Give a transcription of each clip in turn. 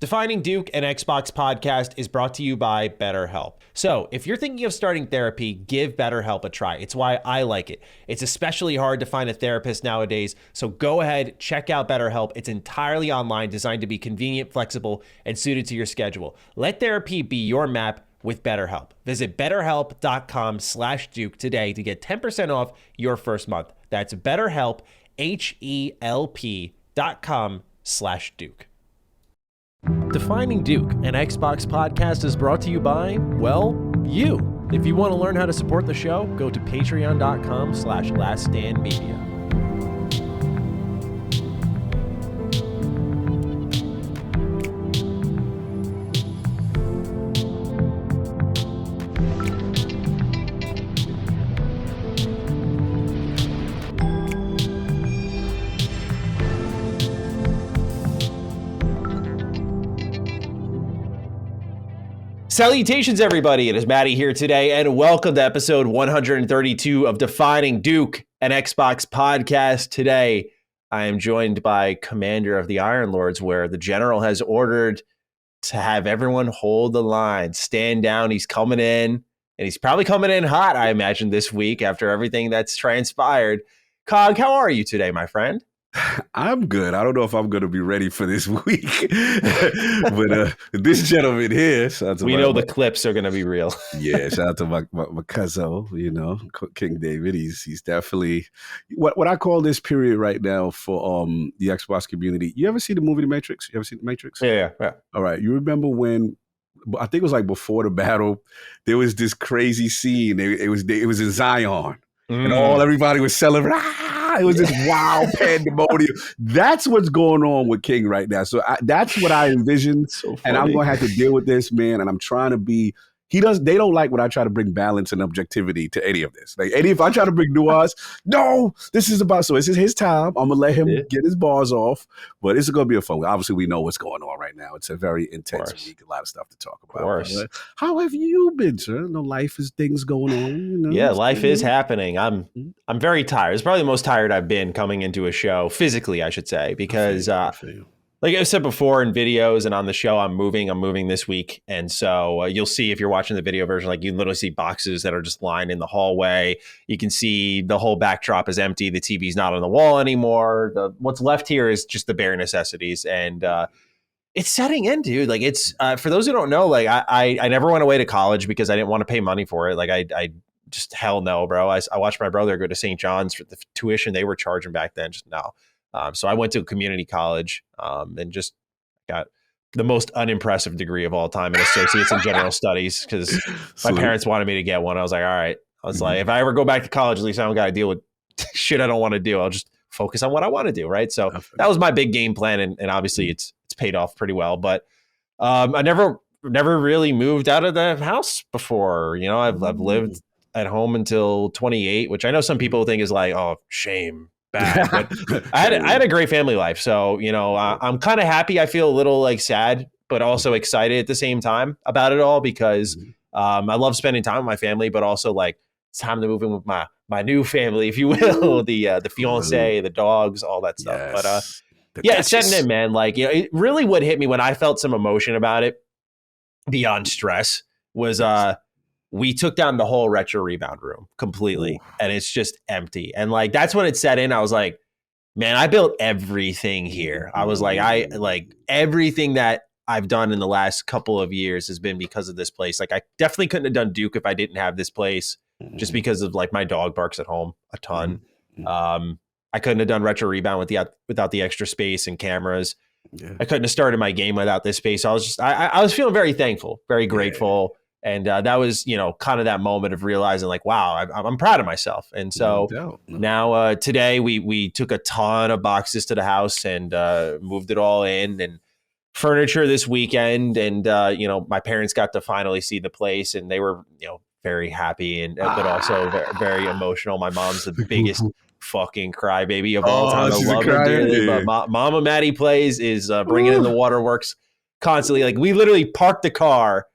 Defining Duke, an Xbox podcast, is brought to you by BetterHelp. So, if you're thinking of starting therapy, give BetterHelp a try. It's why I like it. It's especially hard to find a therapist nowadays, so go ahead, check out BetterHelp. It's entirely online, designed to be convenient, flexible, and suited to your schedule. Let therapy be your map with BetterHelp. Visit betterhelp.com/Duke today to get 10% off your first month. That's BetterHelp, HELP.com/Duke. Defining Duke, an Xbox podcast, is brought to you by, well, you. If you want to learn how to support the show, go to patreon.com/laststandmedia. Salutations, everybody. It is Maddie here today, and welcome to episode 132 of Defining Duke, an Xbox podcast. Today, I am joined by Commander of the Iron Lords, where the General has ordered to have everyone hold the line, stand down. He's coming in, and he's probably coming in hot, I imagine, this week after everything that's transpired. Cog, how are you today, my friend? I'm good. I don't know if I'm going to be ready for this week, but this gentleman here, we know the clips are going to be real. Yeah, shout out to my cousin, King David. He's definitely what I call this period right now for the Xbox community. You ever see the movie The Matrix? You ever seen The Matrix? Yeah. All right. You remember when? I think it was like before the battle. There was this crazy scene. It was in Zion, and everybody was celebrating. It was this wild pandemonium. That's what's going on with King right now. So that's what I envision. So and I'm going to have to deal with this, man. And I'm trying to be. They don't like when I try to bring balance and objectivity to any of this. Like, if I try to bring nuance, no, this is about. So this is his time. I'm gonna let him get his bars off. But it's gonna be a fun week. Obviously, we know what's going on right now. It's a very intense week. A lot of stuff to talk about. Of course. But how have you been, sir? No, life is things going on. Yeah, life is happening. I'm very tired. It's probably the most tired I've been coming into a show physically, I should say, because. Like I said before in videos and on the show, I'm moving this week. And so you'll see, if you're watching the video version, like you literally see boxes that are just lined in the hallway. You can see the whole backdrop is empty. The TV's not on the wall anymore. What's left here is just the bare necessities. And it's setting in, dude. Like it's for those who don't know, like I never went away to college because I didn't want to pay money for it. Like I just, hell no, bro. I watched my brother go to St. John's for the tuition they were charging back then. Just no. So I went to a community college and just got the most unimpressive degree of all time in associates in general studies because my parents wanted me to get one. I was like, all right. I was like, if I ever go back to college, at least I don't got to deal with shit I don't want to do. I'll just focus on what I want to do. Right. So that was my big game plan. And obviously it's paid off pretty well. But I never really moved out of the house before. You know, I've lived at home until 28, which I know some people think is like, oh, shame. Bad, but I had a great family life. So, I'm kind of happy. I feel a little like sad, but also excited at the same time about it all because I love spending time with my family, but also like it's time to move in with my new family, if you will, the fiance, the dogs, all that stuff. Yes. But it's setting in, man. Like, it really what hit me when I felt some emotion about it beyond stress was we took down the whole retro rebound room completely and it's just empty. And like, that's when it set in. I was like, man, I built everything here. I was like, everything that I've done in the last couple of years has been because of this place. Like I definitely couldn't have done Duke if I didn't have this place just because of like my dog barks at home a ton. I couldn't have done retro rebound without the extra space and cameras. Yeah. I couldn't have started my game without this space. I was feeling very thankful, very grateful. And that was, kind of that moment of realizing like, wow, I'm proud of myself. And so now today we took a ton of boxes to the house and moved it all in and furniture this weekend. And, my parents got to finally see the place and they were, very happy and but also very, very emotional. My mom's the biggest fucking crybaby of all time. I love her dearly. But Mama Maddie Plays is bringing in the waterworks constantly. Like we literally parked the car.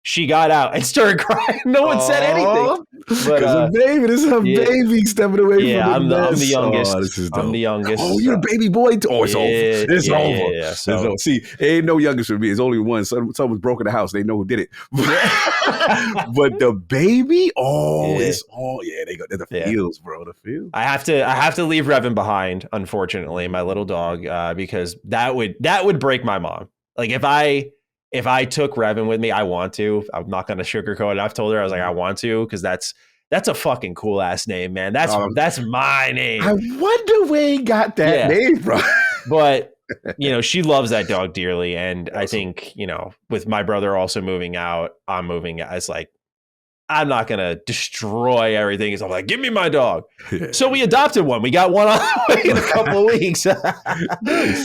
She got out and started crying. No one said anything. Because a baby, this is her baby stepping away from the I'm the youngest. Oh, this is dope. I'm the youngest. Oh, you're the baby boy too? Oh, it's over. It's over. Yeah. So, it's over. See, it ain't no youngest for me. It's only one. Someone's broken the house. They know who did it. But the baby, it's all, they got the feels, bro. The feels. I have to leave Revan behind, unfortunately, my little dog, because that would break my mom. Like if I took Revan with me, I want to. I'm not going to sugarcoat it. I've told her, I was like, I want to, because that's a fucking cool ass name, man. That's my name. I wonder where he got that name from. But she loves that dog dearly, and awesome. I think with my brother also moving out, I'm moving. It's like I'm not gonna destroy everything. It's like, give me my dog. So we adopted one. We got one on the way in a couple of weeks.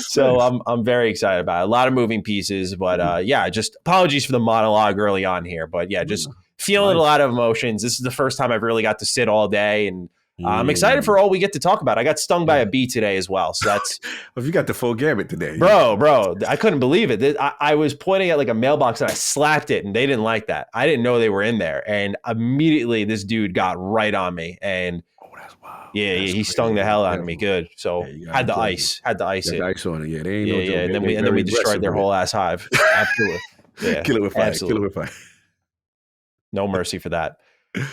So I'm very excited about it. A lot of moving pieces, but just apologies for the monologue early on here. But just feeling a lot of emotions. This is the first time I've really got to sit all day, and I'm excited for all we get to talk about. I got stung by a bee today as well. So that's well, you got the full gamut today. Bro, I couldn't believe it. I was pointing at like a mailbox and I slapped it, and they didn't like that. I didn't know they were in there. And immediately this dude got right on me. And that's wild. Yeah, he stung the hell out of me good. So had the ice it. The ice on it. Yeah, they ain't no joke. And then we destroyed their whole ass hive. Absolutely. Yeah. Kill it with fire. Absolutely. Kill it with fire. No mercy for that.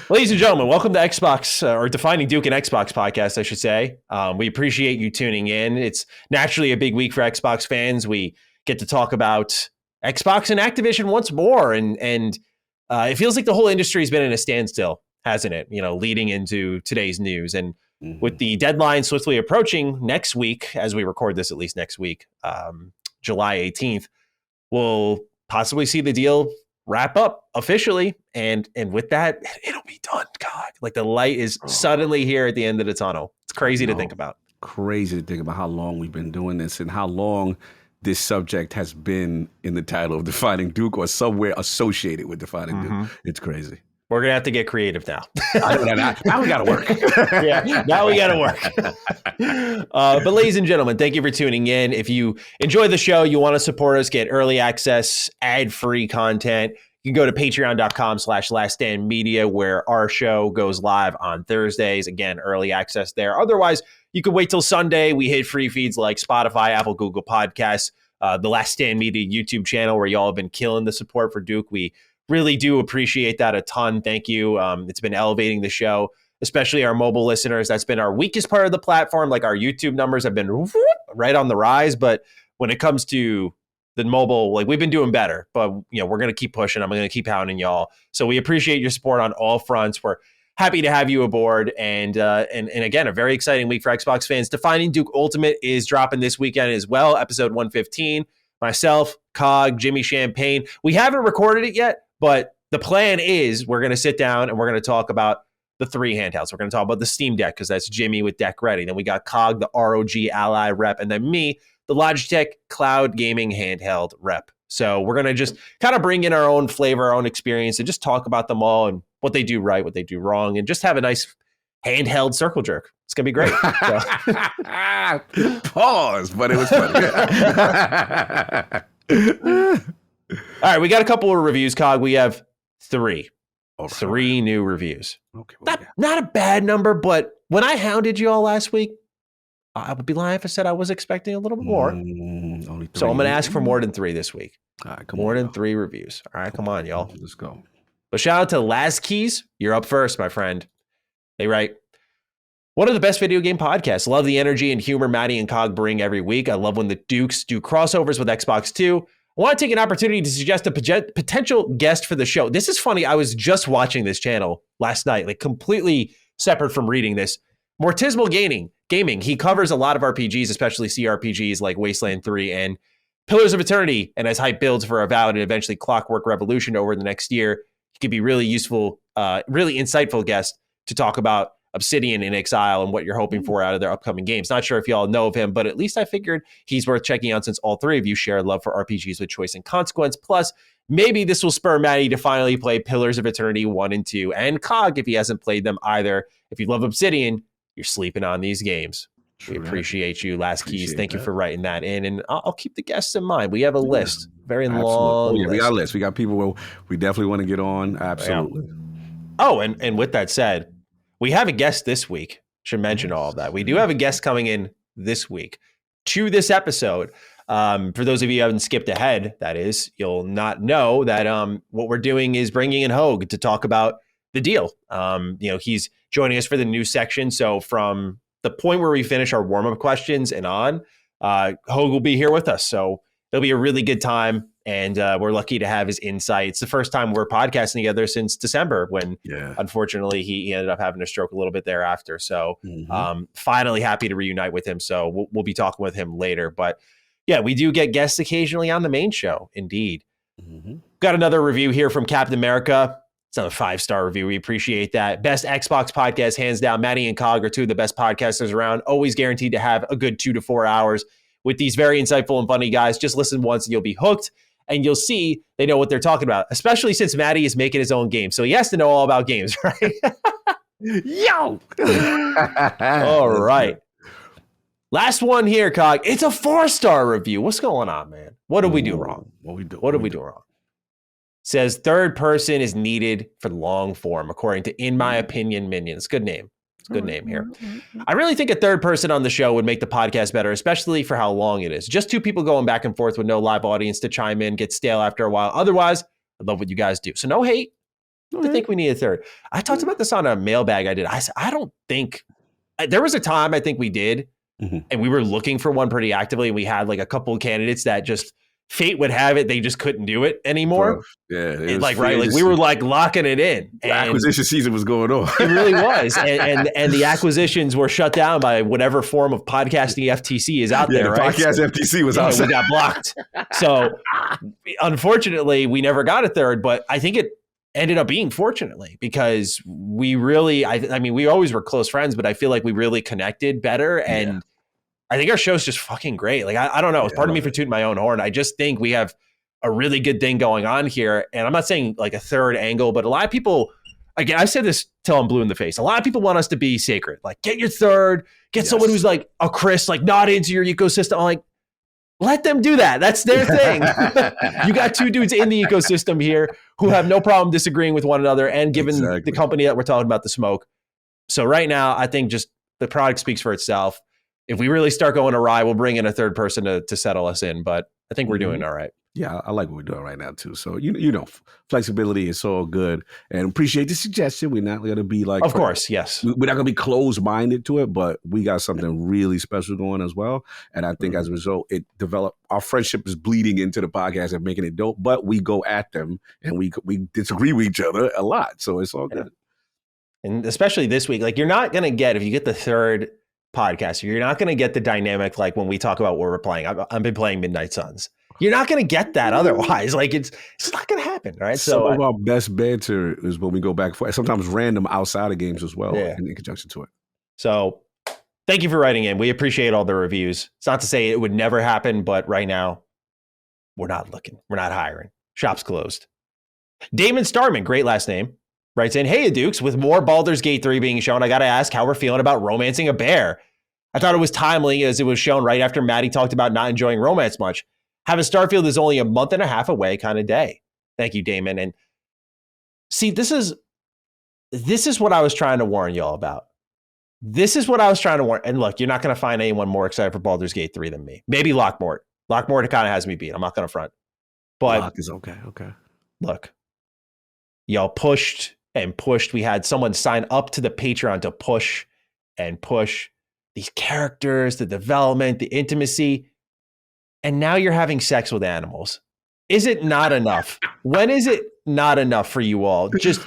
Ladies and gentlemen, welcome to Xbox, or Defining Duke and Xbox podcast, I should say. We appreciate you tuning in. It's naturally a big week for Xbox fans. We get to talk about Xbox and Activision once more, and it feels like the whole industry has been in a standstill, hasn't it? Leading into today's news, and with the deadline swiftly approaching next week, as we record this, at least next week, July 18th, we'll possibly see the deal wrap up officially, and with that, it'll be done. God, like the light is suddenly here at the end of the tunnel. It's crazy to think about. Crazy to think about how long we've been doing this and how long this subject has been in the title of Defining Duke or somewhere associated with Defining Duke. It's crazy. We're going to have to get creative now. Now we got to work. Now we got to work. But ladies and gentlemen, thank you for tuning in. If you enjoy the show, you want to support us, get early access, ad-free content, you can go to patreon.com/laststandmedia, where our show goes live on Thursdays. Again, early access there. Otherwise, you can wait till Sunday. We hit free feeds like Spotify, Apple, Google Podcasts, the Last Stand Media YouTube channel, where y'all have been killing the support for Duke. We really do appreciate that a ton. Thank you. It's been elevating the show, especially our mobile listeners. That's been our weakest part of the platform. Like our YouTube numbers have been right on the rise. But when it comes to the mobile, like we've been doing better. But we're going to keep pushing. I'm going to keep hounding y'all. So we appreciate your support on all fronts. We're happy to have you aboard. And again, a very exciting week for Xbox fans. Defining Duke Ultimate is dropping this weekend as well. Episode 115. Myself, Cog, Jimmy Champagne. We haven't recorded it yet, but the plan is we're going to sit down and we're going to talk about the three handhelds. We're going to talk about the Steam Deck, because that's Jimmy with Deck Ready. Then we got Cog, the ROG Ally rep, and then me, the Logitech Cloud Gaming handheld rep. So we're going to just kind of bring in our own flavor, our own experience, and just talk about them all and what they do right, what they do wrong, and just have a nice handheld circle jerk. It's going to be great. So. Pause, but it was funny. All right, we got a couple of reviews, Cog. We have three new reviews. Okay, not a bad number, but when I hounded you all last week, I would be lying if I said I was expecting a little bit more. Only three. So I'm going to ask for more than three this week. All right, more than three reviews. All right, come on, y'all. Let's go. But shout out to Laz Keys. You're up first, my friend. They write, one of the best video game podcasts. Love the energy and humor Maddie and Cog bring every week. I love when the Dukes do crossovers with Xbox 2. I want to take an opportunity to suggest a potential guest for the show. This is funny. I was just watching this channel last night, like completely separate from reading this. Mortismal Gaming. He covers a lot of RPGs, especially CRPGs like Wasteland 3 and Pillars of Eternity, and has hype builds for Avowed and eventually Clockwork Revolution over the next year. He could be really useful, really insightful guest to talk about Obsidian in Exile and what you're hoping for out of their upcoming games. Not sure if y'all know of him, but at least I figured he's worth checking out since all three of you share a love for RPGs with choice and consequence. Plus, maybe this will spur Maddie to finally play Pillars of Eternity 1 and 2, and Cog if he hasn't played them either. If you love Obsidian, you're sleeping on these games. We appreciate you, Last Keys. Thank you for writing that in, and I'll keep the guests in mind. We have a list, very long list. We got a list. We got people we definitely want to get on. Absolutely. Oh, and with that said, we have a guest this week. Should mention all of that. We do have a guest coming in this week to this episode. For those of you who haven't skipped ahead, that is, you'll not know that what we're doing is bringing in Hoeg to talk about the deal. He's joining us for the news section. So from the point where we finish our warm-up questions and on, Hoeg will be here with us. So it'll be a really good time. And we're lucky to have his insight. It's the first time we're podcasting together since December when, unfortunately, he ended up having a stroke a little bit thereafter. So finally happy to reunite with him. So we'll be talking with him later. But yeah, we do get guests occasionally on the main show. Indeed. Got another review here from Captain America. It's another 5-star review. We appreciate that. Best Xbox podcast, hands down. Maddie and Cog are two of the best podcasters around. Always guaranteed to have a good 2 to 4 hours with these very insightful and funny guys. Just listen once and you'll be hooked. And you'll see they know what they're talking about, especially since Maddie is making his own game. So he has to know all about games, right? Yo! All right. Last one here, Cog. It's a 4-star review. What's going on, man? What did we do wrong? What did we do wrong? Says third person is needed for long form, according to In My Opinion Minions. Good name. Good name here. I really think a third person on the show would make the podcast better, especially for how long it is. Just 2 people going back and forth with no live audience to chime in, get stale after a while. Otherwise, I love what you guys do. So no hate. I think we need a third. I talked about this on a mailbag I did. I said, I don't think, there was a time I think we did, and we were looking for one pretty actively. We had like a couple of candidates that just, fate would have it, they just couldn't do it anymore. Yeah, we were like locking it in. The acquisition season was going on. It really was, and the acquisitions were shut down by whatever form of podcasting FTC is out there. The podcast FTC was out. We got blocked. So unfortunately, we never got a third. But I think it ended up being fortunately because we really, I mean, we always were close friends, but I feel like we really connected better and. I think our show's just fucking great. Like, I don't know. It's part of me for tooting my own horn. I just think we have a really good thing going on here. And I'm not saying like a third angle, but a lot of people, again, I've said this till I'm blue in the face. A lot of people want us to be sacred. Like, get your third, get someone who's like a Chris, like not into your ecosystem. I'm like, let them do that. That's their thing. You got 2 dudes in the ecosystem here who have no problem disagreeing with one another and giving the company that we're talking about the smoke. So right now, I think just the product speaks for itself. If we really start going awry, we'll bring in a third person to settle us in. But I think we're doing all right. Yeah, I like what we're doing right now, too. So, flexibility is so good. And appreciate the suggestion. We're not going to be like... Of course, yes. We're not going to be closed-minded to it, but we got something really special going as well. And I think as a result, it developed... Our friendship is bleeding into the podcast and making it dope, but we go at them and we disagree with each other a lot. So it's all good. And especially this week, like you're not going to get, if you get the third... podcast, you're not going to get the dynamic like when we talk about what we're playing. I've been playing Midnight Suns. You're not going to get that otherwise. Like it's not going to happen, right? Some of our best banter is when we go back for sometimes random outside of games as well in conjunction to it. So thank you for writing in. We appreciate all the reviews. It's not to say it would never happen, but right now we're not looking. We're not hiring. Shop's closed. Damon Starman, great last name. Writes in, hey, Dukes, with more Baldur's Gate 3 being shown, I got to ask how we're feeling about romancing a bear. I thought it was timely as it was shown right after Maddie talked about not enjoying romance much. Having Starfield is only a month and a half away kind of day. Thank you, Damon. And see, this is what I was trying to warn y'all about. This is what I was trying to warn. And look, you're not going to find anyone more excited for Baldur's Gate 3 than me. Maybe Lockmort. Lockmort kind of has me beat. I'm not going to front. But Lock is okay. Look, y'all pushed and pushed. We had someone sign up to the Patreon to push and push these characters, the development, the intimacy. And now you're having sex with animals. Is it not enough? When is it not enough for you all? Just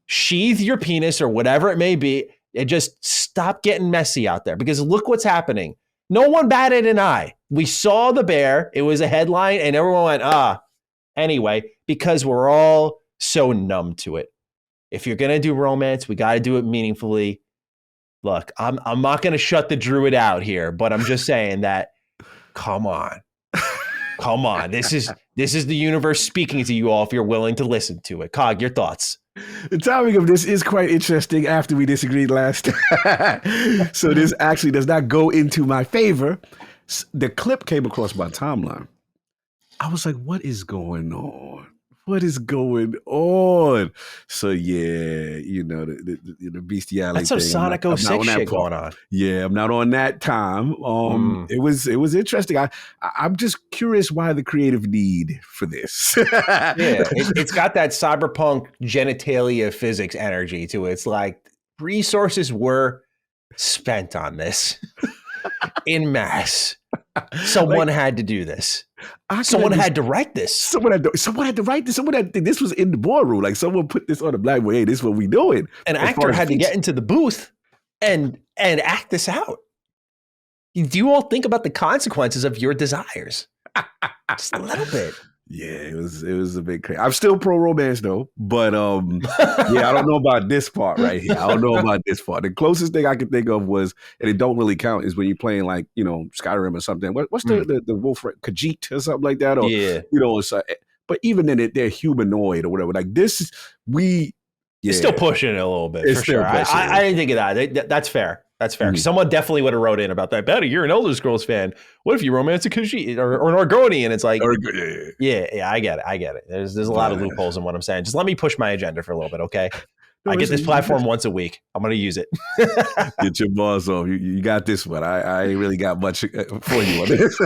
sheathe your penis or whatever it may be and just stop getting messy out there because look what's happening. No one batted an eye. We saw the bear. It was a headline and everyone went, anyway, because we're all so numb to it. If you're going to do romance, we got to do it meaningfully. Look, I'm not going to shut the druid out here, but I'm just saying that, come on. This is the universe speaking to you all if you're willing to listen to it. Cog, your thoughts? The timing of this is quite interesting after we disagreed last. So this actually does not go into my favor. The clip came across my timeline. I was like, what is going on? what is going on? So yeah, the bestiality That's some thing. Sonic I'm not 06 on that shit part. going on. Yeah, I'm not on that time. It was interesting. I'm just curious why the creative need for this. Yeah, it's got that cyberpunk genitalia physics energy to it. It's like resources were spent on this in mass. Someone had to do this. Someone had to write this. Someone had to write this. Someone had to, this was in the boardroom. Like someone put this on the blackboard. Hey, this is what we doing. An actor had to get into the booth and act this out. Do you all think about the consequences of your desires? Just a little bit. Yeah, it was a bit crazy. I'm still pro romance though, but yeah, I don't know about this part right here. I don't know about this part. The closest thing I could think of was, and it don't really count, is when you're playing like Skyrim or something. What's the wolf Khajiit or something like that? Or it's but even then they're humanoid or whatever. Like this, It's still pushing it a little bit for sure. I didn't think of that. That's fair. That's fair. Someone definitely would have wrote in about that. Betty, you're an Elder Scrolls fan. What if you romance a Khajiit or an Argonian? It's like, yeah, I get it. There's a lot of loopholes in what I'm saying. Just let me push my agenda for a little bit, okay? I get this platform once a week. I'm going to use it. Get your balls off. You got this one. I ain't really got much for you on this.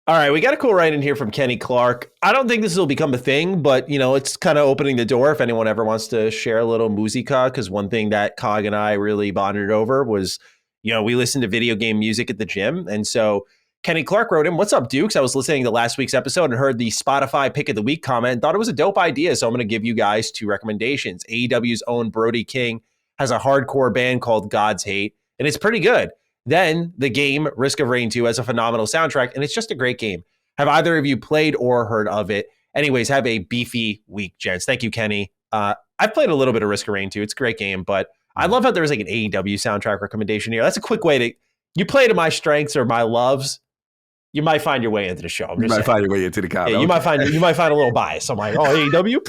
All right, we got a cool write in here from Kenny Clark. I don't think this will become a thing, but it's kind of opening the door if anyone ever wants to share a little musica, because one thing that Cog and I really bonded over was, we listened to video game music at the gym. And so Kenny Clark wrote in, "What's up, Dukes? I was listening to last week's episode and heard the Spotify pick of the week comment and thought it was a dope idea. So I'm going to give you guys 2 recommendations. AEW's own Brody King has a hardcore band called God's Hate, and it's pretty good. Then the game Risk of Rain 2 has a phenomenal soundtrack, and it's just a great game. Have either of you played or heard of it? Anyways, have a beefy week, gents." Thank you, Kenny. I've played a little bit of Risk of Rain 2. It's a great game, but I love how there was like an AEW soundtrack recommendation here. That's a quick way to, you play to my strengths or my loves, you might find your way into the show. You might find your way into the comment. Yeah, you might find a little bias. I'm like, AEW,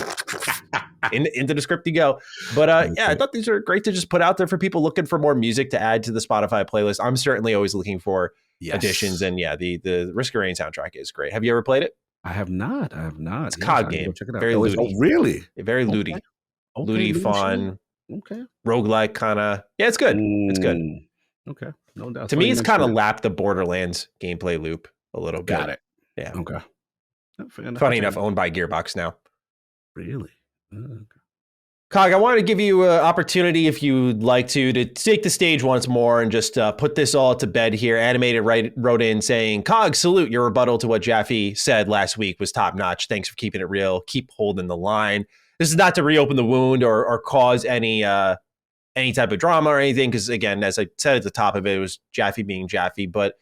into the script you go. But I thought these are great to just put out there for people looking for more music to add to the Spotify playlist. I'm certainly always looking for additions, and the Risk of Rain soundtrack is great. Have you ever played it? I have not. It's a COD game. Check it out. Very looty. Oh, really? Very looty. Okay. Looty, fun. Okay. Roguelike kind of. Yeah, it's good. It's good. Okay. No doubt. To me, it's kind of lapped the Borderlands gameplay loop a little bit. Got it. Yeah. Okay. Funny enough, owned by Gearbox now. Really? Okay. Cog, I wanted to give you an opportunity, if you'd like to take the stage once more and just put this all to bed here. Animated wrote in saying, "Cog, salute your rebuttal to what Jaffe said last week was top notch. Thanks for keeping it real. Keep holding the line. This is not to reopen the wound or cause any type of drama or anything, because again, as I said at the top of it, it was Jaffe being Jaffe. But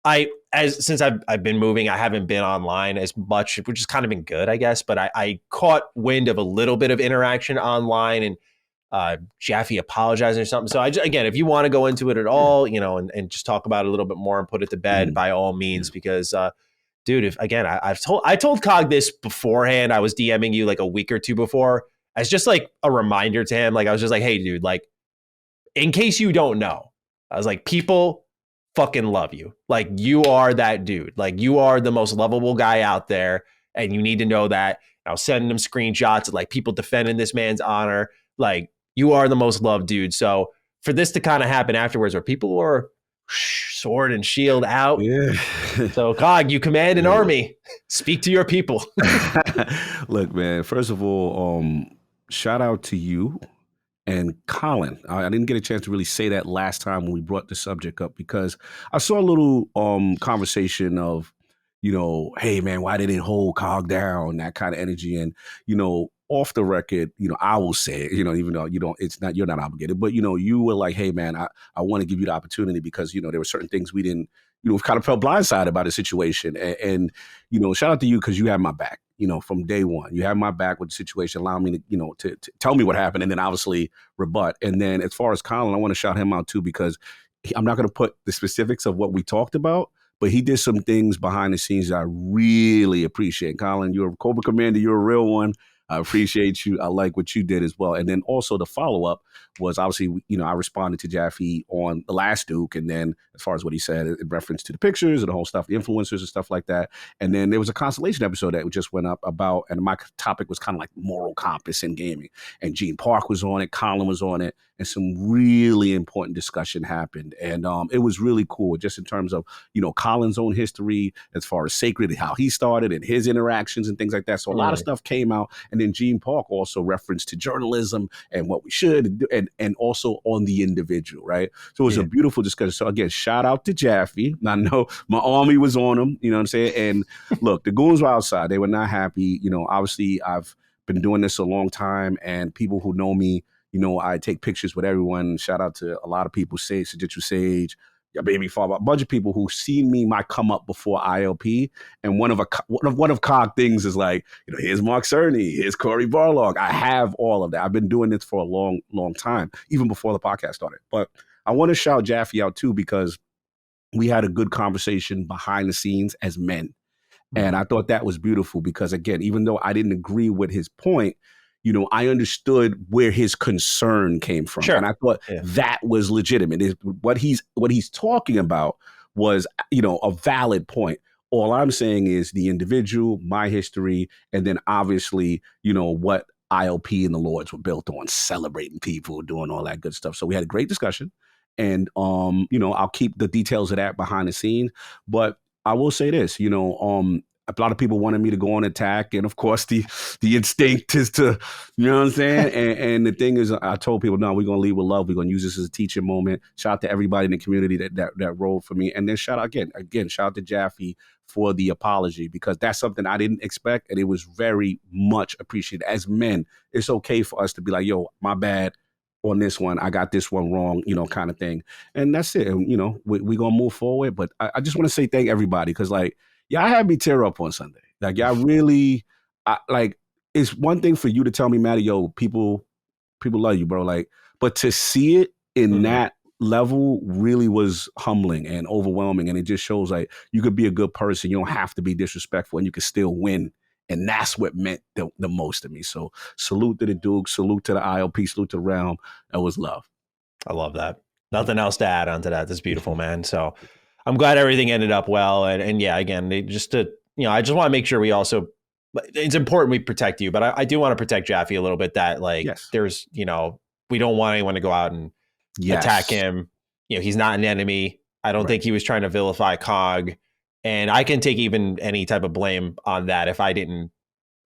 since I've been moving, I haven't been online as much, which has kind of been good, I guess. But I caught wind of a little bit of interaction online, and Jaffe apologizing or something. So again, if you want to go into it at all, and just talk about it a little bit more and put it to bed, by all means, because dude, if again, I told Cog this beforehand. I was DMing you like a week or two before as just like a reminder to him. Like I was just like, hey, dude, like in case you don't know, I was like, people fucking love you. Like you are that dude. Like you are the most lovable guy out there, and you need to know that. I was sending him screenshots of like people defending this man's honor. Like you are the most loved dude. So for this to kind of happen afterwards, where people are sword and shield out. Yeah. So Cog, you command an army. Speak to your people. Look, man, first of all, shout out to you and Colin. I didn't get a chance to really say that last time when we brought the subject up, because I saw a little conversation of, hey man, why didn't hold Cog down? That kind of energy. And, off the record, I will say it, even though you're not obligated, but you were like, hey man, I want to give you the opportunity because, there were certain things we didn't, kind of felt blindsided by the situation. And shout out to you because you had my back, from day one. You had my back with the situation, allowing me to, to tell me what happened and then obviously rebut. And then as far as Colin, I want to shout him out too, because I'm not going to put the specifics of what we talked about, but he did some things behind the scenes that I really appreciate. Colin, you're a Cobra Commander. You're a real one. I appreciate you. I like what you did as well. And then also the follow up was obviously, I responded to Jaffe on the last Duke. And then as far as what he said in reference to the pictures and the whole stuff, the influencers and stuff like that. And then there was a constellation episode that just went up about, and my topic was kind of like moral compass in gaming. And Gene Park was on it, Colin was on it, and some really important discussion happened. And it was really cool just in terms of, Colin's own history as far as Sacred, how he started and his interactions and things like that. So a lot of stuff came out. And then Gene Park also referenced to journalism and what we should do, and also on the individual, right? So it was a beautiful discussion. So again, shout out to Jaffe. I know my army was on him, you know what I'm saying? And look, the goons were outside. They were not happy. Obviously I've been doing this a long time, and people who know me, I take pictures with everyone. Shout out to a lot of people, Sajitsu Sage, your baby father, a bunch of people who've seen me might come up before ILP. And one of COG things is like, here's Mark Cerny, here's Corey Barlog. I have all of that. I've been doing this for a long, long time, even before the podcast started. But I want to shout Jaffe out too, because we had a good conversation behind the scenes as men. And I thought that was beautiful because, again, even though I didn't agree with his point, I understood where his concern came from. Sure. And I thought that was legitimate. What he's talking about was, a valid point. All I'm saying is the individual, my history, and then obviously, what ILP and the Lords were built on, celebrating people, doing all that good stuff. So we had a great discussion. And, I'll keep the details of that behind the scenes. But I will say this, a lot of people wanted me to go on attack. And of course, the instinct is to, you know what I'm saying? And the thing is, I told people, no, we're going to lead with love. We're going to use this as a teaching moment. Shout out to everybody in the community that rolled for me. And then shout out again, shout out to Jaffe for the apology, because that's something I didn't expect. And it was very much appreciated. As men, it's okay for us to be like, yo, my bad on this one. I got this one wrong, kind of thing. And that's it. And, we're going to move forward. But I just want to say thank everybody, because y'all had me tear up on Sunday. Like, y'all really, it's one thing for you to tell me, Matty, yo, people love you, bro. Like, but to see it in that level really was humbling and overwhelming. And it just shows like you could be a good person. You don't have to be disrespectful, and you can still win. And that's what meant the most to me. So salute to the Duke, salute to the ILP, salute to the Realm. That was love. I love that. Nothing else to add on to that. That's beautiful, man. So I'm glad everything ended up well. And yeah, again, I just want to make sure we also, it's important we protect you, but I do want to protect Jaffe a little bit, that there's, we don't want anyone to go out and attack him. He's not an enemy. I don't think he was trying to vilify COG. And I can take even any type of blame on that if I didn't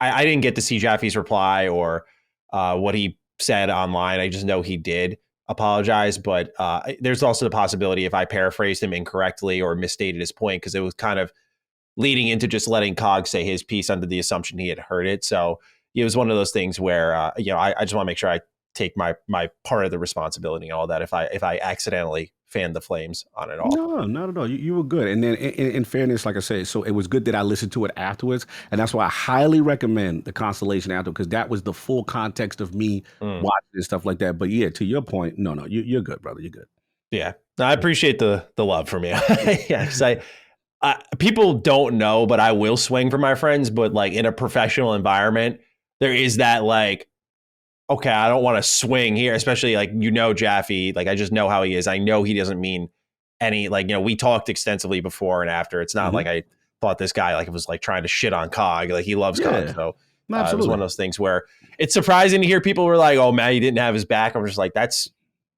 get to see Jaffe's reply or what he said online. I just know he did apologize, but there's also the possibility if I paraphrased him incorrectly or misstated his point, because it was kind of leading into just letting COG say his piece under the assumption he had heard it. So it was one of those things where, I just want to make sure I take my part of the responsibility and all that if I accidentally fanned the flames on it all. No, not at all. You were good. And then in fairness, like I said, so it was good that I listened to it afterwards. And that's why I highly recommend the Constellation after, because that was the full context of me watching and stuff like that. But yeah, to your point, no, you're good, brother. You're good. Yeah. I appreciate the love from you. Yeah. Because people don't know, but I will swing for my friends. But like in a professional environment, there is that like, okay, I don't want to swing here, especially like, Jaffe, like I just know how he is. I know he doesn't mean any, we talked extensively before and after. It's not like I thought this guy, like it was like trying to shit on COG. Like he loves COG. So it was one of those things where it's surprising to hear people were like, oh man, he didn't have his back. I'm just like, that's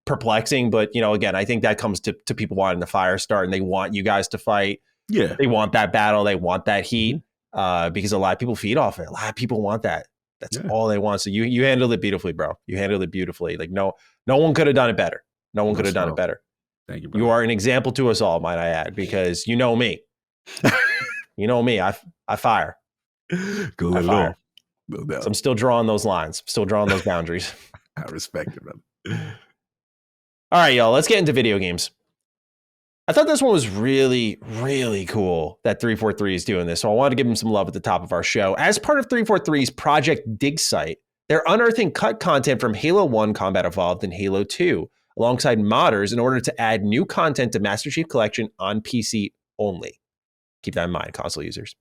perplexing. But, again, I think that comes to people wanting the fire start and they want you guys to fight. Yeah. They want that battle. They want that heat because a lot of people feed off it. A lot of people want that. That's all they want. So you handled it beautifully, bro. You handled it beautifully. Like no one could have done it better. No one could have done it better. Thank you, bro. You are an example to us all, might I add, because you know me. You know me. I fire. Go I fire. No doubt. So I'm still drawing those lines. Still drawing those boundaries. I respect it, brother. All right, y'all. Let's get into video games. I thought this one was really, really cool that 343 is doing this. So I wanted to give them some love at the top of our show. As part of 343's Project Dig site, they're unearthing cut content from Halo 1 Combat Evolved and Halo 2, alongside modders in order to add new content to Master Chief Collection on PC only. Keep that in mind, console users.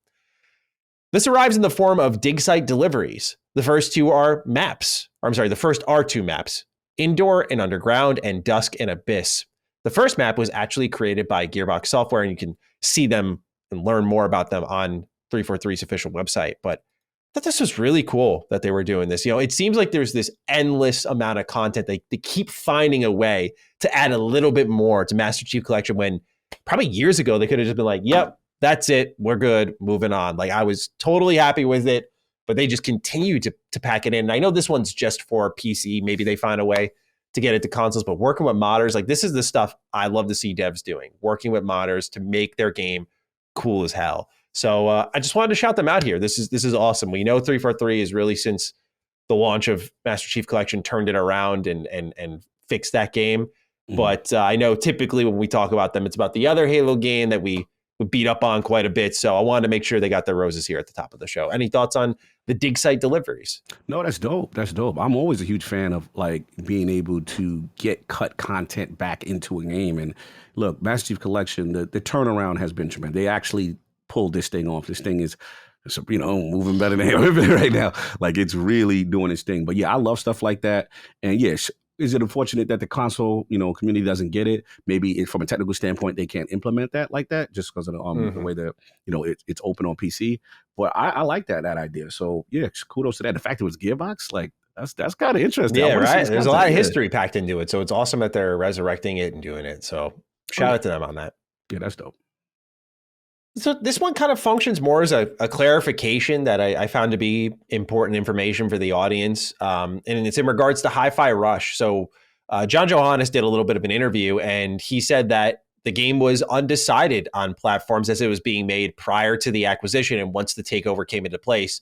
This arrives in the form of dig site deliveries. The first are two maps, Indoor and Underground and Dusk and Abyss. The first map was actually created by Gearbox Software, and you can see them and learn more about them on 343's official website. But I thought this was really cool that they were doing this. It seems like there's this endless amount of content. They keep finding a way to add a little bit more to Master Chief Collection when probably years ago they could have just been like, yep, that's it. We're good. Moving on. Like, I was totally happy with it, but they just continue to pack it in. And I know this one's just for PC. Maybe they find a way to get it to consoles, but working with modders, like, this is the stuff I love to see devs doing, working with modders to make their game cool as hell. So I just wanted to shout them out here. This is awesome. We know 343 is really, since the launch of Master Chief Collection, turned it around and fixed that game. Mm-hmm. But I know typically when we talk about them, it's about the other Halo game that we beat up on quite a bit. So I wanted to make sure they got their roses here at the top of the show. Any thoughts on the dig site deliveries? No, that's dope. That's dope. I'm always a huge fan of like being able to get cut content back into a game. And look, Master Chief Collection, the turnaround has been tremendous. They actually pulled this thing off. This thing is, moving better than ever right now. Like, it's really doing its thing. But yeah, I love stuff like that. And yes, is it unfortunate that the console, community doesn't get it? Maybe from a technical standpoint, they can't implement that like that just because of the way that, it's open on PC. But I like that idea. So yeah, kudos to that. The fact it was Gearbox, like, that's kind of interesting. Yeah, right. There's a lot of history packed into it. So it's awesome that they're resurrecting it and doing it. So shout out to them on that. Yeah, that's dope. So this one kind of functions more as a clarification that I found to be important information for the audience. And it's in regards to Hi-Fi Rush. So John Johannes did a little bit of an interview, and he said that the game was undecided on platforms as it was being made prior to the acquisition. And once the takeover came into place,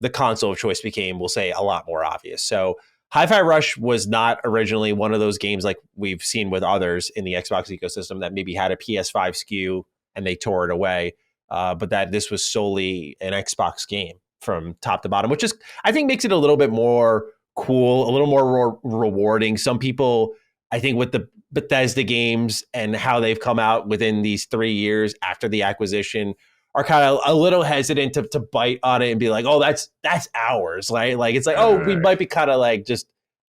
the console of choice became, we'll say, a lot more obvious. So Hi-Fi Rush was not originally one of those games like we've seen with others in the Xbox ecosystem that maybe had a PS5 SKU and they tore it away. But that this was solely an Xbox game from top to bottom, which is, I think, makes it a little bit more cool, a little more rewarding. Some people, I think, with the Bethesda games and how they've come out within these 3 years after the acquisition, are kind of a little hesitant to bite on it and be like, oh, that's ours, right? Like, it's like, we might be kind of like just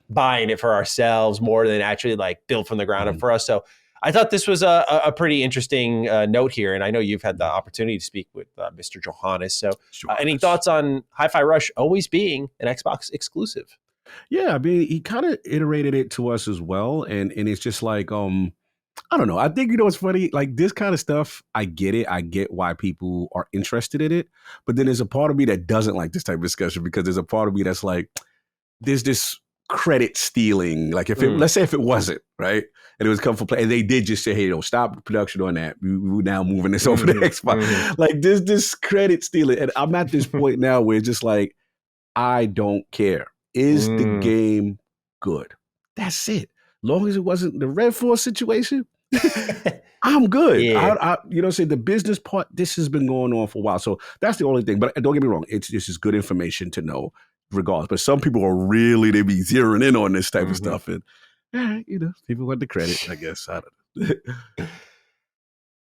buying it for ourselves more than actually like built from the ground up for us. So I thought this was a pretty interesting note here, and I know you've had the opportunity to speak with Mr. Johannes. So any thoughts on Hi-Fi Rush always being an Xbox exclusive? Yeah, I mean, he kind of iterated it to us as well, and it's just like, I don't know. I think, it's funny, like this kind of stuff, I get it. I get why people are interested in it, but then there's a part of me that doesn't like this type of discussion because there's a part of me that's like, there's this credit stealing. Like let's say if it wasn't, right? And it was come for play, and they did just say, hey, stop production on that. We're now moving this over to Xbox. Like there's this credit stealing. And I'm at this point now where it's just like, I don't care. Is the game good? That's it. Long as it wasn't the Red Force situation, I'm good. Yeah. The business part, this has been going on for a while. So that's the only thing. But don't get me wrong. This is good information to know regardless. But some people are really, they be zeroing in on this type of stuff. And, people want the credit, I guess. I don't know.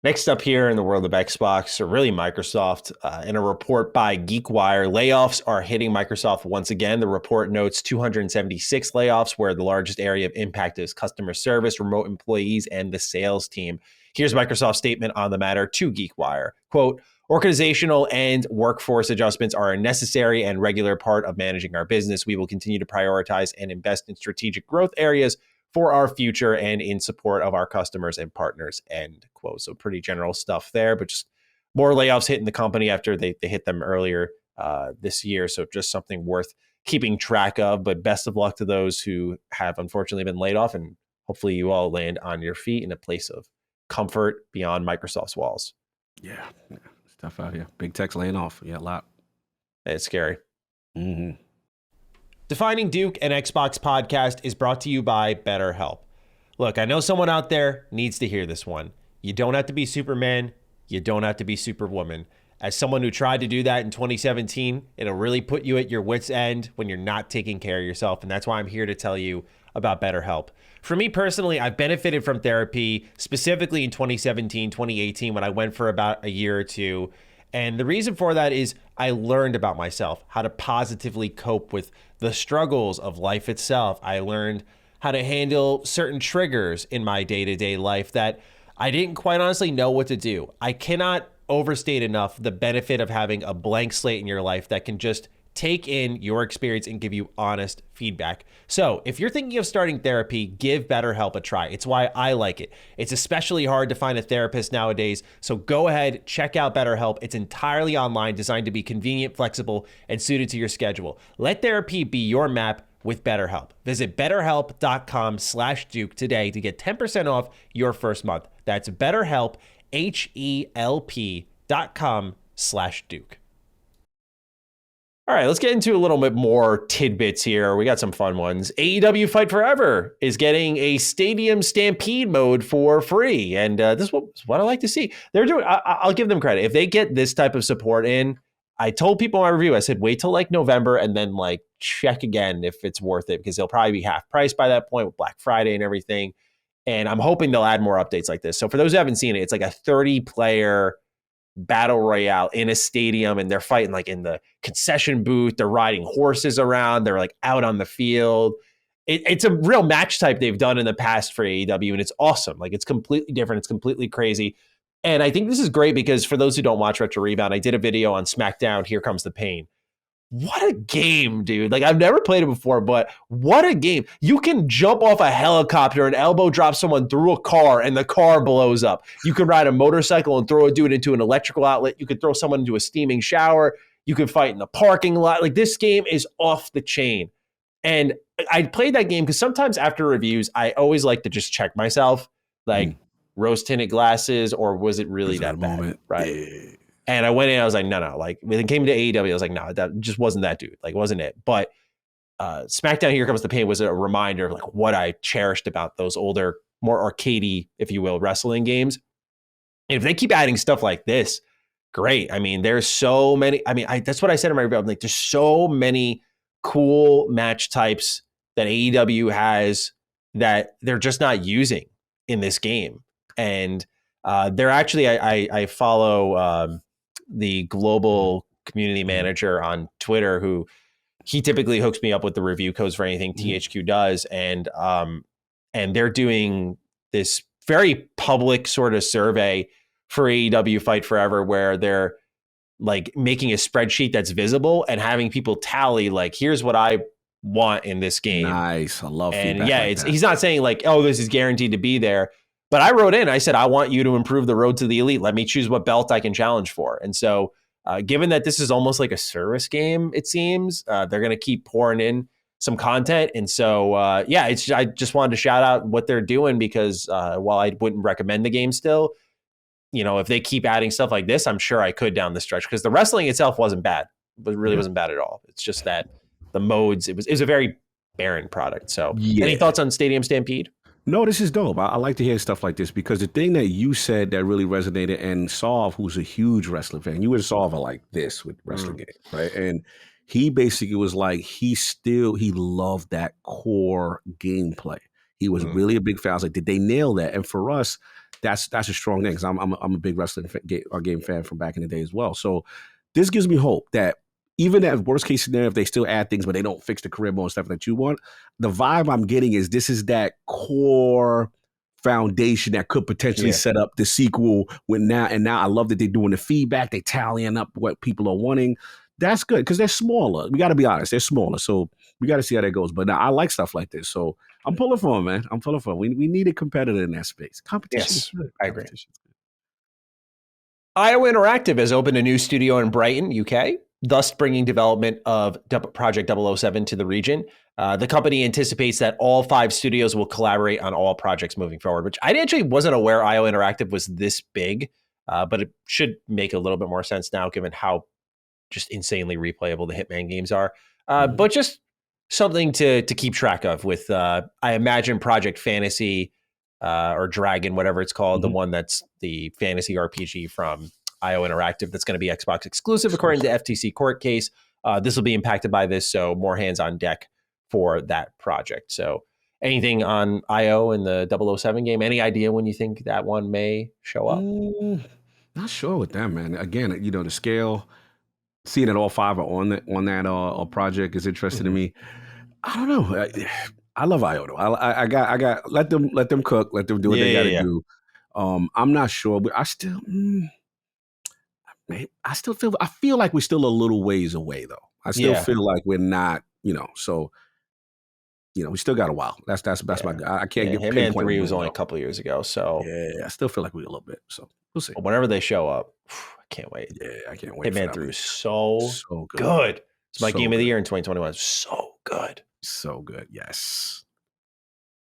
Next up here in the world of Xbox, or really Microsoft, in a report by GeekWire, layoffs are hitting Microsoft once again. The report notes 276 layoffs, where the largest area of impact is customer service, remote employees, and the sales team. Here's Microsoft's statement on the matter to GeekWire. Quote, organizational and workforce adjustments are a necessary and regular part of managing our business. We will continue to prioritize and invest in strategic growth areas for our future and in support of our customers and partners, end quote. So pretty general stuff there, but just more layoffs hitting the company after they hit them earlier this year. So just something worth keeping track of, but best of luck to those who have unfortunately been laid off, and hopefully you all land on your feet in a place of comfort beyond Microsoft's walls. Yeah. It's tough out here. Big tech's laying off. Yeah, a lot. It's scary. Defining Duke, an Xbox podcast, is brought to you by BetterHelp. Look, I know someone out there needs to hear this one. You don't have to be Superman. You don't have to be Superwoman. As someone who tried to do that in 2017, it'll really put you at your wit's end when you're not taking care of yourself. And that's why I'm here to tell you about BetterHelp. For me personally, I've benefited from therapy, specifically in 2017, 2018, when I went for about a year or two. And the reason for that is I learned about myself, how to positively cope with the struggles of life itself. I learned how to handle certain triggers in my day-to-day life that I didn't quite honestly know what to do. I cannot overstate enough the benefit of having a blank slate in your life that can just take in your experience and give you honest feedback. So if you're thinking of starting therapy, give BetterHelp a try. It's why I like it. It's especially hard to find a therapist nowadays. So go ahead, check out BetterHelp. It's entirely online, designed to be convenient, flexible, and suited to your schedule. Let therapy be your map with BetterHelp. Visit betterhelp.com/Duke today to get 10% off your first month. That's BetterHelp, HELP.com/Duke. All right, let's get into a little bit more tidbits here. We got some fun ones. AEW Fight Forever is getting a Stadium Stampede mode for free. And this is what I like to see. They're doing, I'll give them credit. If they get this type of support in, I told people in my review, I said, wait till like November and then like check again if it's worth it, because they'll probably be half price by that point with Black Friday and everything. And I'm hoping they'll add more updates like this. So for those who haven't seen it, it's like a 30-player battle royale in a stadium, and they're fighting like in the concession booth. They're riding horses around. They're like out on the field. It's a real match type they've done in the past for AEW, and it's awesome. Like, it's completely different. It's completely crazy. And I think this is great because for those who don't watch Retro Rebound, I did a video on SmackDown, Here Comes the Pain. What a game, dude. Like, I've never played it before, but what a game. You can jump off a helicopter and elbow drop someone through a car and the car blows up. You can ride a motorcycle and throw a dude into an electrical outlet. You could throw someone into a steaming shower. You can fight in the parking lot. Like, this game is off the chain. And I played that game because sometimes after reviews, I always like to just check myself, like rose tinted glasses, or was it really that bad? Moment. Right. Yeah. And I went in, I was like, no. Like, when it came to AEW, I was like, no, that just wasn't that dude. Like, wasn't it? But SmackDown Here Comes the Pain was a reminder of like what I cherished about those older, more arcadey, if you will, wrestling games. And if they keep adding stuff like this, great. I mean, there's so many. I mean, that's what I said in my review. I'm like, there's so many cool match types that AEW has that they're just not using in this game. And they're actually, I follow the global community manager on Twitter, who he typically hooks me up with the review codes for anything THQ does. And they're doing this very public sort of survey for AEW Fight Forever, where they're like making a spreadsheet that's visible and having people tally, like, here's what I want in this game. Nice. I love and feedback. Yeah, like that. He's not saying like, oh, this is guaranteed to be there. But I wrote in, I said, I want you to improve the road to the elite. Let me choose what belt I can challenge for. And so given that this is almost like a service game, it seems, they're going to keep pouring in some content. And so, I just wanted to shout out what they're doing, because while I wouldn't recommend the game still, you know, if they keep adding stuff like this, I'm sure I could down the stretch, because the wrestling itself wasn't bad, but really wasn't bad at all. It's just that the modes, it was a very barren product. So any thoughts on Stadium Stampede? No, this is dope. I like to hear stuff like this, because the thing that you said that really resonated, and Solve, who's a huge wrestling fan, you and Solve are like this with wrestling games, right? And he basically was like, he loved that core gameplay. He was really a big fan. I was like, did they nail that? And for us, that's a strong thing, because I'm a big wrestling game fan from back in the day as well. So this gives me hope that even at worst case scenario, if they still add things, but they don't fix the career mode and stuff that you want, the vibe I'm getting is this is that core foundation that could potentially set up the sequel with now. And now I love that they're doing the feedback. They tallying up what people are wanting. That's good, because they're smaller. We got to be honest. They're smaller. So we got to see how that goes. But now I like stuff like this. So I'm pulling for them, man. I'm pulling for them. We need a competitor in that space. Competition is good. I agree. IO Interactive has opened a new studio in Brighton, UK, thus bringing development of Project 007 to the region. The company anticipates that all 5 studios will collaborate on all projects moving forward, which I actually wasn't aware IO Interactive was this big, but it should make a little bit more sense now, given how just insanely replayable the Hitman games are. But just something to keep track of with, I imagine, Project Fantasy or Dragon, whatever it's called, the one that's the fantasy RPG from IO Interactive that's going to be Xbox exclusive, according to FTC court case. This will be impacted by this, so more hands on deck for that project. So anything on IO in the 007 game? Any idea when you think that one may show up? Not sure with them, man. Again, the scale, seeing that all 5 are on that project is interesting to me. I don't know. I love IO though. I got let them cook, let them do what they got to do. I'm not sure, but I still I feel like we're still a little ways away though. I still feel like we're not, so we still got a while. That's my. I can't get Hitman 3 was only a couple years ago, so I still feel like we're a little bit. So we'll see. Whenever they show up, I can't wait. Yeah, I can't wait. Hitman 3 is so good. It's my game of the year in 2021. So good. So good. Yes.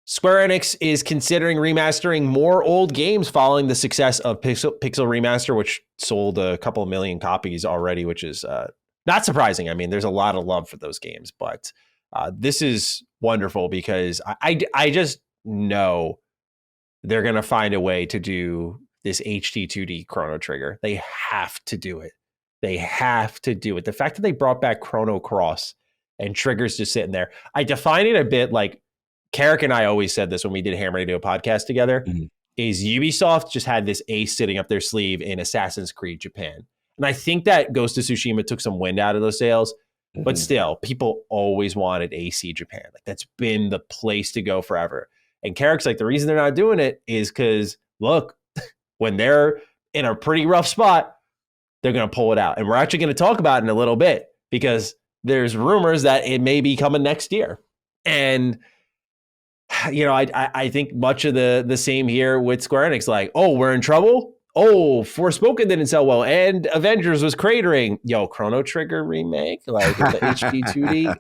Square Enix is considering remastering more old games following the success of Pixel Remaster, which sold a couple of million copies already, which is not surprising. I mean, there's a lot of love for those games, but this is wonderful because I just know they're going to find a way to do this HD 2D Chrono Trigger. They have to do it. They have to do it. The fact that they brought back Chrono Cross and Trigger's just sitting there, I define it a bit like Carrick and I always said this when we did Hammer Radio podcast together, is Ubisoft just had this ace sitting up their sleeve in Assassin's Creed Japan. And I think that Ghost of Tsushima took some wind out of those sails, but still, people always wanted AC Japan. Like that's been the place to go forever. And Carrick's like, the reason they're not doing it is because, look, when they're in a pretty rough spot, they're going to pull it out. And we're actually going to talk about it in a little bit because there's rumors that it may be coming next year. And I think much of the same here with Square Enix. Like, oh, we're in trouble. Oh, Forspoken didn't sell well, and Avengers was cratering. Yo, Chrono Trigger remake, like the HD 2D.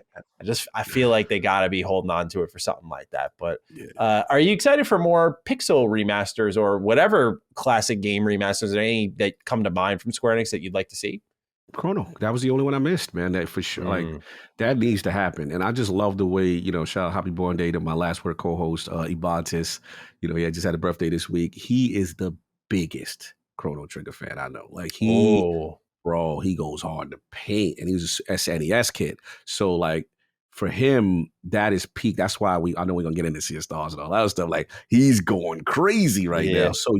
I feel like they got to be holding on to it for something like that. But are you excited for more Pixel remasters or whatever classic game remasters? Are there any that come to mind from Square Enix that you'd like to see? Chrono, that was the only one I missed, man. That for sure, like that needs to happen. And I just love the way, shout out Happy Born Day to my last word co-host, Ibantis. He just had a birthday this week. He is the biggest Chrono Trigger fan I know. Like he goes hard to paint, and he was a SNES kid. So like for him, that is peak. That's why I know we're gonna get into Sea of Stars and all that stuff. Like he's going crazy right now. So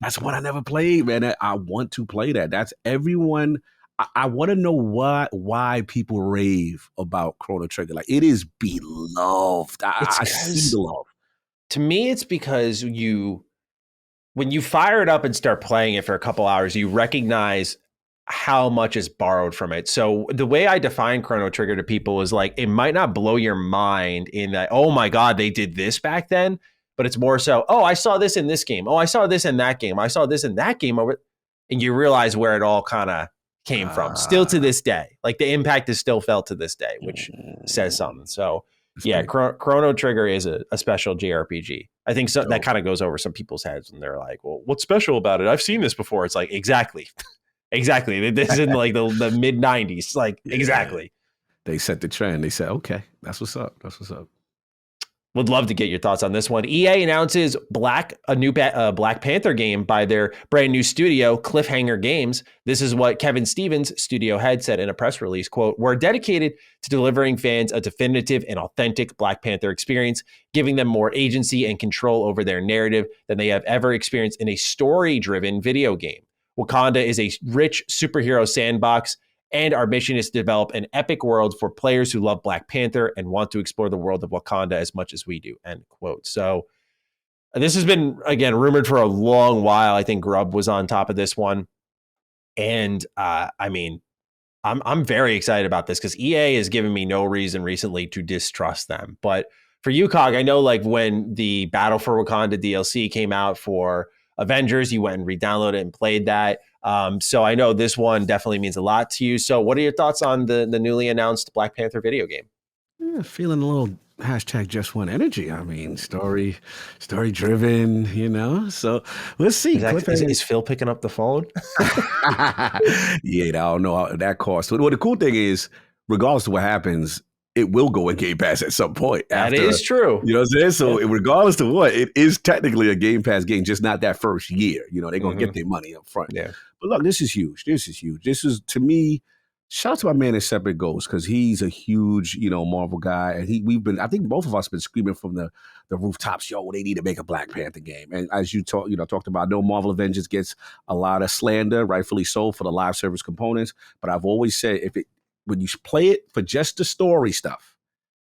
that's what I never played, man. I want to play that. That's everyone. I want to know why people rave about Chrono Trigger. Like it is beloved. I see the love. To me, it's because when you fire it up and start playing it for a couple hours, you recognize how much is borrowed from it. So the way I define Chrono Trigger to people is like, it might not blow your mind in that, oh my God, they did this back then. But it's more so, oh, I saw this in this game. Oh, I saw this in that game. I saw this in that game over. And you realize where it all kind of came from. Still to this day. Like the impact is still felt to this day, which says something. So Chrono Trigger is a special JRPG. I think that kind of goes over some people's heads and they're like, well, what's special about it? I've seen this before. It's like, exactly. Exactly. This is in like the mid 90s. Like, exactly. They set the trend. They said, okay, that's what's up. That's what's up. Would love to get your thoughts on this one. EA announces a new Black Panther game by their brand new studio, Cliffhanger Games. This is what Kevin Stevens, studio head, said in a press release, quote, "We're dedicated to delivering fans a definitive and authentic Black Panther experience, giving them more agency and control over their narrative than they have ever experienced in a story-driven video game. Wakanda is a rich superhero sandbox, and our mission is to develop an epic world for players who love Black Panther and want to explore the world of Wakanda as much as we do," end quote. So this has been, again, rumored for a long while. I think Grubb was on top of this one. And I mean, I'm very excited about this because EA has given me no reason recently to distrust them. But for you, Cog, I know like when the Battle for Wakanda DLC came out for Avengers, you went and re-downloaded it and played that. So I know this one definitely means a lot to you. So what are your thoughts on the newly announced Black Panther video game? Yeah, feeling a little hashtag just one energy. I mean, story driven, so let's see. Is Phil picking up the phone? Yeah, I don't know how that costs. Well, the cool thing is, regardless of what happens, it will go in Game Pass at some point. That is true. You know what I'm saying? So regardless of what, it is technically a Game Pass game, just not that first year. They're going to get their money up front. Yeah. But look, this is huge. This is, to me, Shout out to my man in Separate Ghost because he's a huge, Marvel guy, and I think both of us been screaming from the rooftops, yo, they need to make a Black Panther game. And as you talked about, I know Marvel Avengers gets a lot of slander, rightfully so, for the live service components. But I've always said when you play it for just the story stuff,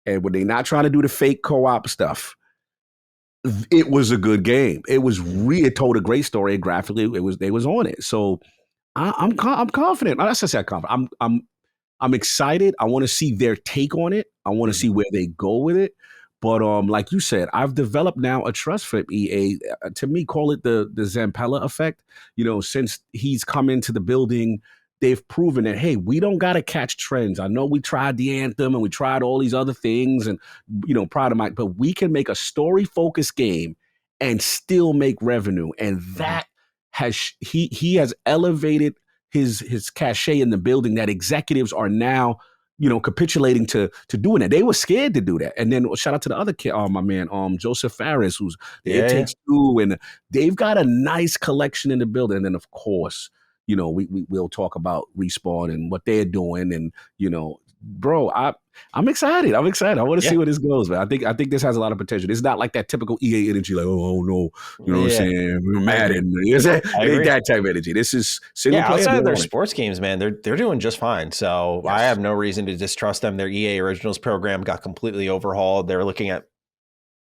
and when they're not trying to do the fake co-op stuff, it was a good game. It told a great story, and graphically, they was on it. So I'm confident. That's just confident. I'm excited. I want to see their take on it. I want to see where they go with it. But like you said, I've developed now a trust for EA. To me, call it the Zampella effect. Since he's come into the building, they've proven that, hey, we don't got to catch trends. I know we tried the Anthem and we tried all these other things and, Pride of Mike, but we can make a story-focused game and still make revenue. And that he has elevated his cachet in the building, that executives are now, capitulating to doing that. They were scared to do that. And then shout out to the other kid, my man, Joseph Fares, who's It Takes Two, and they've got a nice collection in the building. And then of course, we'll talk about Respawn and what they're doing, and bro, I'm excited. I want to see where this goes, man. I think this has a lot of potential. It's not like that typical EA energy, like, oh no, you know what I'm saying? We're mad at me. It ain't that type of energy. This is single player. Outside of their sports games, man, they're doing just fine. So I have no reason to distrust them. Their EA Originals program got completely overhauled. They're looking at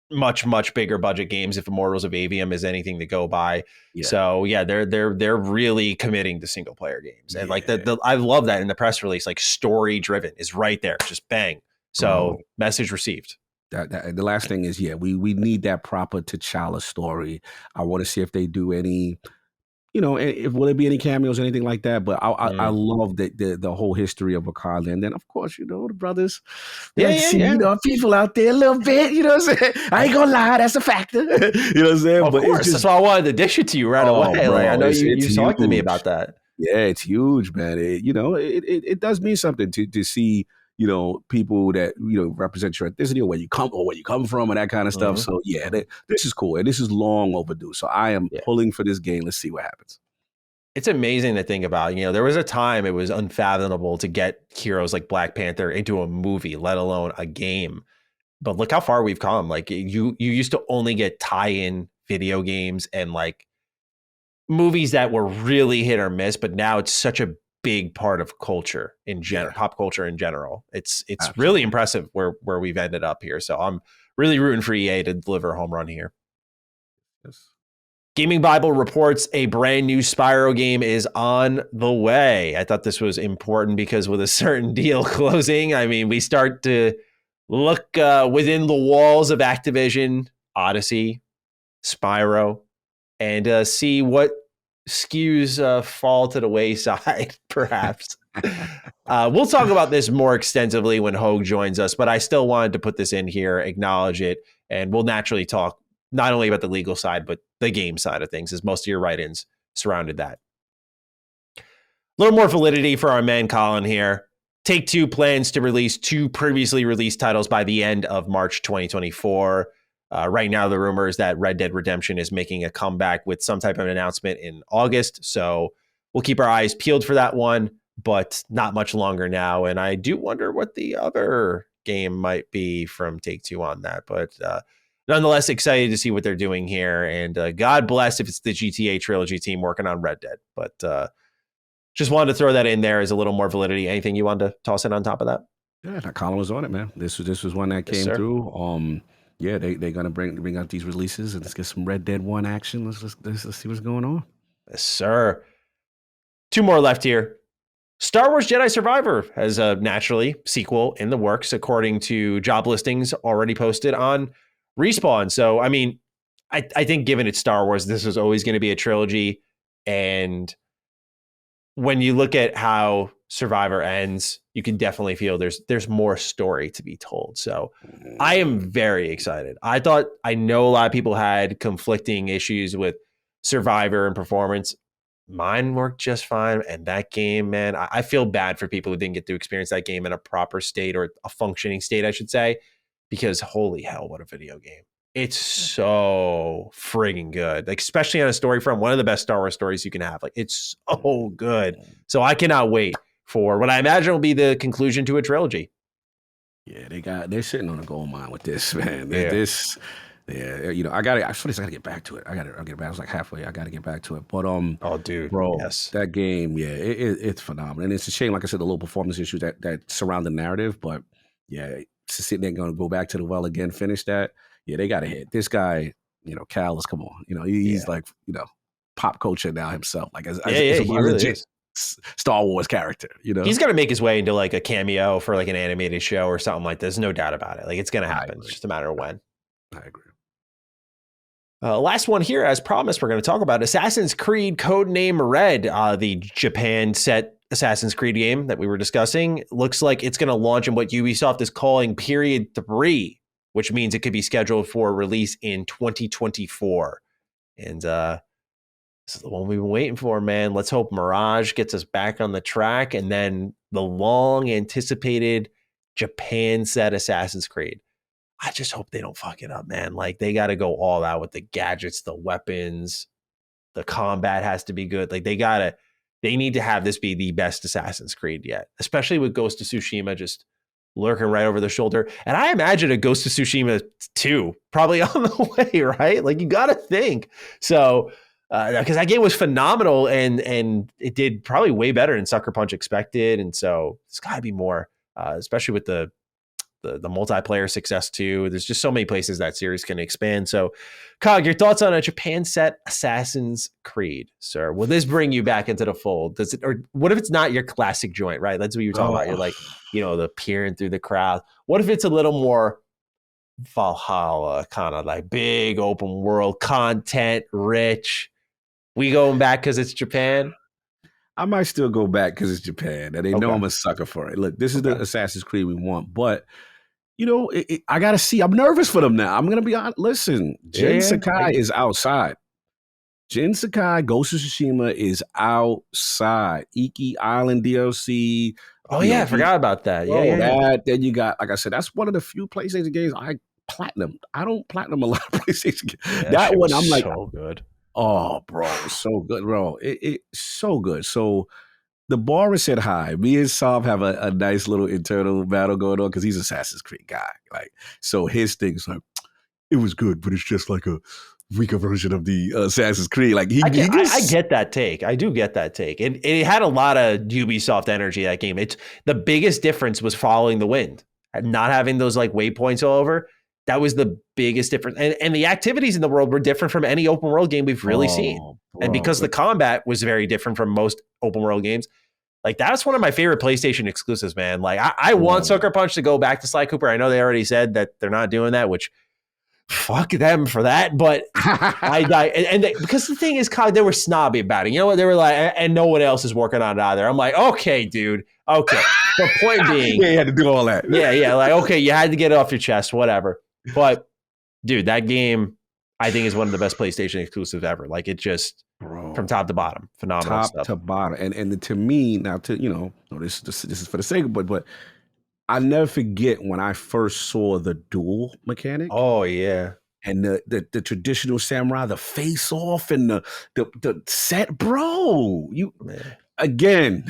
much bigger budget games if Immortals of Avium is anything to go by. So they're really committing to single player games. And like I love that in the press release, like story driven is right there, just bang. So message received. That the last thing is, we need that proper T'Challa story. I want to see if they do any, will there be any cameos or anything like that? But I love the whole history of Wakanda. And then, of course, the brothers. People out there a little bit, you know what I'm saying? I ain't gonna lie, that's a factor. You know what I'm saying? Of course, that's why I wanted to dish it to you right away. Bro, I know you talked to me about that. Yeah, it's huge, man. It does mean something to see, people that, represent your ethnicity or where you come from and that kind of stuff. So this is cool. And this is long overdue. So I am pulling for this game. Let's see what happens. It's amazing to think about. There was a time it was unfathomable to get heroes like Black Panther into a movie, let alone a game. But look how far we've come. Like you used to only get tie-in video games and like movies that were really hit or miss, but now it's such a big part of culture in general, pop culture in general. It's really impressive where we've ended up here. So I'm really rooting for EA to deliver a home run here. Yes. Gaming Bible reports a brand new Spyro game is on the way. I thought this was important because with a certain deal closing, I mean, we start to look within the walls of Activision, Odyssey, Spyro, and see what SKUs fall to the wayside, perhaps. We'll talk about this more extensively when Hoeg joins us, but I still wanted to put this in here, acknowledge it, and we'll naturally talk not only about the legal side, but the game side of things, as most of your write-ins surrounded that. A little more validity for our man Colin here. Take-Two plans to release 2 previously released titles by the end of March 2024. Right now, the rumor is that Red Dead Redemption is making a comeback with some type of announcement in August. So we'll keep our eyes peeled for that one, but not much longer now. And I do wonder what the other game might be from Take-Two on that. But nonetheless, excited to see what they're doing here. And God bless if it's the GTA trilogy team working on Red Dead. But just wanted to throw that in there as a little more validity. Anything you wanted to toss in on top of that? Yeah, Colin was on it, man. This was one that came through. They're gonna bring out these releases and let's get some Red Dead 1 action. Let's see what's going on. Yes, sir. 2 more left here. Star Wars Jedi Survivor has a naturally sequel in the works, according to job listings already posted on Respawn. So, I mean, I think given it's Star Wars, this is always going to be a trilogy. And when you look at how Survivor ends, you can definitely feel there's more story to be told. So I am very excited. I know a lot of people had conflicting issues with Survivor and performance. Mine worked just fine. And that game, man, I feel bad for people who didn't get to experience that game in a proper state, or a functioning state, I should say, because holy hell, what a video game. It's so friggin' good, like, especially on a story front, one of the best Star Wars stories you can have. Like, it's so good. So I cannot wait for what I imagine will be the conclusion to a trilogy. Yeah, they're sitting on a gold mine with this, man. Yeah. I gotta get back to it. I'll get back. I was like halfway. I gotta get back to it. But oh, dude, bro, yes, that game, it's phenomenal, and it's a shame, like I said, the little performance issues that surround the narrative. But yeah, sitting there going to go back to the well again, finish that. Yeah, they got to hit this guy. Cal is come on. He's like pop culture now himself. Like as he really legit is. Star Wars character. He's gonna make his way into like a cameo for like an animated show or something like this. No doubt about it. Like it's gonna happen. It's just a matter of when. I agree. Last one here, as promised, we're going to talk about Assassin's Creed Codename Red, the Japan set Assassin's Creed game that we were discussing. Looks like it's going to launch in what Ubisoft is calling Period 3, which means it could be scheduled for release in 2024. And this is the one we've been waiting for, man. Let's hope Mirage gets us back on the track, and then the long anticipated Japan set Assassin's Creed. I just hope they don't fuck it up, man. Like they got to go all out with the gadgets, the weapons, the combat has to be good. Like they need to have this be the best Assassin's Creed yet, especially with Ghost of Tsushima just lurking right over the shoulder. And I imagine a Ghost of Tsushima 2 probably on the way, right? Like you got to think. So, because that game was phenomenal and it did probably way better than Sucker Punch expected. And so it's got to be more, especially with the multiplayer success too. There's just so many places that series can expand. So, Cog, your thoughts on a Japan set Assassin's Creed, sir? Will this bring you back into the fold? Does it, or what if it's not your classic joint? Right, that's what you're talking about. You're like, the peering through the crowd. What if it's a little more Valhalla, kind of like big open world content, rich? We going back because it's Japan? I might still go back because it's Japan, and they know I'm a sucker for it. Look, this is the Assassin's Creed we want, but I got to see. I'm nervous for them now. I'm going to be honest. Listen, Jin Sakai is outside. Jin Sakai, Ghost of Tsushima is outside. Iki Island DLC. Oh, yeah, I forgot about that. Yeah. Then you got, like I said, that's one of the few PlayStation games I platinum. I don't platinum a lot of PlayStation games. Yeah, that one, I'm like, so good. Oh, bro, it's so good, bro. It's so good. So the bar is set high. Me and Saab have a nice little internal battle going on because he's an Assassin's Creed guy. Like, so his thing's like, it was good, but it's just like a weaker version of the Assassin's Creed. Like I get that take. I do get that take. It had a lot of Ubisoft energy, that game. It's the biggest difference was following the wind and not having those like waypoints all over. That was the biggest difference. And the activities in the world were different from any open world game we've really seen. Bro. And because the combat was very different from most open world games, like that's one of my favorite PlayStation exclusives, man. Like I want Sucker Punch to go back to Sly Cooper. I know they already said that they're not doing that, which fuck them for that. But because the thing is, they were snobby about it. You know what? They were like, and no one else is working on it either. I'm like, okay, dude. Okay. The point being. Yeah, you had to do all that. Yeah. Like, okay, you had to get it off your chest, whatever. But dude, that game I think is one of the best PlayStation exclusives ever. Like it just from top to bottom, phenomenal top stuff. to bottom. And to me now, this is for the sake of but I never forget when I first saw the duel mechanic. Oh yeah, and the traditional samurai, the face off, and the set, bro. Again,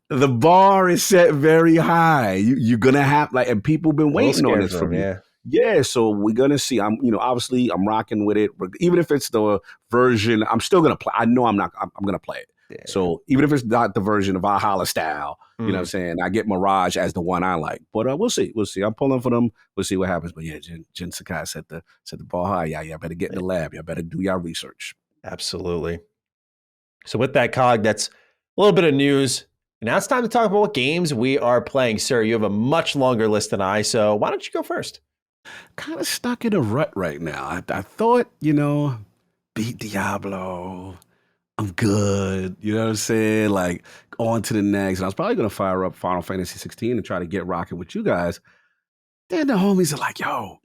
the bar is set very high. You're gonna have and people been waiting on this for me. Yeah, so we're gonna see. Obviously I'm rocking with it. Even if it's the version, I'm still gonna play. I know I'm gonna play it. Yeah. So even if it's not the version of Valhalla style, you know what I'm saying? I get Mirage as the one I like. But we'll see. I'm pulling for them. We'll see what happens. But yeah, Jin Sakai set the bar high. Yeah, better get in the lab. You better do your research. Absolutely. So with that, Cog, that's a little bit of news. And now it's time to talk about what games we are playing. Sir, you have a much longer list than I, so why don't you go first? Kind of stuck in a rut right now. I thought, beat Diablo. I'm good. You know what I'm saying? Like, on to the next. And I was probably going to fire up Final Fantasy 16 and try to get rocking with you guys. Then the homies are like, yo,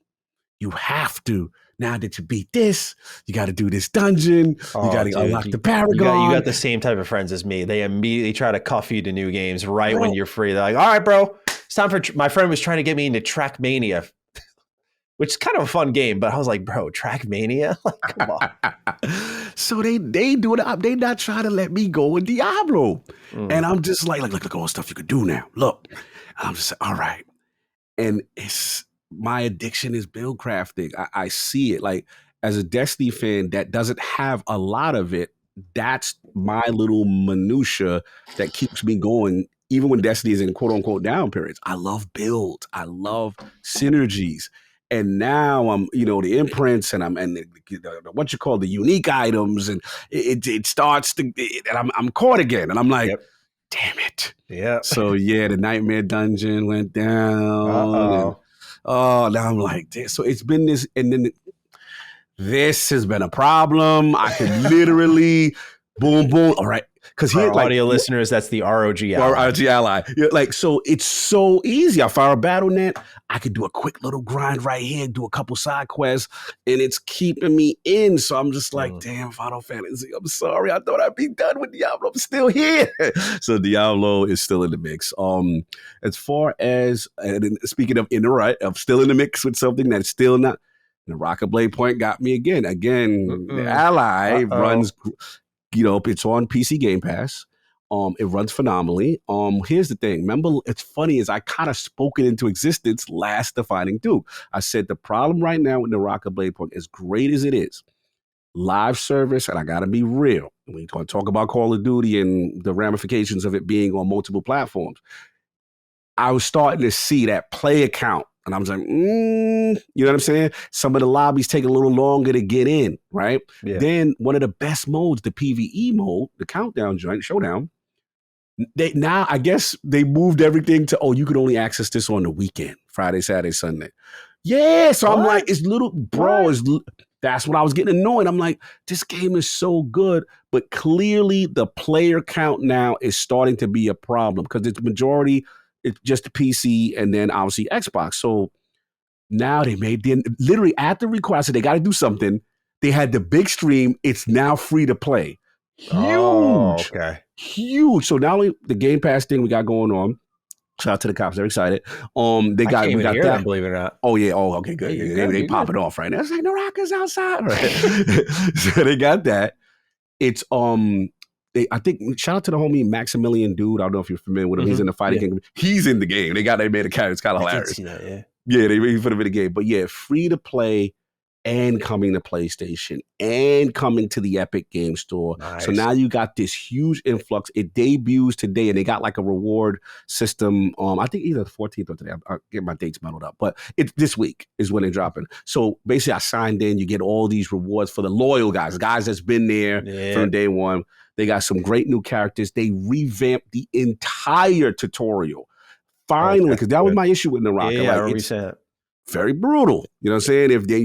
you have to. Now that you beat this, you got to do this dungeon. You got to unlock the Paragon. You got the same type of friends as me. They immediately try to cuff you to new games when you're free. They're like, all right, bro, it's time for... My friend was trying to get me into Trackmania, which is kind of a fun game, but I was like, bro, Trackmania? Like, come on. So they do it. They not trying to let me go in Diablo. And I'm just like, look all the stuff you could do now. Look. And I'm just like, all right. And it's my addiction is build crafting. I see it. Like, as a Destiny fan that doesn't have a lot of it, that's my little minutia that keeps me going, even when Destiny is in quote unquote down periods. I love build. I love synergies. And now I'm, the imprints and what you call the unique items, and it starts to, and I'm caught again, and I'm like, damn it. Yeah. So the Nightmare Dungeon went down. And, now I'm like, so it's been this, and then this has been a problem. I could literally boom. All right. Because here, audio listeners, that's the ROG ally. ROG ally. So it's so easy. I fire a battle net. I could do a quick little grind right here, do a couple side quests, and it's keeping me in. So I'm just like, damn, Final Fantasy, I'm sorry. I thought I'd be done with Diablo. I'm still here. So Diablo is still in the mix. As far as, speaking of in the right, I'm still in the mix with something that's still not. The Rocket Blade Point got me again. The ally runs... it's on PC Game Pass. It runs phenomenally. Here's the thing. Remember, it's funny is I kind of spoke it into existence last Defining Duke. I said the problem right now with the Rocket Blade Point, as great as it is, live service, and I got to be real. We're going to talk about Call of Duty and the ramifications of it being on multiple platforms. I was starting to see that player count. And I was like, you know what I'm saying? Some of the lobbies take a little longer to get in, right? Yeah. Then one of the best modes, the PvE mode, the countdown joint, showdown, now I guess they moved everything to, you could only access this on the weekend, Friday, Saturday, Sunday. Yeah, so I'm like, it's little, bro, that's what I was getting annoyed. I'm like, this game is so good, but clearly the player count now is starting to be a problem because it's majority, it's just the PC and then obviously Xbox. So now they literally at the request, so they got to do something. They had the big stream. It's now free to play. Huge. Oh, okay. Huge. So not only the Game Pass thing we got going on, shout out to the cops. They're excited. We got that. Believe it or not. Oh yeah. Oh, okay, good. Yeah, they pop it off right now. It's like the Rockers outside. Right? So they got that. It's I think shout out to the homie Maximilian Dude. I don't know if you're familiar with him. He's in the fighting kingdom. He's in the game. They made a character. It's kind of hilarious. See that, yeah, they put him in the game. But yeah, free to play and coming to PlayStation and coming to the Epic Game Store. Nice. So now you got this huge influx. It debuts today, and they got like a reward system. I think either the 14th or today. I'll get my dates muddled up, but this week is when they're dropping. So basically, I signed in. You get all these rewards for the loyal guys that's been there from day one. They got some great new characters. They revamped the entire tutorial. Finally, because that was my issue with Naraka. Yeah, I remember saying that. Very brutal. You know what I'm saying? If they,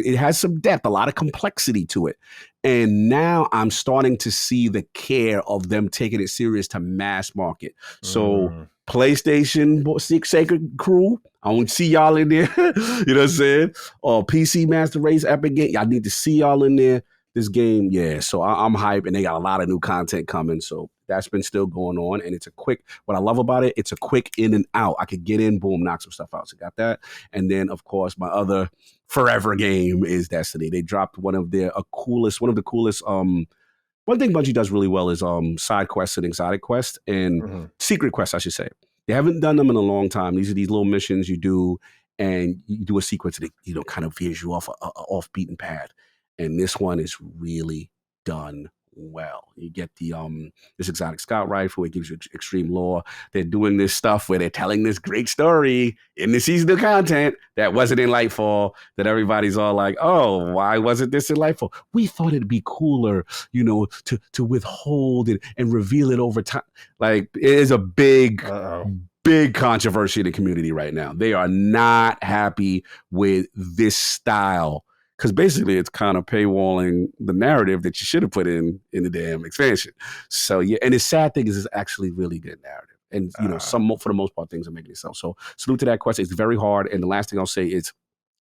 it has some depth, a lot of complexity to it. And now I'm starting to see the care of them taking it serious to mass market. So PlayStation Sacred Crew, I want to see y'all in there. You know what I'm saying? PC Master Race, Epic Game. I need to see y'all in there. This game, so I'm hyped, and they got a lot of new content coming. So that's been still going on, and it's a quick. What I love about it, it's a quick in and out. I could get in, boom, knock some stuff out. So got that, and then of course my other forever game is Destiny. They dropped one of the coolest. One thing Bungie does really well is side quests and exotic quests and secret quests, I should say. They haven't done them in a long time. These are these little missions you do, and you do a sequence that kind of veers you off a off beaten path. And this one is really done well. You get this exotic scout rifle. It gives you extreme lore. They're doing this stuff where they're telling this great story in the seasonal content that wasn't in Lightfall, that everybody's all like, oh, why wasn't this in Lightfall? We thought it'd be cooler, to withhold and reveal it over time. Like, it is a big controversy in the community right now. They are not happy with this style. Because basically it's kind of paywalling the narrative that you should have put in the damn expansion. So yeah, and the sad thing is it's actually really good narrative. And for the most part, things are making itself. So salute to that quest. It's very hard. And the last thing I'll say is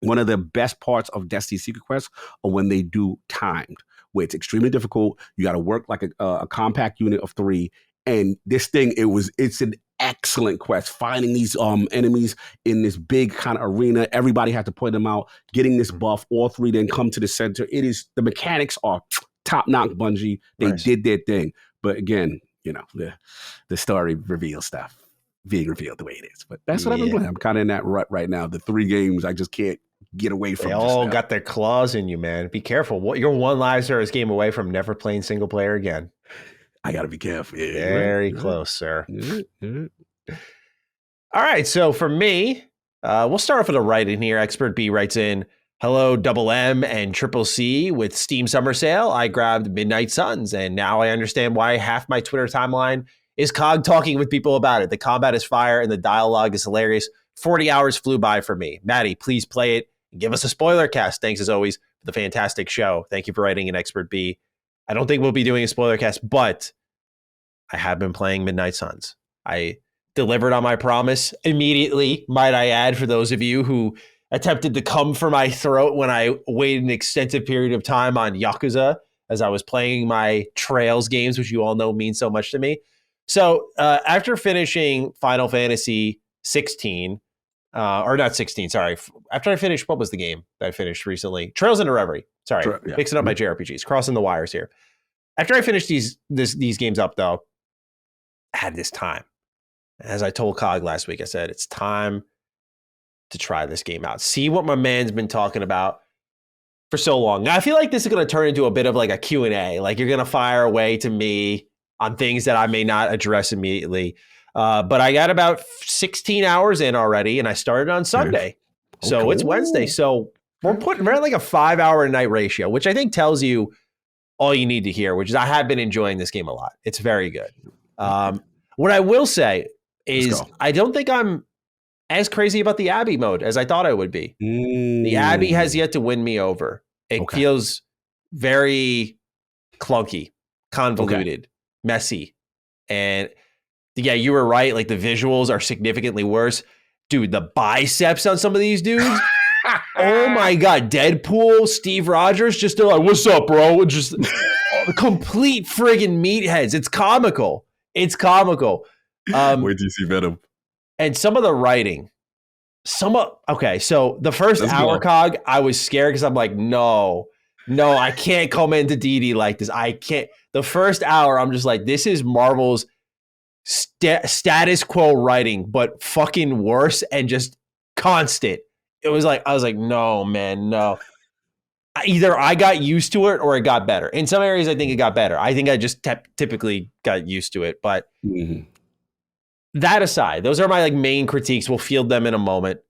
one of the best parts of Destiny Secret Quests are when they do timed, where it's extremely difficult. You got to work like a compact unit of 3. And this thing, it's an excellent quest. Finding these enemies in this big kind of arena. Everybody had to point them out. Getting this buff. All three then come to the center. The mechanics are top notch. Bungie. They did their thing. But again, the story reveal stuff being revealed the way it is. But that's what I've been playing. I'm kind of in that rut right now. The 3 games I just can't get away from. They all got their claws in you, man. Be careful. You're one live service game away from never playing single player again. I got to be careful. Yeah, very close, sir. All right. So for me, we'll start off with a write-in here. Expert B writes in, hello, Double M and Triple C. With Steam Summer Sale, I grabbed Midnight Suns, and now I understand why half my Twitter timeline is COG talking with people about it. The combat is fire, and the dialogue is hilarious. 40 hours flew by for me. Maddie, please play it. Give us a spoiler cast. Thanks, as always, for the fantastic show. Thank you for writing in, Expert B. I don't think we'll be doing a spoiler cast, but I have been playing Midnight Suns. I delivered on my promise immediately, might I add, for those of you who attempted to come for my throat when I waited an extensive period of time on Yakuza as I was playing my Trails games, which you all know mean so much to me. So after finishing Final Fantasy 16, or not 16, sorry. After I finished, what was the game that I finished recently? Trails into Reverie. Sorry, mixing up my JRPGs, crossing the wires here. After I finished these games up, though, I had this time. As I told COG last week, I said, it's time to try this game out. See what my man's been talking about for so long. Now, I feel like this is going to turn into a bit of like a Q&A. Like you're going to fire away to me on things that I may not address immediately. But I got about 16 hours in already, and I started on Sunday. Okay. So it's Wednesday. So we're at like a 5-hour a night ratio, which I think tells you all you need to hear, which is I have been enjoying this game a lot. It's very good. What I will say is I don't think I'm as crazy about the Abbey mode as I thought I would be. The Abbey has yet to win me over. It feels very clunky, convoluted, messy. And yeah, you were right. Like the visuals are significantly worse. Dude, the biceps on some of these dudes. Oh my God. Deadpool, Steve Rogers, just they're like, what's up, bro? Just complete friggin' meatheads. It's comical. Where do you see Venom? And some of the writing, so the first hour, COG, I was scared because I'm like, no, I can't come into DD like this. I can't. The first hour, I'm just like, this is Marvel's status quo writing, but fucking worse and just constant. It was like, I was like, no, man, no. Either I got used to it or it got better. In some areas, I think it got better. I think I just typically got used to it. But that aside, those are my like main critiques. We'll field them in a moment.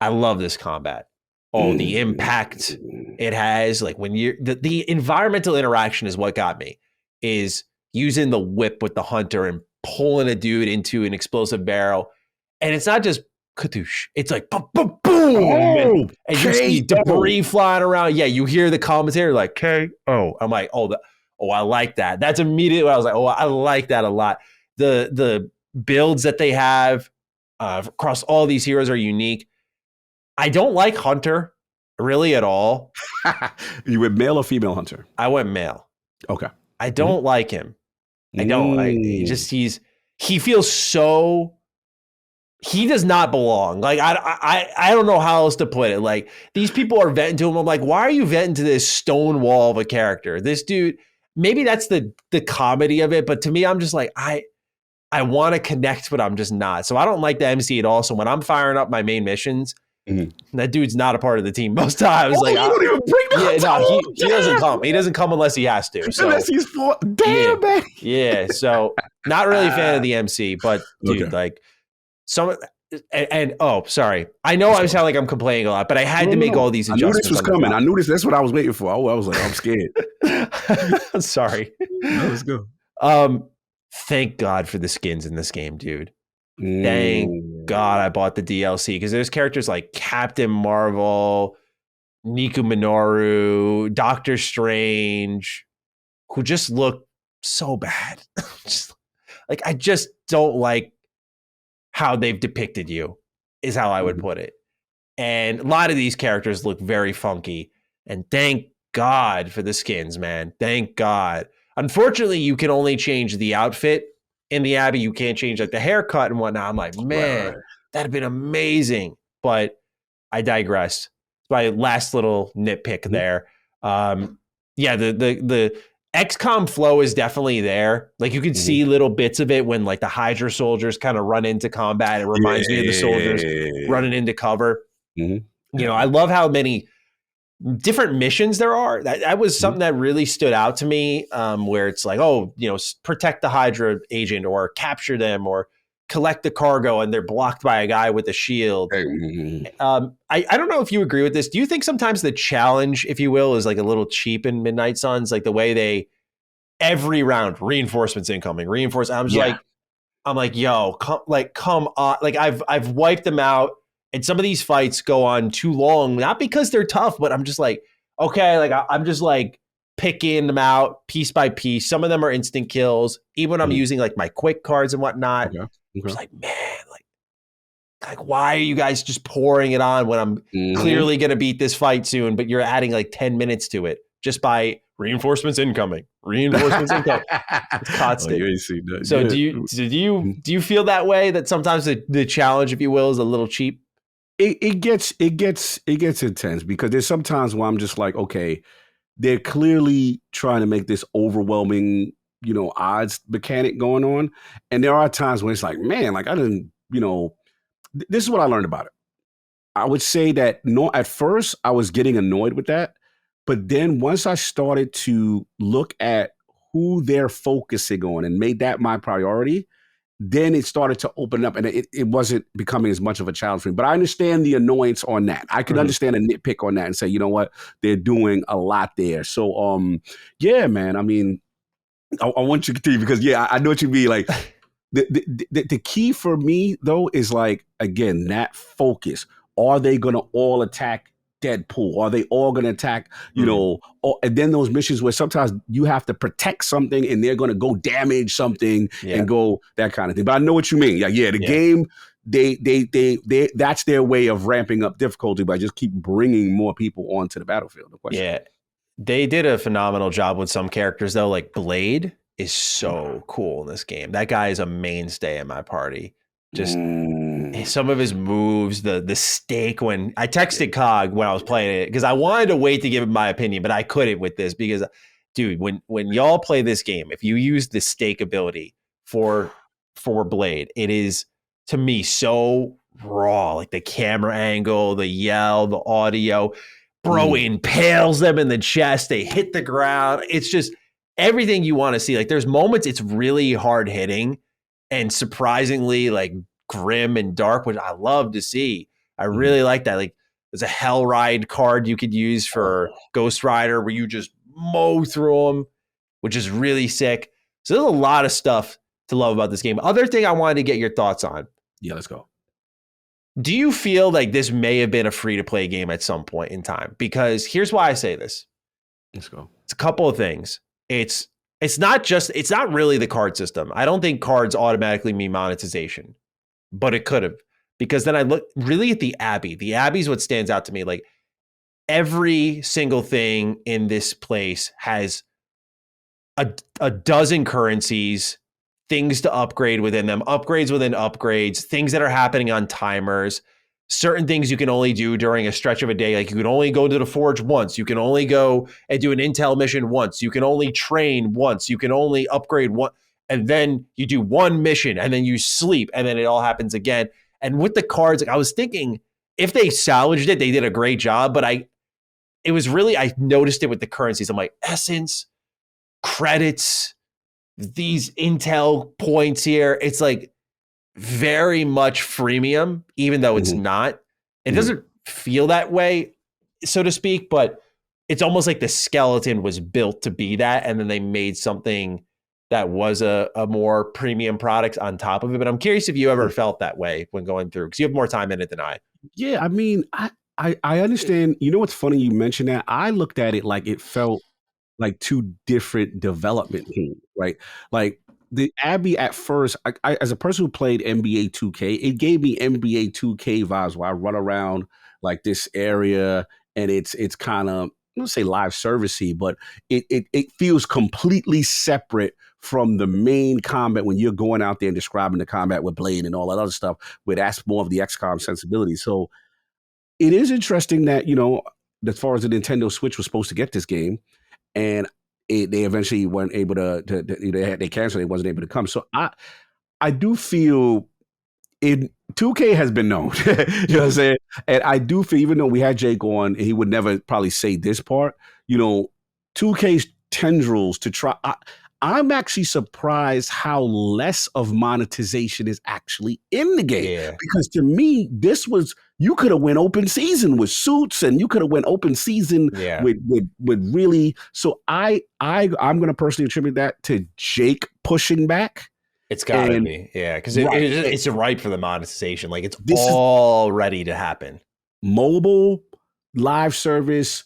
I love this combat. Oh, the impact it has. Like when you're the environmental interaction is what got me. Is using the whip with the hunter and pulling a dude into an explosive barrel. And it's not just katoosh. It's like boom, boom, boom. And you see debris flying around. Yeah, you hear the commentary like K-O. I'm like, I like that. That's immediately what I was like, I like that a lot. The builds that they have across all these heroes are unique. I don't like Hunter really at all. You went male or female Hunter? I went male. Okay. I don't like him. I don't. He feels so. He does not belong. Like I don't know how else to put it. Like these people are venting to him. I'm like, why are you venting to this stone wall of a character? This dude. Maybe that's the comedy of it, but to me, I'm just like I want to connect, but I'm just not. So I don't like the MC at all. So when I'm firing up my main missions, that dude's not a part of the team most times. You don't even bring that. He doesn't come. He doesn't come unless he has to. So, unless he's for damn man. Yeah. So not really a fan of the MC, but dude, like some and sorry. I know I sound like I'm complaining a lot, but I had to make all these adjustments. I knew this was coming. I knew this. That's what I was waiting for. I was like, I'm scared. Sorry. Let's go. Thank God for the skins in this game, dude. Thank God I bought the DLC because there's characters like Captain Marvel, Niku Minoru, Doctor Strange, who just look so bad. I just don't like how they've depicted you, is how I would put it. And a lot of these characters look very funky. And thank God for the skins, man. Thank God. Unfortunately, you can only change the outfit in the Abbey, you can't change like the haircut and whatnot. I'm like, man, Right. that'd have been amazing. But I digress. My last little nitpick there. Yeah, the XCOM flow is definitely there. Like you can see little bits of it when like the Hydra soldiers kind of run into combat. It reminds me of the soldiers running into cover. You know, I love how many different missions there are. That was something that really stood out to me, where it's like, oh, you know, protect the Hydra agent or capture them or collect the cargo, and they're blocked by a guy with a shield. I don't know if you agree with this. Do you think sometimes the challenge, if you will, is like a little cheap in Midnight Suns? Like the way they every round reinforcements incoming, reinforce. I'm like, yo, come on. Like I've wiped them out. And some of these fights go on too long, not because they're tough, but I'm just like, okay, like I'm just like picking them out piece by piece. Some of them are instant kills. Even when I'm using like my quick cards and whatnot, I'm just like, man, like why are you guys just pouring it on when I'm clearly going to beat this fight soon, but you're adding like 10 minutes to it just by reinforcements incoming, reinforcements incoming. It's constant. You ain't seen that. So do you feel that way, that sometimes the challenge, if you will, is a little cheap? It gets intense because there's sometimes where I'm just like, okay, they're clearly trying to make this overwhelming, you know, odds mechanic going on. And there are times when it's like, man, like I didn't, you know, this is what I learned about it. I would say that at first I was getting annoyed with that. But then once I started to look at who they're focusing on and made that my priority, then it started to open up, and it wasn't becoming as much of a challenge for me. But I understand the annoyance on that. I could understand a nitpick on that and say, you know what, they're doing a lot there. So, yeah, man. I mean, I want you to continue because, yeah, I know what you mean. Like, the key for me though is like, again, that focus. Are they going to all attack Deadpool? Are they all going to attack, you know, and then those missions where sometimes you have to protect something and they're going to go damage something and go that kind of thing. But I know what you mean. Yeah. The game, they that's their way of ramping up difficulty by just keep bringing more people onto the battlefield. Yeah. They did a phenomenal job with some characters though. Like Blade is so cool in this game. That guy is a mainstay in my party. Just some of his moves, the stake. When I texted Cog when I was playing it, because I wanted to wait to give him my opinion, but I couldn't with this because, dude, when y'all play this game, if you use the stake ability for Blade, it is to me so raw. Like the camera angle, the yell, the audio, bro impales them in the chest. They hit the ground. It's just everything you want to see. Like there's moments it's really hard hitting and surprisingly like grim and dark, which I love to see. I really like that. Like there's a Hell Ride card you could use for Ghost Rider where you just mow through them, which is really sick. So there's a lot of stuff to love about this game. Other thing I wanted to get your thoughts on. Yeah, let's go. Do you feel like this may have been a free-to-play game at some point in time? Because here's why I say this. Let's go. It's a couple of things. It's not really the card system. I don't think cards automatically mean monetization, but it could have, because then I look really at the Abbey. The Abbey is what stands out to me. Like every single thing in this place has a dozen currencies, things to upgrade within them, upgrades within upgrades, things that are happening on timers, certain things you can only do during a stretch of a day. Like you can only go to the forge once. You can only go and do an intel mission once. You can only train once. You can only upgrade one. And then you do one mission and then you sleep and then it all happens again. And with the cards, like I was thinking if they salvaged it, they did a great job. But I noticed it with the currencies. I'm like, essence, credits, these intel points here. It's like very much freemium, even though it's not. It doesn't feel that way, so to speak, but it's almost like the skeleton was built to be that, and then they made something that was a more premium product on top of it. But I'm curious if you ever felt that way when going through, because you have more time in it than I. Yeah, I mean, I understand. You know what's funny? You mentioned that. I looked at it like it felt like two different development teams, right? Like the Abbey at first, I as a person who played NBA 2K, it gave me NBA 2K vibes where I run around like this area and it's kind of, I don't say live servicey, but it feels completely separate from the main combat when you're going out there and describing the combat with Blade and all that other stuff, where that's more of the XCOM sensibility. So it is interesting that, as far as the Nintendo Switch was supposed to get this game, and they eventually weren't able to they canceled, they wasn't able to come. So I do feel 2K has been known, you know what I'm saying? And I do feel, even though we had Jake on, and he would never probably say this part, 2K's tendrils to try. I'm actually surprised how less of monetization is actually in the game. Yeah. Because to me, you could have went open season with suits, and you could have went open season with really. So I'm going to personally attribute that to Jake pushing back. It's got to be, yeah, because it's ripe for the monetization. Like, it's all ready to happen. Mobile live service.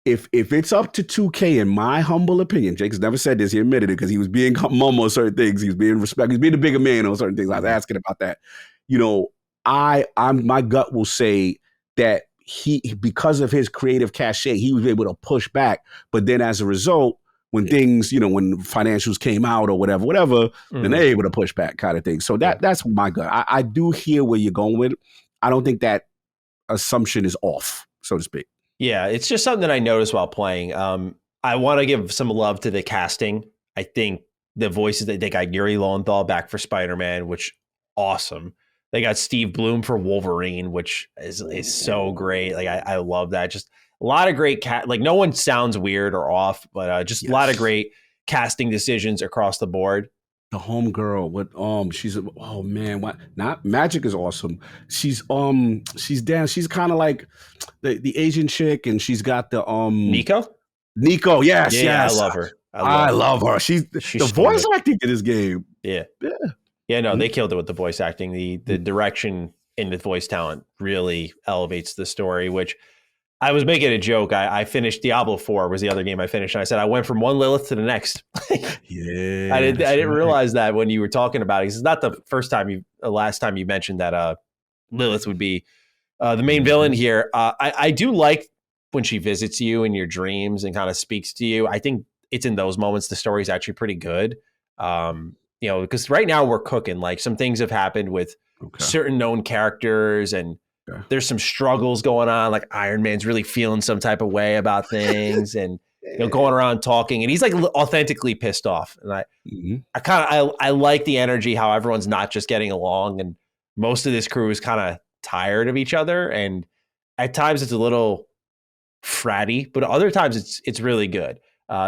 If it's up to 2K, in my humble opinion, Jake's never said this. He admitted it because he was being mum on certain things. He was being respectful. He's being a bigger man on certain things. I was asking about that. My gut will say that because of his creative cachet, he was able to push back. But then as a result, when things, when financials came out or whatever, then they're able to push back, kind of thing. So that's my gut. I do hear where you're going with it. I don't think that assumption is off, so to speak. Yeah, it's just something that I noticed while playing. I want to give some love to the casting. I think the voices, they got Yuri Lowenthal back for Spider-Man, which awesome. They got Steve Bloom for Wolverine, which is so great. Like, I love that. Just a lot of great like, no one sounds weird or off, but just a lot of great casting decisions across the board. The homegirl, she's what? Not Magic is awesome. She's down. She's kind of like the Asian chick, and she's got the Nico, yes, I love her. I love her. She's the voice acting in this game. Yeah. No, they killed it with the voice acting. The direction in the voice talent really elevates the story, which I was making a joke. I finished Diablo 4 was the other game I finished. And I said, I went from one Lilith to the next. Yeah. I didn't realize that when you were talking about it. It's not the last time you mentioned that Lilith would be the main villain here. I do like when she visits you in your dreams and kind of speaks to you. I think it's in those moments the story's actually pretty good. Because right now we're cooking. Like, some things have happened with certain known characters, and there's some struggles going on. Like, Iron Man's really feeling some type of way about things, and going around talking, and he's like authentically pissed off. And I like the energy, how everyone's not just getting along, and most of this crew is kind of tired of each other, and at times it's a little fratty, but other times it's really good.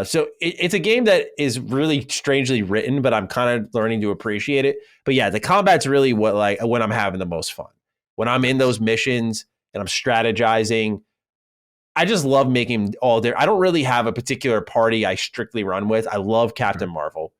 So it's a game that is really strangely written, but I'm kind of learning to appreciate it. But yeah, the combat's really when I'm having the most fun. When I'm in those missions and I'm strategizing, I just love making all there. I don't really have a particular party I strictly run with. I love Captain Marvel.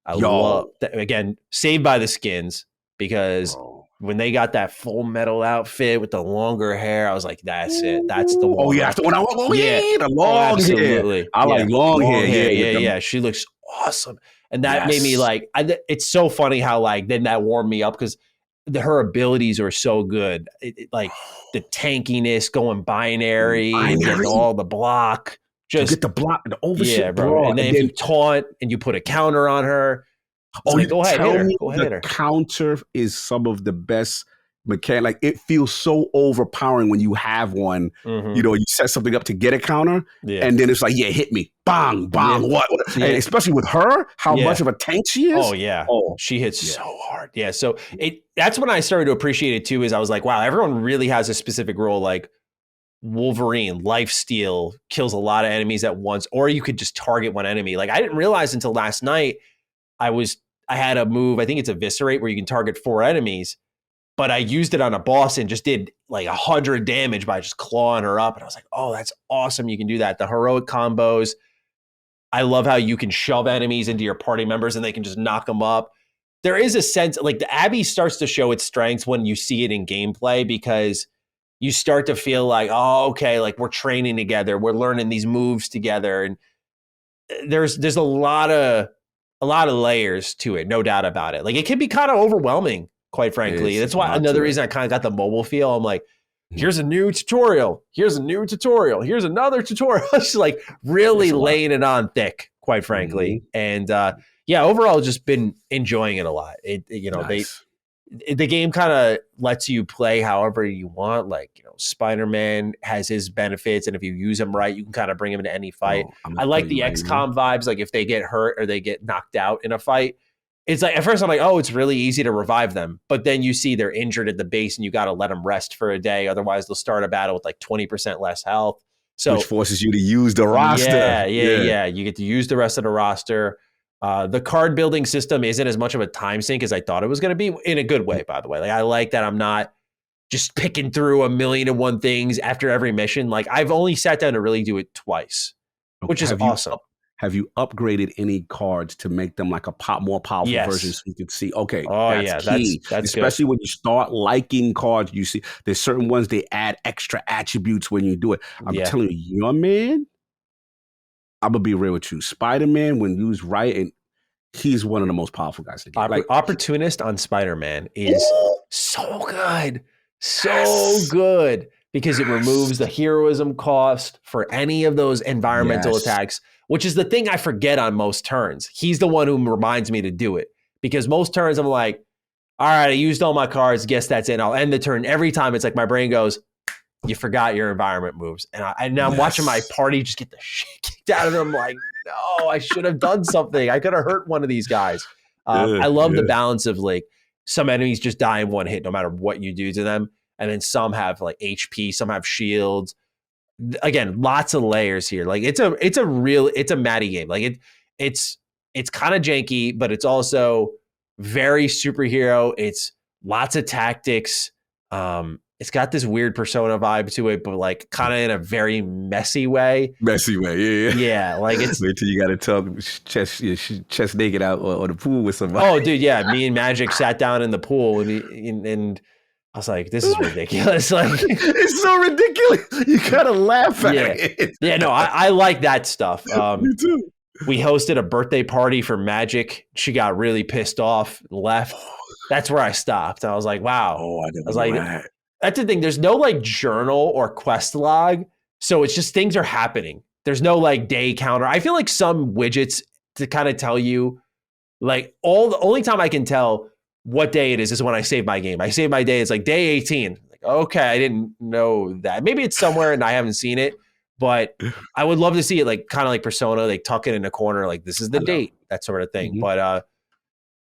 I love that, again, Saved by the Skins, because when they got that Full Metal outfit with the longer hair, I was like, that's it. That's the one. Oh, yeah. That's the one I want. The long absolutely. hair. I like long hair. Yeah. She looks awesome. And that made me like, it's so funny how then that warmed me up, because her abilities are so good. Like the tankiness, going binary. And all the block. Just get the block, the overshit. Yeah, bro. And then if you taunt and you put a counter on her, go ahead, hit her. Counter is some of the best mechanic. Like, it feels so overpowering when you have one. You set something up to get a counter, and then it's like, hit me, bang, bang, what? And especially with her, how much of a tank she is. Oh yeah, she hits so hard. Yeah, so that's when I started to appreciate it too. Is I was like, wow, everyone really has a specific role. Like Wolverine, lifesteal, kills a lot of enemies at once, or you could just target one enemy. Like, I didn't realize until last night. I had a move, I think it's Eviscerate, where you can target 4 enemies, but I used it on a boss and just did like 100 damage by just clawing her up. And I was like, oh, that's awesome. You can do that. The heroic combos. I love how you can shove enemies into your party members and they can just knock them up. There is a sense, like, the Abby starts to show its strengths when you see it in gameplay, because you start to feel like, oh, okay, like, we're training together. We're learning these moves together. And there's a lot of layers to it, no doubt about it. Like, it can be kind of overwhelming, quite frankly. That's why another reason I kind of got the mobile feel. I'm like, here's a new tutorial. Here's a new tutorial. Here's another tutorial. It's like really laying it on thick, quite frankly. And yeah, overall, just been enjoying it a lot. Nice. The game kind of lets you play however you want. Like, Spider-Man has his benefits, and if you use them right, you can kind of bring him into any fight. I like the XCOM vibes. Like if they get hurt or they get knocked out in a fight, it's like at first I'm like, oh, it's really easy to revive them, but then you see they're injured at the base, and you got to let them rest for a day. Otherwise, they'll start a battle with like 20% less health. So which forces you to use the roster. Yeah. You get to use the rest of the roster. The card building system isn't as much of a time sink as I thought it was going to be, in a good way, by the way. Like I like that I'm not just picking through 1,000,001 things after every mission. Like I've only sat down to really do it twice, which is awesome. Have you upgraded any cards to make them like a more powerful version so you can see? Okay, that's key. That's especially good. When you start liking cards, you see there's certain ones they add extra attributes when you do it. I'm telling you, your man, I'm gonna be real with you. Spider-Man, when used right, and he's one of the most powerful guys in the game. Opportunist on Spider-Man is so good. So good. Because it removes the heroism cost for any of those environmental attacks, which is the thing I forget on most turns. He's the one who reminds me to do it. Because most turns I'm like, all right, I used all my cards. Guess that's it. I'll end the turn. Every time it's like my brain goes, you forgot your environment moves. And now I'm watching my party just get the shit kicked out of them. I'm like, no, I should have done something. I could have hurt one of these guys. I love the balance of like some enemies just die in one hit no matter what you do to them. And then some have like HP, some have shields. Again, lots of layers here. Like it's a Matty game. Like it's kind of janky, but it's also very superhero. It's lots of tactics. It's got this weird Persona vibe to it, but like kind of in a very messy way. Yeah. Like it's wait till you got to talk chest naked out on the pool with somebody. Oh, dude, yeah. Me and Magic sat down in the pool and I was like, this is ridiculous. Like it's so ridiculous. You gotta laugh at it. Yeah, no, I like that stuff. Me too. We hosted a birthday party for Magic. She got really pissed off and left. That's where I stopped. I was like, wow. I was like, that's the thing. There's no like journal or quest log. So it's just things are happening. There's no like day counter. I feel like some widgets to kind of tell you like the only time I can tell what day it is when I save my game. I save my day. It's like day 18. Like, okay, I didn't know that. Maybe it's somewhere and I haven't seen it, but I would love to see it like kind of like Persona. They tuck it in a corner. Like this is the date, that sort of thing. Mm-hmm. But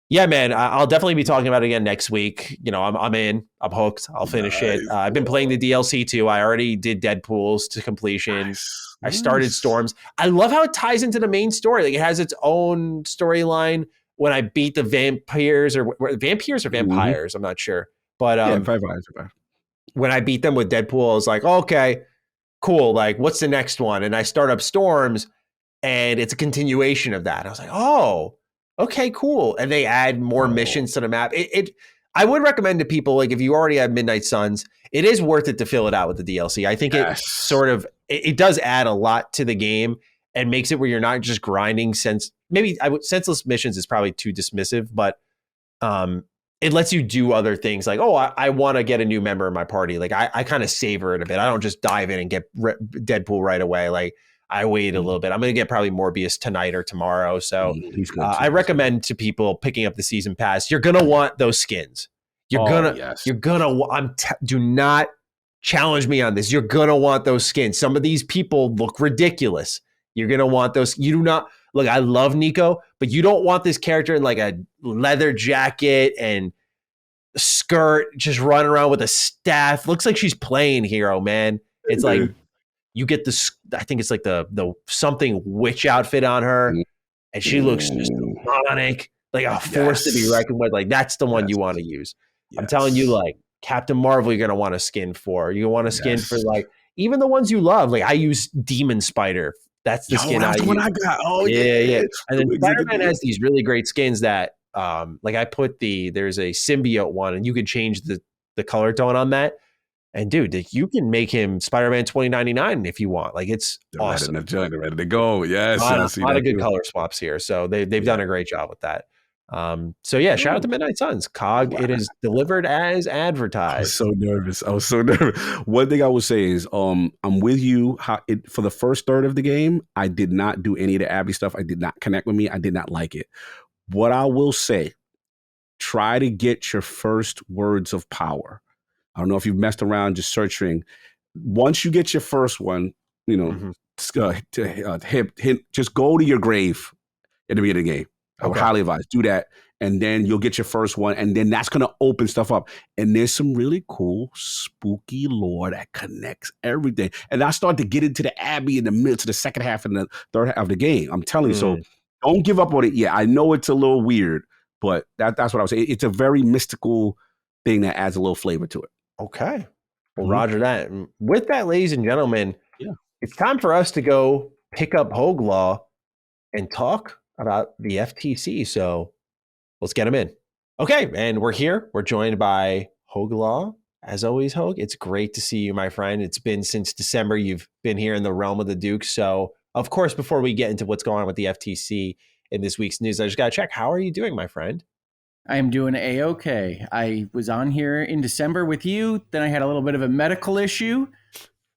yeah, man, I'll definitely be talking about it again next week. I'm in. I'm hooked. I'll finish it. I've been playing the DLC too. I already did Deadpool's to completion. Nice. I started Storms. I love how it ties into the main story. Like it has its own storyline. When I beat the vampires or vampires, I'm not sure. But vampires. When I beat them with Deadpool, I was like, okay, cool. Like, what's the next one? And I start up Storms, and it's a continuation of that. I was like, oh, okay, cool. And they add more missions to the map. I would recommend to people, like if you already have Midnight Suns, it is worth it to fill it out with the DLC. I think it does add a lot to the game and makes it where you're not just grinding senseless missions is probably too dismissive, but it lets you do other things like, I want to get a new member in my party. Like I kind of savor it a bit. I don't just dive in and get Deadpool right away. Like I wait a little bit. I'm going to get probably Morbius tonight or tomorrow. So I recommend to people picking up the season pass. You're going to want those skins. Do not challenge me on this. You're going to want those skins. Some of these people look ridiculous. You're going to want those. You do not look. I love Nico, but you don't want this character in like a leather jacket and skirt, just running around with a staff. Looks like she's playing hero, man. It's like you get this. I think it's like the something witch outfit on her, and she looks just demonic, like a force to be reckoned with. Like that's the one you want to use. I'm telling you, like Captain Marvel, you're gonna want a skin for. You want a skin for like even the ones you love. Like I use Demon Spider. That's the skin I use. One I got. Oh yeah. And then Spider-Man has these really great skins that like I put there's a symbiote one, and you can change the color tone on that. And dude, you can make him Spider-Man 2099 if you want. Like it's awesome. Ready to go. Yes. A lot of good color swaps here. So they've done a great job with that. So yeah, shout out to Midnight Suns. COG, it is delivered as advertised. I was so nervous. One thing I will say is I'm with you. For the first third of the game, I did not do any of the Abby stuff. I did not connect with me. I did not like it. What I will say, try to get your first words of power. I don't know if you've messed around just searching. Once you get your first one, just go to your grave at the beginning of the game. I would highly advise do that, and then you'll get your first one, and then that's going to open stuff up. And there's some really cool, spooky lore that connects everything. And I start to get into the Abbey in the middle to the second half and the third half of the game. I'm telling you, so don't give up on it yet. I know it's a little weird, but that's what I was saying. It's a very mystical thing that adds a little flavor to it. Okay. Well, Roger that. And with that, ladies and gentlemen, it's time for us to go pick up Hoeg Law and talk about the FTC. So let's get him in. Okay. And we're here. We're joined by Hoeg Law. As always, Hoeg, it's great to see you, my friend. It's been since December. You've been here in the realm of the Duke. So, of course, before we get into what's going on with the FTC in this week's news, I just got to check. How are you doing, my friend? I am doing A-okay. I was on here in December with you. Then I had a little bit of a medical issue.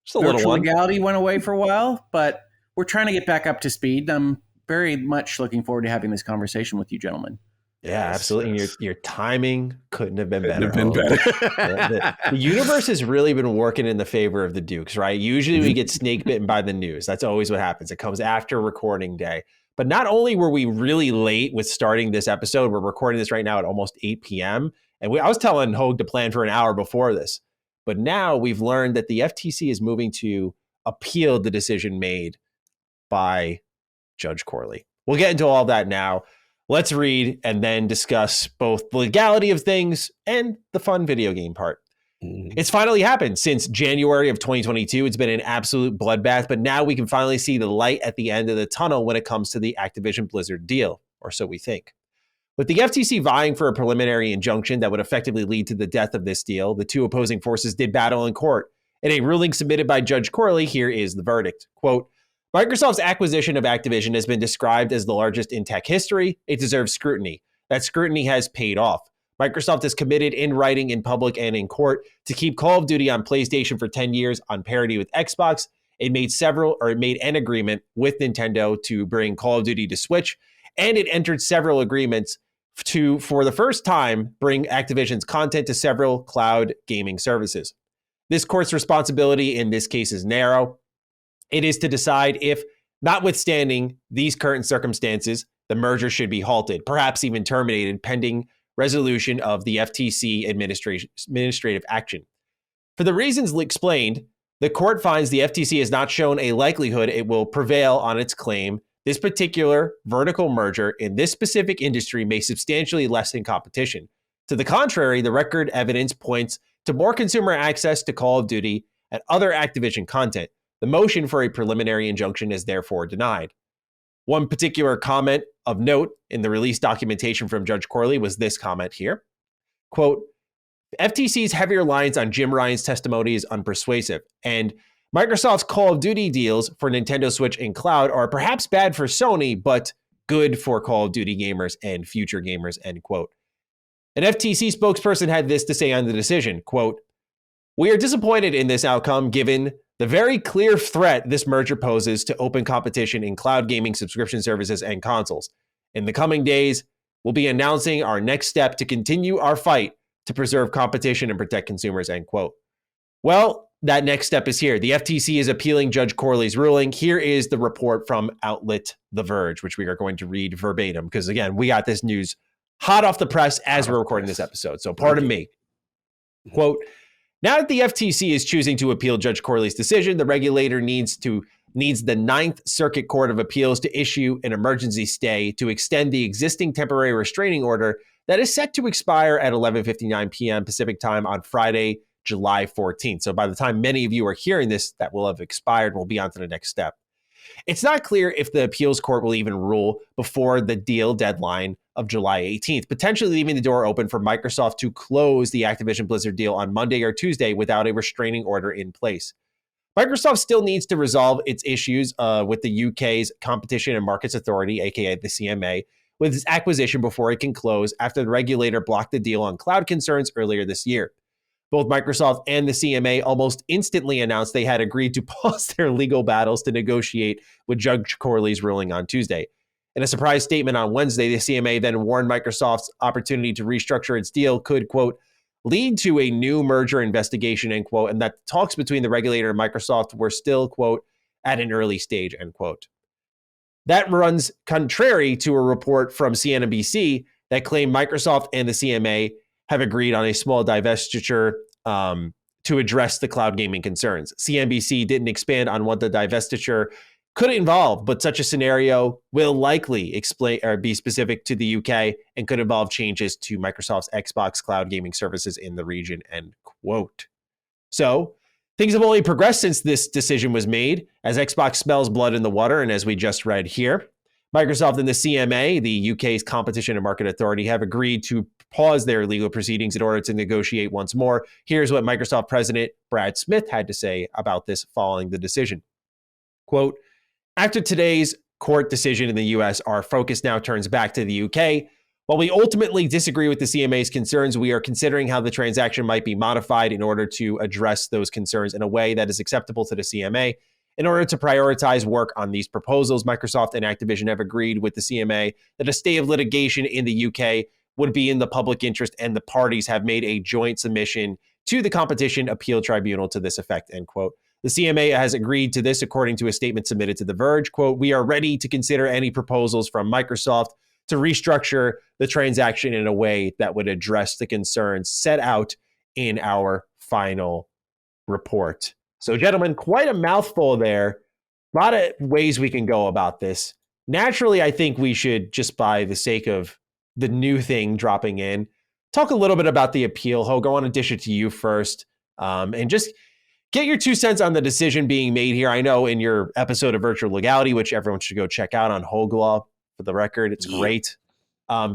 Just a little one. Legality went away for a while, but we're trying to get back up to speed. I'm very much looking forward to having this conversation with you, gentlemen. Yeah, absolutely. Yes. Your timing couldn't have been better. The universe has really been working in the favor of the Dukes, right? Usually we get snake bitten by the news. That's always what happens. It comes after recording day. But not only were we really late with starting this episode, we're recording this right now at almost 8 p.m. And I was telling Hoeg to plan for an hour before this. But now we've learned that the FTC is moving to appeal the decision made by Judge Corley. We'll get into all that now. Let's read and then discuss both the legality of things and the fun video game part. It's finally happened. Since January of 2022, it's been an absolute bloodbath, but now we can finally see the light at the end of the tunnel when it comes to the Activision Blizzard deal, or so we think. With the FTC vying for a preliminary injunction that would effectively lead to the death of this deal, the two opposing forces did battle in court. In a ruling submitted by Judge Corley, here is the verdict. Quote, Microsoft's acquisition of Activision has been described as the largest in tech history. It deserves scrutiny. That scrutiny has paid off. Microsoft is committed in writing, in public, and in court to keep Call of Duty on PlayStation for 10 years on parity with Xbox. It made an agreement with Nintendo to bring Call of Duty to Switch, and it entered several agreements to, for the first time, bring Activision's content to several cloud gaming services. This court's responsibility in this case is narrow. It is to decide if, notwithstanding these current circumstances, the merger should be halted, perhaps even terminated, pending resolution of the FTC administrative action. For the reasons explained, the court finds the FTC has not shown a likelihood it will prevail on its claim this particular vertical merger in this specific industry may substantially lessen competition. To the contrary, the record evidence points to more consumer access to Call of Duty and other Activision content. The motion for a preliminary injunction is therefore denied. One particular comment of note in the release documentation from Judge Corley was this comment here. Quote, FTC's heavy reliance on Jim Ryan's testimony is unpersuasive, and Microsoft's Call of Duty deals for Nintendo Switch and cloud are perhaps bad for Sony, but good for Call of Duty gamers and future gamers, end quote. An FTC spokesperson had this to say on the decision, quote, we are disappointed in this outcome given the very clear threat this merger poses to open competition in cloud gaming subscription services and consoles. In the coming days, we'll be announcing our next step to continue our fight to preserve competition and protect consumers, end quote. Well, that next step is here. The FTC is appealing Judge Corley's ruling. Here is the report from outlet The Verge, which we are going to read verbatim, because again, we got this news hot off the press as we're recording this episode. So pardon me. Quote, now that the FTC is choosing to appeal Judge Corley's decision, the regulator needs the Ninth Circuit Court of Appeals to issue an emergency stay to extend the existing temporary restraining order that is set to expire at 11:59 p.m. Pacific time on Friday, July 14th. So by the time many of you are hearing this, that will have expired. We'll be on to the next step. It's not clear if the appeals court will even rule before the deal deadline of July 18th, potentially leaving the door open for Microsoft to close the Activision Blizzard deal on Monday or Tuesday without a restraining order in place. Microsoft still needs to resolve its issues with the UK's Competition and Markets Authority, aka the CMA, with its acquisition before it can close after the regulator blocked the deal on cloud concerns earlier this year. Both Microsoft and the CMA almost instantly announced they had agreed to pause their legal battles to negotiate with Judge Corley's ruling on Tuesday. In a surprise statement on Wednesday, the CMA then warned Microsoft's opportunity to restructure its deal could, quote, lead to a new merger investigation, end quote, and that talks between the regulator and Microsoft were still, quote, at an early stage, end quote. That runs contrary to a report from CNBC that claimed Microsoft and the CMA have agreed on a small divestiture to address the cloud gaming concerns. CNBC didn't expand on what the divestiture could involve, but such a scenario will likely explain or be specific to the UK and could involve changes to Microsoft's Xbox cloud gaming services in the region, end quote. So things have only progressed since this decision was made, as Xbox smells blood in the water, and as we just read here, Microsoft and the CMA, the UK's Competition and Market Authority, have agreed to pause their legal proceedings in order to negotiate once more. Here's what Microsoft President Brad Smith had to say about this following the decision. Quote, after today's court decision in the US, our focus now turns back to the UK. While we ultimately disagree with the CMA's concerns, we are considering how the transaction might be modified in order to address those concerns in a way that is acceptable to the CMA. In order to prioritize work on these proposals, Microsoft and Activision have agreed with the CMA that a stay of litigation in the UK would be in the public interest, and the parties have made a joint submission to the Competition Appeal Tribunal to this effect, end quote. The CMA has agreed to this according to a statement submitted to The Verge. Quote, we are ready to consider any proposals from Microsoft to restructure the transaction in a way that would address the concerns set out in our final report. So, gentlemen, quite a mouthful there. A lot of ways we can go about this. Naturally, I think we should, just by the sake of the new thing dropping in, talk a little bit about the appeal. Hoeg, I want to dish it to you first, and just get your 2 cents on the decision being made here. I know in your episode of Virtual Legality, which everyone should go check out on Hoeg Law, for the record, it's great.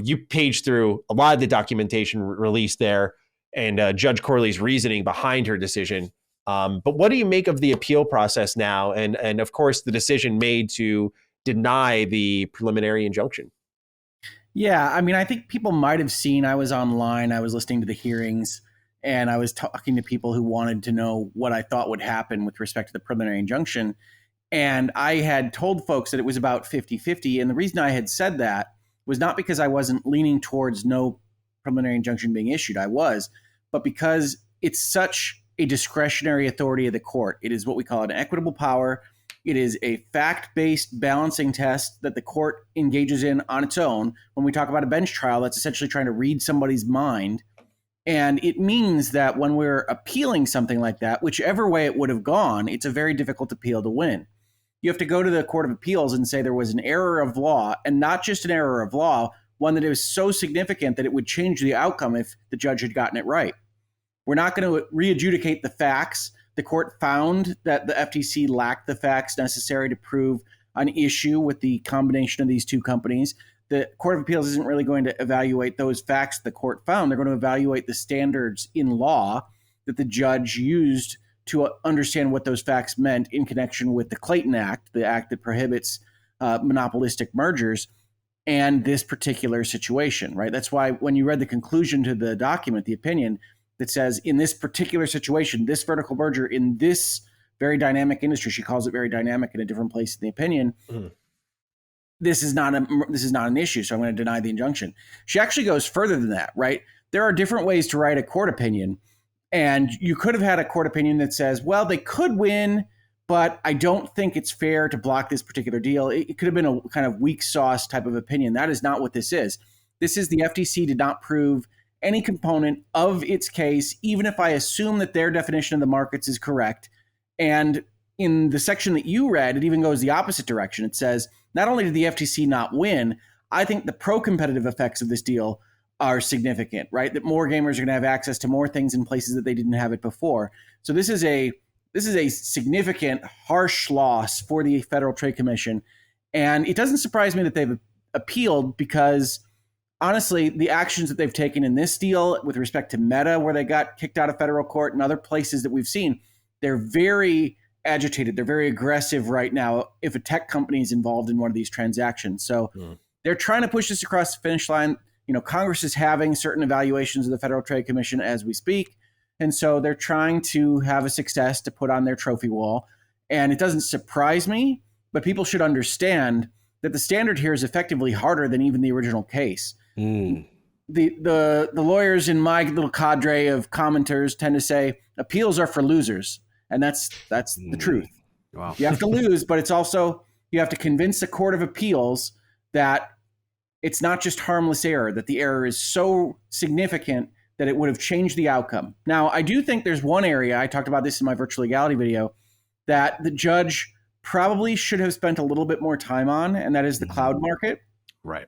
You paged through a lot of the documentation released there and Judge Corley's reasoning behind her decision. But what do you make of the appeal process now? And of course, the decision made to deny the preliminary injunction? Yeah, I mean, I think people might have seen, I was online, I was listening to the hearings, and I was talking to people who wanted to know what I thought would happen with respect to the preliminary injunction. And I had told folks that it was about 50-50. And the reason I had said that was not because I wasn't leaning towards no preliminary injunction being issued. I was, but because it's such a discretionary authority of the court. It is what we call an equitable power. It is a fact-based balancing test that the court engages in on its own. When we talk about a bench trial, that's essentially trying to read somebody's mind. And it means that when we're appealing something like that, whichever way it would have gone, it's a very difficult appeal to win. You have to go to the Court of Appeals and say there was an error of law, and not just an error of law, one that is so significant that it would change the outcome if the judge had gotten it right. We're not going to re-adjudicate the facts. The court found that the FTC lacked the facts necessary to prove an issue with the combination of these two companies. The Court of Appeals isn't really going to evaluate those facts the court found. They're going to evaluate the standards in law that the judge used to understand what those facts meant in connection with the Clayton Act, the act that prohibits monopolistic mergers, and this particular situation, right? That's why when you read the conclusion to the document, the opinion that says, in this particular situation, this vertical merger in this very dynamic industry, she calls it very dynamic in a different place in the opinion, this is not an issue, so I'm going to deny the injunction. She actually goes further than that, right? There are different ways to write a court opinion, and you could have had a court opinion that says, well, they could win, but I don't think it's fair to block this particular deal. It could have been a kind of weak sauce type of opinion. That is not what this is. This is the FTC did not prove any component of its case, even if I assume that their definition of the markets is correct. And in the section that you read, it even goes the opposite direction. It says, not only did the FTC not win, I think the pro-competitive effects of this deal are significant, right? That more gamers are going to have access to more things in places that they didn't have it before. So this is a significant, harsh loss for the Federal Trade Commission. And it doesn't surprise me that they've appealed because, honestly, the actions that they've taken in this deal with respect to Meta, where they got kicked out of federal court, and other places that we've seen, they're very agitated. They're very aggressive right now if a tech company is involved in one of these transactions. So they're trying to push this across the finish line. You know, Congress is having certain evaluations of the Federal Trade Commission as we speak. And so they're trying to have a success to put on their trophy wall. And it doesn't surprise me, but people should understand that the standard here is effectively harder than even the original case. Mm. The lawyers in my little cadre of commenters tend to say appeals are for losers, and that's the truth. Wow. You have to lose, but it's also you have to convince the Court of Appeals that it's not just harmless error, that the error is so significant that it would have changed the outcome. Now, I do think there's one area, I talked about this in my virtual legality video, that the judge probably should have spent a little bit more time on, and that is the cloud market. Right.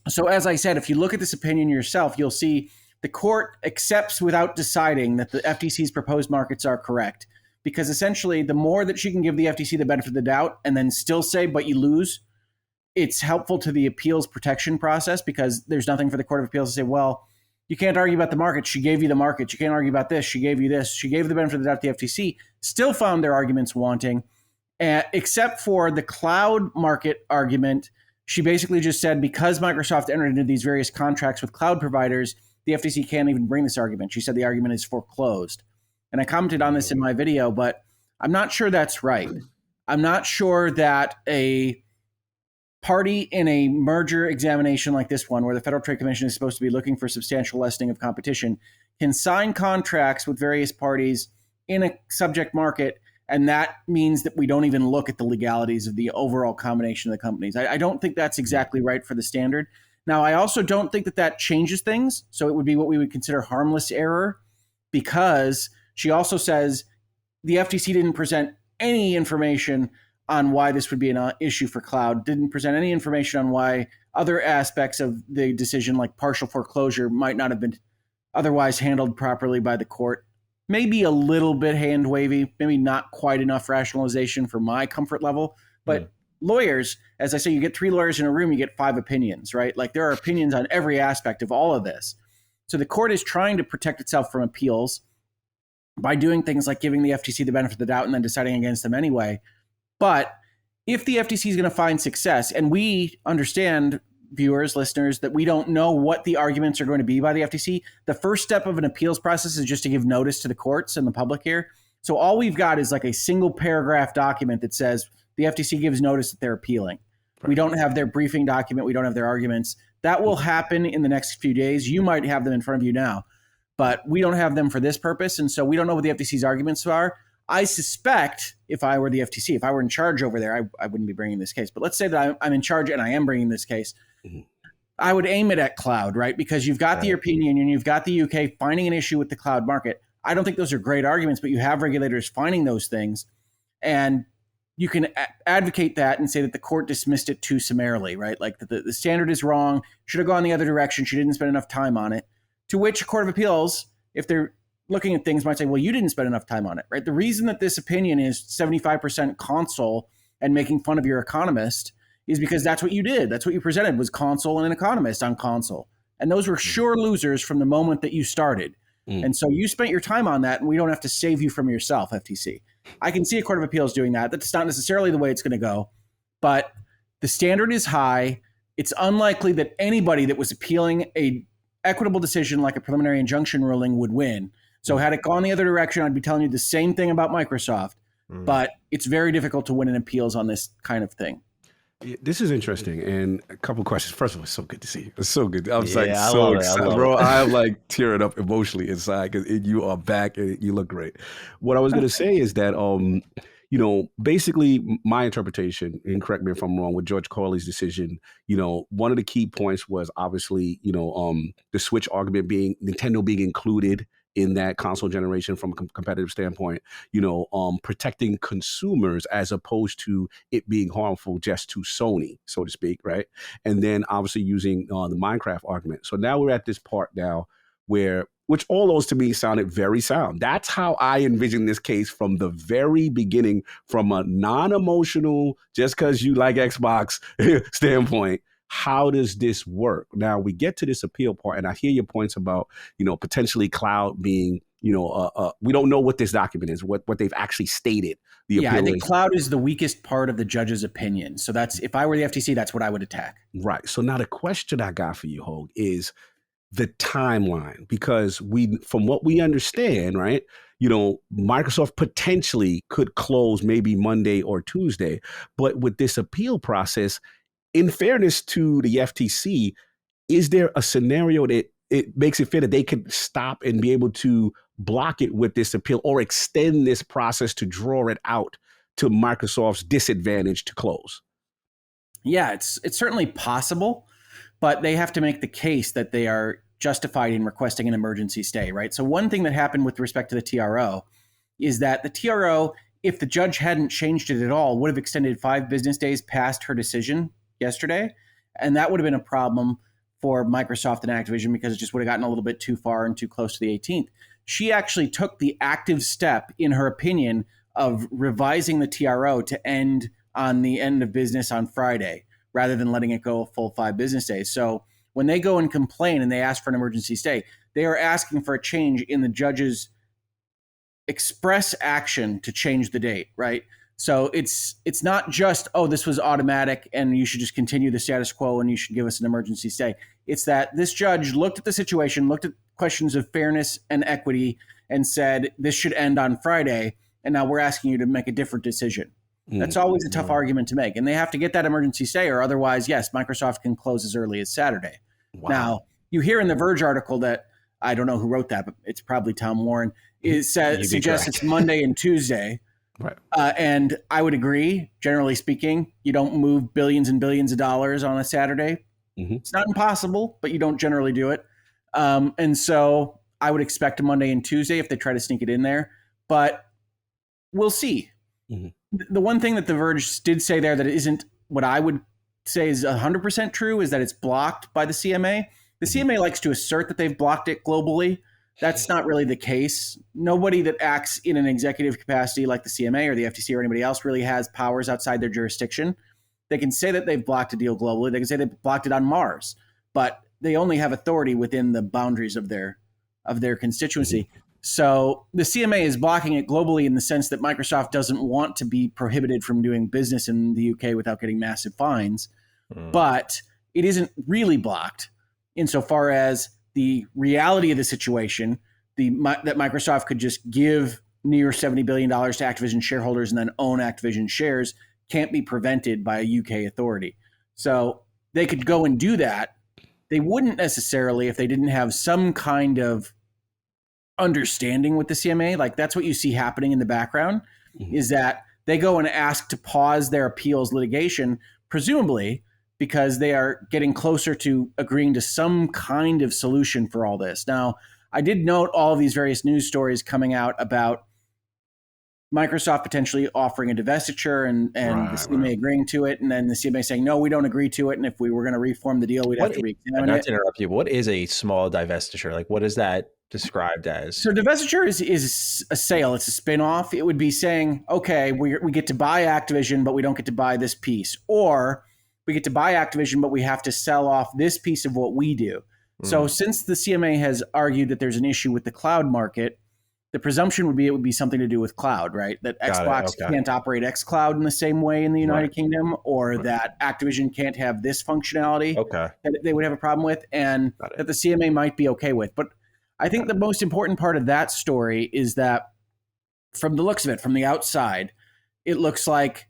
So as I said, if you look at this opinion yourself, you'll see the court accepts without deciding that the FTC's proposed markets are correct. Because essentially, the more that she can give the FTC the benefit of the doubt and then still say, but you lose, it's helpful to the appeals protection process because there's nothing for the Court of Appeals to say, well, you can't argue about the market. She gave you the market. You can't argue about this. She gave you this. She gave the benefit of the doubt to the FTC, still found their arguments wanting, except for the cloud market argument. She basically just said because Microsoft entered into these various contracts with cloud providers, the FTC can't even bring this argument. She said the argument is foreclosed. And I commented on this in my video, but I'm not sure that's right. I'm not sure that a party in a merger examination like this one, where the Federal Trade Commission is supposed to be looking for substantial lessening of competition, can sign contracts with various parties in a subject market, and that means that we don't even look at the legalities of the overall combination of the companies. I don't think that's exactly right for the standard. Now, I also don't think that that changes things, so it would be what we would consider harmless error, because she also says the FTC didn't present any information on why this would be an issue for cloud, didn't present any information on why other aspects of the decision, like partial foreclosure, might not have been otherwise handled properly by the court. Maybe a little bit hand-wavy, maybe not quite enough rationalization for my comfort level. But lawyers, as I say, you get 3 lawyers in a room, you get 5 opinions, right? Like there are opinions on every aspect of all of this. So the court is trying to protect itself from appeals by doing things like giving the FTC the benefit of the doubt and then deciding against them anyway. But if the FTC is going to find success, and we understand, viewers, listeners, that we don't know what the arguments are going to be by the FTC, the first step of an appeals process is just to give notice to the courts and the public here. So all we've got is like a single paragraph document that says the FTC gives notice that they're appealing. Right. We don't have their briefing document. We don't have their arguments. That will happen in the next few days. You might have them in front of you now, but we don't have them for this purpose. And so we don't know what the FTC's arguments are. I suspect if I were the FTC, if I were in charge over there, I wouldn't be bringing this case. But let's say that I'm in charge and I am bringing this case. Mm-hmm. I would aim it at cloud, right? Because you've got the European Union, you've got the UK finding an issue with the cloud market. I don't think those are great arguments, but you have regulators finding those things. And you can advocate that and say that the court dismissed it too summarily, right? Like the standard is wrong, should have gone the other direction, she didn't spend enough time on it. To which a court of appeals, if they're looking at things, might say, well, you didn't spend enough time on it, right? The reason that this opinion is 75% console and making fun of your economist is because that's what you did. That's what you presented, was console and an economist on console. And those were sure losers from the moment that you started. And so you spent your time on that, and we don't have to save you from yourself, FTC. I can see a court of appeals doing that. That's not necessarily the way it's going to go, but the standard is high. It's unlikely that anybody that was appealing a equitable decision like a preliminary injunction ruling would win. So had it gone the other direction, I'd be telling you the same thing about Microsoft, but it's very difficult to win in appeals on this kind of thing. This is interesting, and a couple questions. First of all, it's so good to see you. It's so good. I'm so love excited, bro. I'm like tearing up emotionally inside because you are back and you look great. What I was going to say is that, basically my interpretation, and correct me if I'm wrong, with George Corley's decision, one of the key points was obviously, the Switch argument being Nintendo being included in that console generation from a competitive standpoint, protecting consumers as opposed to it being harmful just to Sony, so to speak, right? And then obviously using the Minecraft argument. So now we're at this part now which all those to me sounded very sound. That's how I envision this case from the very beginning, from a non-emotional, just because you like Xbox standpoint. How does this work? Now we get to this appeal part, and I hear your points about, potentially cloud being, we don't know what this document is, what they've actually stated. I think cloud is the weakest part of the judge's opinion. So that's, if I were the FTC, that's what I would attack. Right. So now the question I got for you, Hoeg, is the timeline, because from what we understand, right, Microsoft potentially could close maybe Monday or Tuesday, but with this appeal process, in fairness to the FTC, is there a scenario that it makes it fair that they could stop and be able to block it with this appeal or extend this process to draw it out to Microsoft's disadvantage to close? Yeah, it's certainly possible, but they have to make the case that they are justified in requesting an emergency stay, right? So one thing that happened with respect to the TRO is that the TRO, if the judge hadn't changed it at all, would have extended 5 business days past her decision yesterday. And that would have been a problem for Microsoft and Activision because it just would have gotten a little bit too far and too close to the 18th. She actually took the active step, in her opinion, of revising the TRO to end on the end of business on Friday, rather than letting it go a full 5 business days. So when they go and complain and they ask for an emergency stay, they are asking for a change in the judge's express action to change the date, right? So it's not just, oh, this was automatic and you should just continue the status quo and you should give us an emergency stay. It's that this judge looked at the situation, looked at questions of fairness and equity, and said this should end on Friday, and now we're asking you to make a different decision. That's always a tough argument to make. And they have to get that emergency stay, or otherwise, yes, Microsoft can close as early as Saturday. Wow. Now, you hear in the Verge article that, I don't know who wrote that, but it's probably Tom Warren, suggests it's Monday and Tuesday. Right. And I would agree, generally speaking, you don't move billions and billions of dollars on a Saturday. Mm-hmm. It's not impossible, but you don't generally do it. And so I would expect a Monday and Tuesday if they try to sneak it in there. But we'll see. Mm-hmm. The one thing that The Verge did say there that isn't what I would say is 100% true is that it's blocked by the CMA. The CMA likes to assert that they've blocked it globally. That's not really the case. Nobody that acts in an executive capacity like the CMA or the FTC or anybody else really has powers outside their jurisdiction. They can say that they've blocked a deal globally. They can say they blocked it on Mars, but they only have authority within the boundaries of their constituency. So the CMA is blocking it globally in the sense that Microsoft doesn't want to be prohibited from doing business in the UK without getting massive fines. But it isn't really blocked insofar as the reality of the situation, that Microsoft could just give near $70 billion to Activision shareholders and then own Activision shares, can't be prevented by a UK authority. So they could go and do that. They wouldn't necessarily if they didn't have some kind of understanding with the CMA. Like that's what you see happening in the background, is that they go and ask to pause their appeals litigation, presumably because they are getting closer to agreeing to some kind of solution for all this. Now, I did note all of these various news stories coming out about Microsoft potentially offering a divestiture and the CMA agreeing to it, and then the CMA saying, no, we don't agree to it, and if we were going to reform the deal, we'd have to re-examine it. Not to interrupt you, but what is a small divestiture? Like, what is that described as? So divestiture is a sale. It's a spin-off. It would be saying, okay, we get to buy Activision, but we don't get to buy this piece. Or we get to buy Activision, but we have to sell off this piece of what we do. So since the CMA has argued that there's an issue with the cloud market, the presumption would be it would be something to do with cloud, right? That Xbox can't operate xCloud in the same way in the United Kingdom, or that Activision can't have this functionality that they would have a problem with, and that the CMA might be okay with. But I think the most important part of that story is that from the looks of it, from the outside, it looks like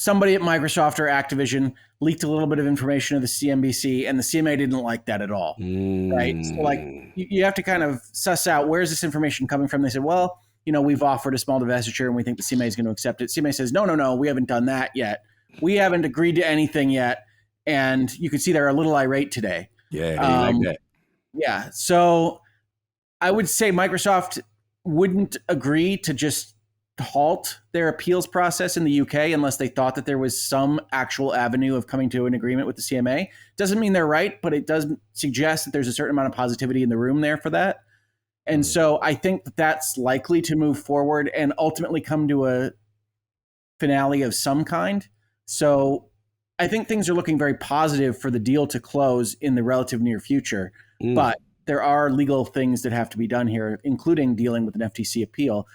somebody at Microsoft or Activision leaked a little bit of information to the CNBC, and the CMA didn't like that at all, right? So like you have to kind of suss out, where's this information coming from? They said, well, we've offered a small divestiture and we think the CMA is going to accept it. CMA says, no, we haven't done that yet. We haven't agreed to anything yet. And you can see they're a little irate today. Yeah, like that. Yeah. So I would say Microsoft wouldn't agree to just halt their appeals process in the UK unless they thought that there was some actual avenue of coming to an agreement with the CMA. Doesn't mean they're right, but it does suggest that there's a certain amount of positivity in the room there for that. And so I think that that's likely to move forward and ultimately come to a finale of some kind. So I think things are looking very positive for the deal to close in the relative near future. But there are legal things that have to be done here, including dealing with an FTC appeal.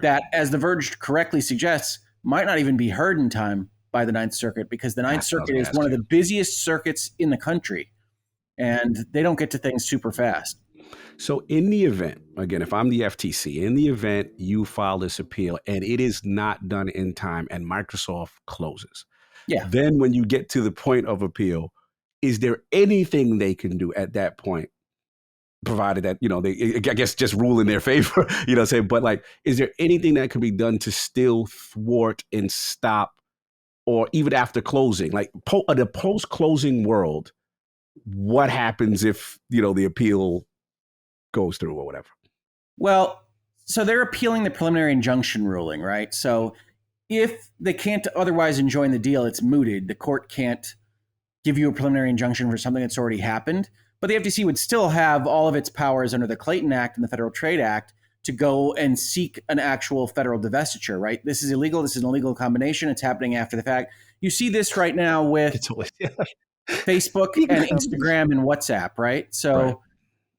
That, as The Verge correctly suggests, might not even be heard in time by the Ninth Circuit, because the Ninth Circuit is one of the busiest circuits in the country, and they don't get to things super fast. So in the event, again, if I'm the FTC, in the event you file this appeal and it is not done in time and Microsoft closes, Yeah. Then when you get to the point of appeal, is there anything they can do at that point? Provided that, they, I guess, just rule in their favor, but like, is there anything that can be done to still thwart and stop, or even after closing, like the post-closing world, what happens if, the appeal goes through or whatever? Well, so they're appealing the preliminary injunction ruling, right? So if they can't otherwise enjoin the deal, it's mooted. The court can't give you a preliminary injunction for something that's already happened. But the FTC would still have all of its powers under the Clayton Act and the Federal Trade Act to go and seek an actual federal divestiture, right? This is illegal. This is an illegal combination. It's happening after the fact. You see this right now with Facebook and Instagram and WhatsApp, right? So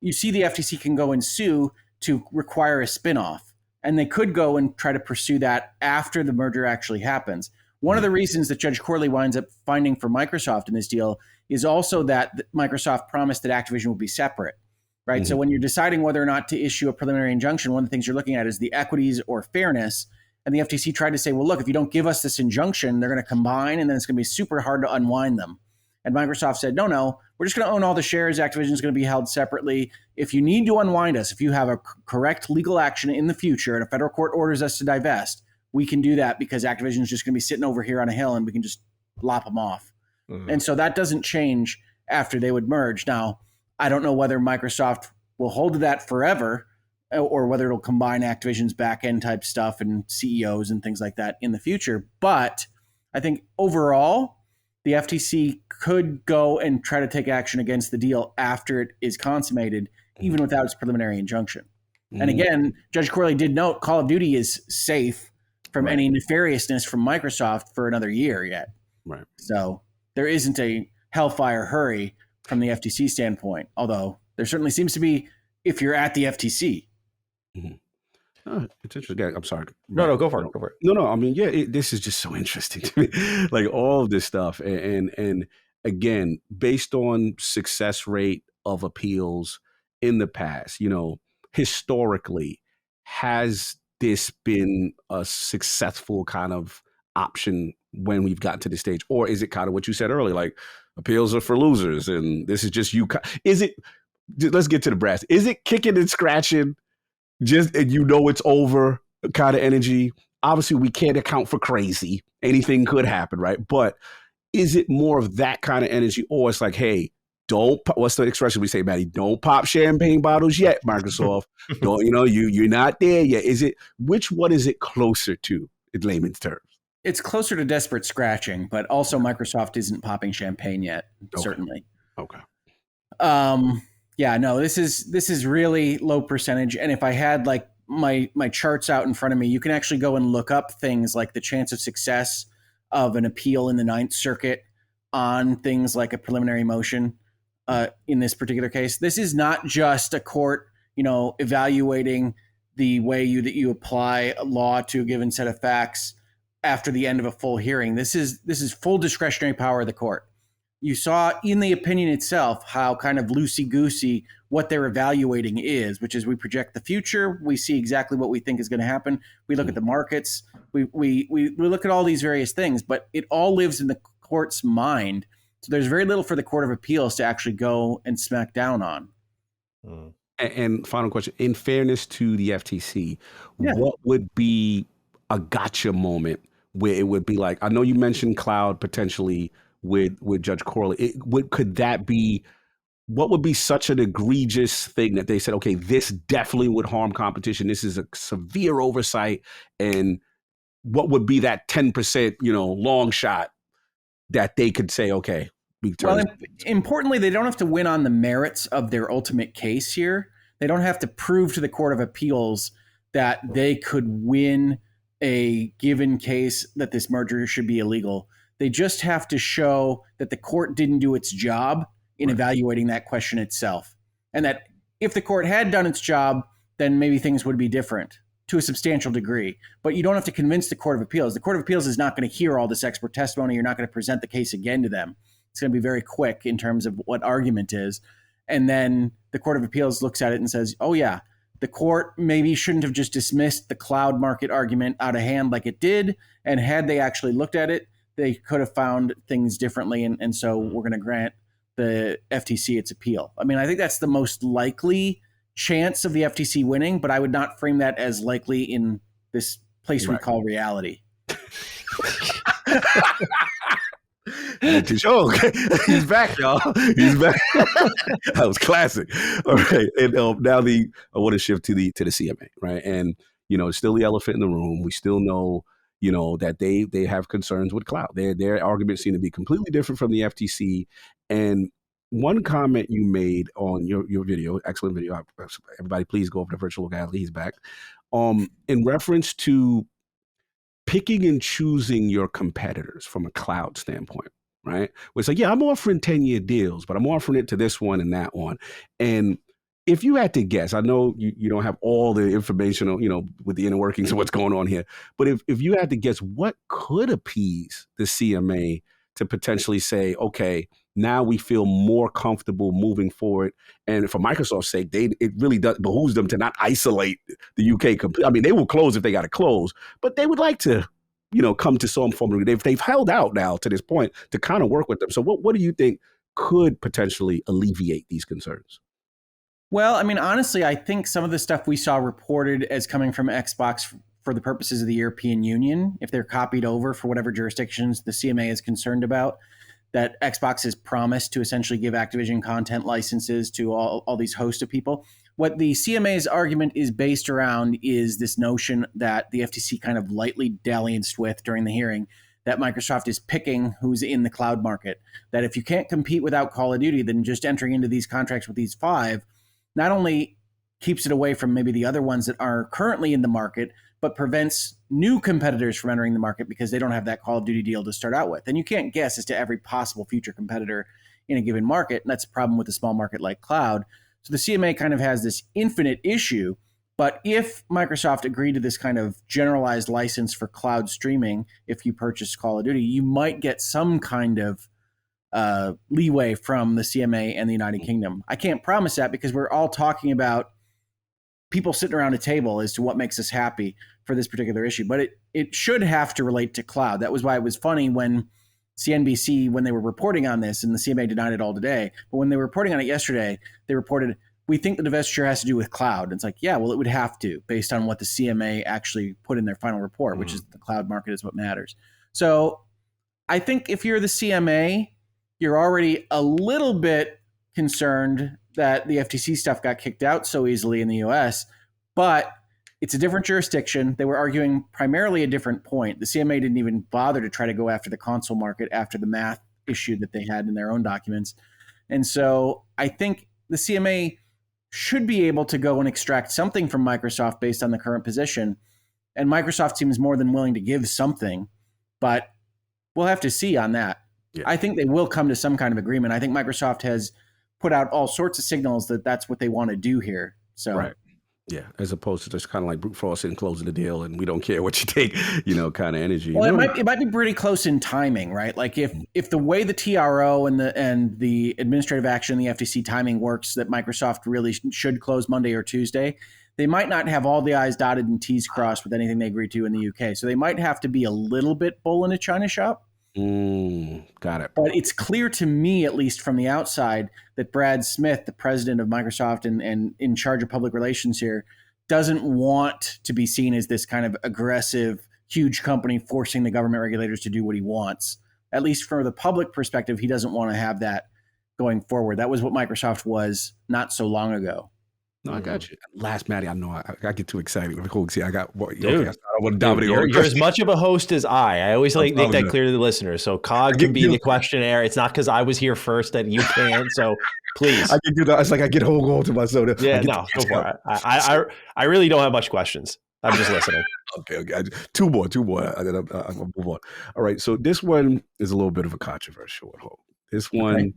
you see the FTC can go and sue to require a spinoff. And they could go and try to pursue that after the merger actually happens. One of the reasons that Judge Corley winds up finding for Microsoft in this deal is also that Microsoft promised that Activision would be separate, right? So when you're deciding whether or not to issue a preliminary injunction, one of the things you're looking at is the equities or fairness. And the FTC tried to say, well, look, if you don't give us this injunction, they're going to combine and then it's going to be super hard to unwind them. And Microsoft said, no, we're just going to own all the shares. Activision is going to be held separately. If you need to unwind us, if you have a correct legal action in the future and a federal court orders us to divest, we can do that because Activision is just going to be sitting over here on a hill and we can just lop them off. And so that doesn't change after they would merge. Now, I don't know whether Microsoft will hold to that forever or whether it'll combine Activision's back end type stuff and CEOs and things like that in the future. But I think overall, the FTC could go and try to take action against the deal after it is consummated, even without its preliminary injunction. And again, Judge Corley did note Call of Duty is safe from any nefariousness from Microsoft for another year yet. Right. So there isn't a hellfire hurry from the FTC standpoint, although there certainly seems to be if you're at the FTC. It's interesting. Yeah, I'm sorry. No, go for it. Go for it. No. I mean, this is just so interesting to me. Like all of this stuff, and again, based on success rate of appeals in the past, historically, has this been a successful kind of option when we've gotten to this stage, or is it kind of what you said earlier, like appeals are for losers, and this is just you? Is it? Let's get to the brass. Is it kicking and scratching? Just, and it's over kind of energy. Obviously, we can't account for crazy. Anything could happen, right? But is it more of that kind of energy, or it's like, hey, what's the expression we say, Maddie? Don't pop champagne bottles yet, Microsoft. Don't, you're not there yet. Is it, which one is it closer to in layman's terms? It's closer to desperate scratching, but also Microsoft isn't popping champagne yet, certainly. Okay. Yeah, no, this is really low percentage. And if I had like my charts out in front of me, you can actually go and look up things like the chance of success of an appeal in the Ninth Circuit on things like a preliminary motion. In this particular case, this is not just a court, evaluating the way that you apply a law to a given set of facts after the end of a full hearing. This is full discretionary power of the court. You saw in the opinion itself how kind of loosey-goosey what they're evaluating is, which is we project the future, we see exactly what we think is going to happen, we look at the markets, we look at all these various things, but it all lives in the court's mind. So there's very little for the Court of Appeals to actually go and smack down on. And final question, in fairness to the FTC, what would be a gotcha moment where it would be like, I know you mentioned cloud potentially with Judge Corley. Could that be, what would be such an egregious thing that they said, okay, this definitely would harm competition. This is a severe oversight. And what would be that 10%, long shot that they could say, okay, well, importantly, they don't have to win on the merits of their ultimate case here. They don't have to prove to the Court of Appeals that they could win a given case that this merger should be illegal. They just have to show that the court didn't do its job in evaluating that question itself. And that if the court had done its job, then maybe things would be different to a substantial degree. But you don't have to convince the Court of Appeals. The Court of Appeals is not going to hear all this expert testimony. You're not going to present the case again to them. It's going to be very quick in terms of what argument is. And then the Court of Appeals looks at it and says, oh yeah, the court maybe shouldn't have just dismissed the cloud market argument out of hand like it did. And had they actually looked at it, they could have found things differently, and so we're going to grant the FTC its appeal. I mean, I think that's the most likely chance of the FTC winning, but I would not frame that as likely in this place we call reality. Okay. He's back, y'all. He's back. That was classic. All right, and now I want to shift to the CMA, right? And it's still the elephant in the room. We still know, that they have concerns with cloud. Their arguments seem to be completely different from the FTC. And one comment you made on your video, excellent video. Everybody, please go over to Virtual Gallery. He's back. In reference to picking and choosing your competitors from a cloud standpoint, right? Where it's like, yeah, I'm offering 10-year deals, but I'm offering it to this one and that one. And if you had to guess, I know you don't have all the information, with the inner workings of what's going on here, but if you had to guess, what could appease the CMA to potentially say, okay, now we feel more comfortable moving forward. And for Microsoft's sake, it really behooves them to not isolate the UK completely. I mean, they will close if they got to close, but they would like to, come to some form of, they've held out now to this point to kind of work with them. So what do you think could potentially alleviate these concerns? Well, I mean, honestly, I think some of the stuff we saw reported as coming from Xbox for the purposes of the European Union, if they're copied over for whatever jurisdictions the CMA is concerned about, that Xbox has promised to essentially give Activision content licenses to all these hosts of people. What the CMA's argument is based around is this notion that the FTC kind of lightly dallianced with during the hearing, that Microsoft is picking who's in the cloud market, that if you can't compete without Call of Duty, then just entering into these contracts with these 5 not only keeps it away from maybe the other ones that are currently in the market, but prevents new competitors from entering the market because they don't have that Call of Duty deal to start out with. And you can't guess as to every possible future competitor in a given market. And that's a problem with a small market like cloud. So the CMA kind of has this infinite issue. But if Microsoft agreed to this kind of generalized license for cloud streaming, if you purchase Call of Duty, you might get some kind of leeway from the CMA and the United Kingdom. I can't promise that because we're all talking about people sitting around a table as to what makes us happy for this particular issue. But it should have to relate to cloud. That was why it was funny when CNBC, when they were reporting on this, and the CMA denied it all today, but when they were reporting on it yesterday, they reported, we think the divestiture has to do with cloud. And it's like, yeah, well, it would have to, based on what the CMA actually put in their final report, which is the cloud market is what matters. So I think if you're the CMA, you're already a little bit concerned that the FTC stuff got kicked out so easily in the US, but it's a different jurisdiction. They were arguing primarily a different point. The CMA didn't even bother to try to go after the console market after the math issue that they had in their own documents. And so I think the CMA should be able to go and extract something from Microsoft based on the current position. And Microsoft seems more than willing to give something, but we'll have to see on that. Yeah. I think they will come to some kind of agreement. I think Microsoft has put out all sorts of signals that that's what they want to do here. So, right. Yeah, as opposed to just kind of like brute force and closing the deal and we don't care what you take, kind of energy. Well, it might be pretty close in timing, right? Like if the way the TRO and the administrative action, the FTC timing works, that Microsoft really should close Monday or Tuesday, they might not have all the I's dotted and T's crossed with anything they agree to in the UK. So they might have to be a little bit bull in a china shop. Got it. But it's clear to me, at least from the outside, that Brad Smith, the president of Microsoft and in charge of public relations here, doesn't want to be seen as this kind of aggressive, huge company forcing the government regulators to do what he wants. At least from the public perspective, he doesn't want to have that going forward. That was what Microsoft was not so long ago. No, I got you. Last, Maddie, I know I get too excited. I got Dude, okay, I want to dominate. You're as much of a host as I always make that clear to the listeners. So COG can be the questionnaire. It's not because I was here first that you can't. So please. I can do that. It's like I get whole goal to myself. Yeah, no, go for it. I really don't have much questions. I'm just listening. Okay. Two more. And then I'll move on. All right. So this one is a little bit of a controversial one. This one. Okay.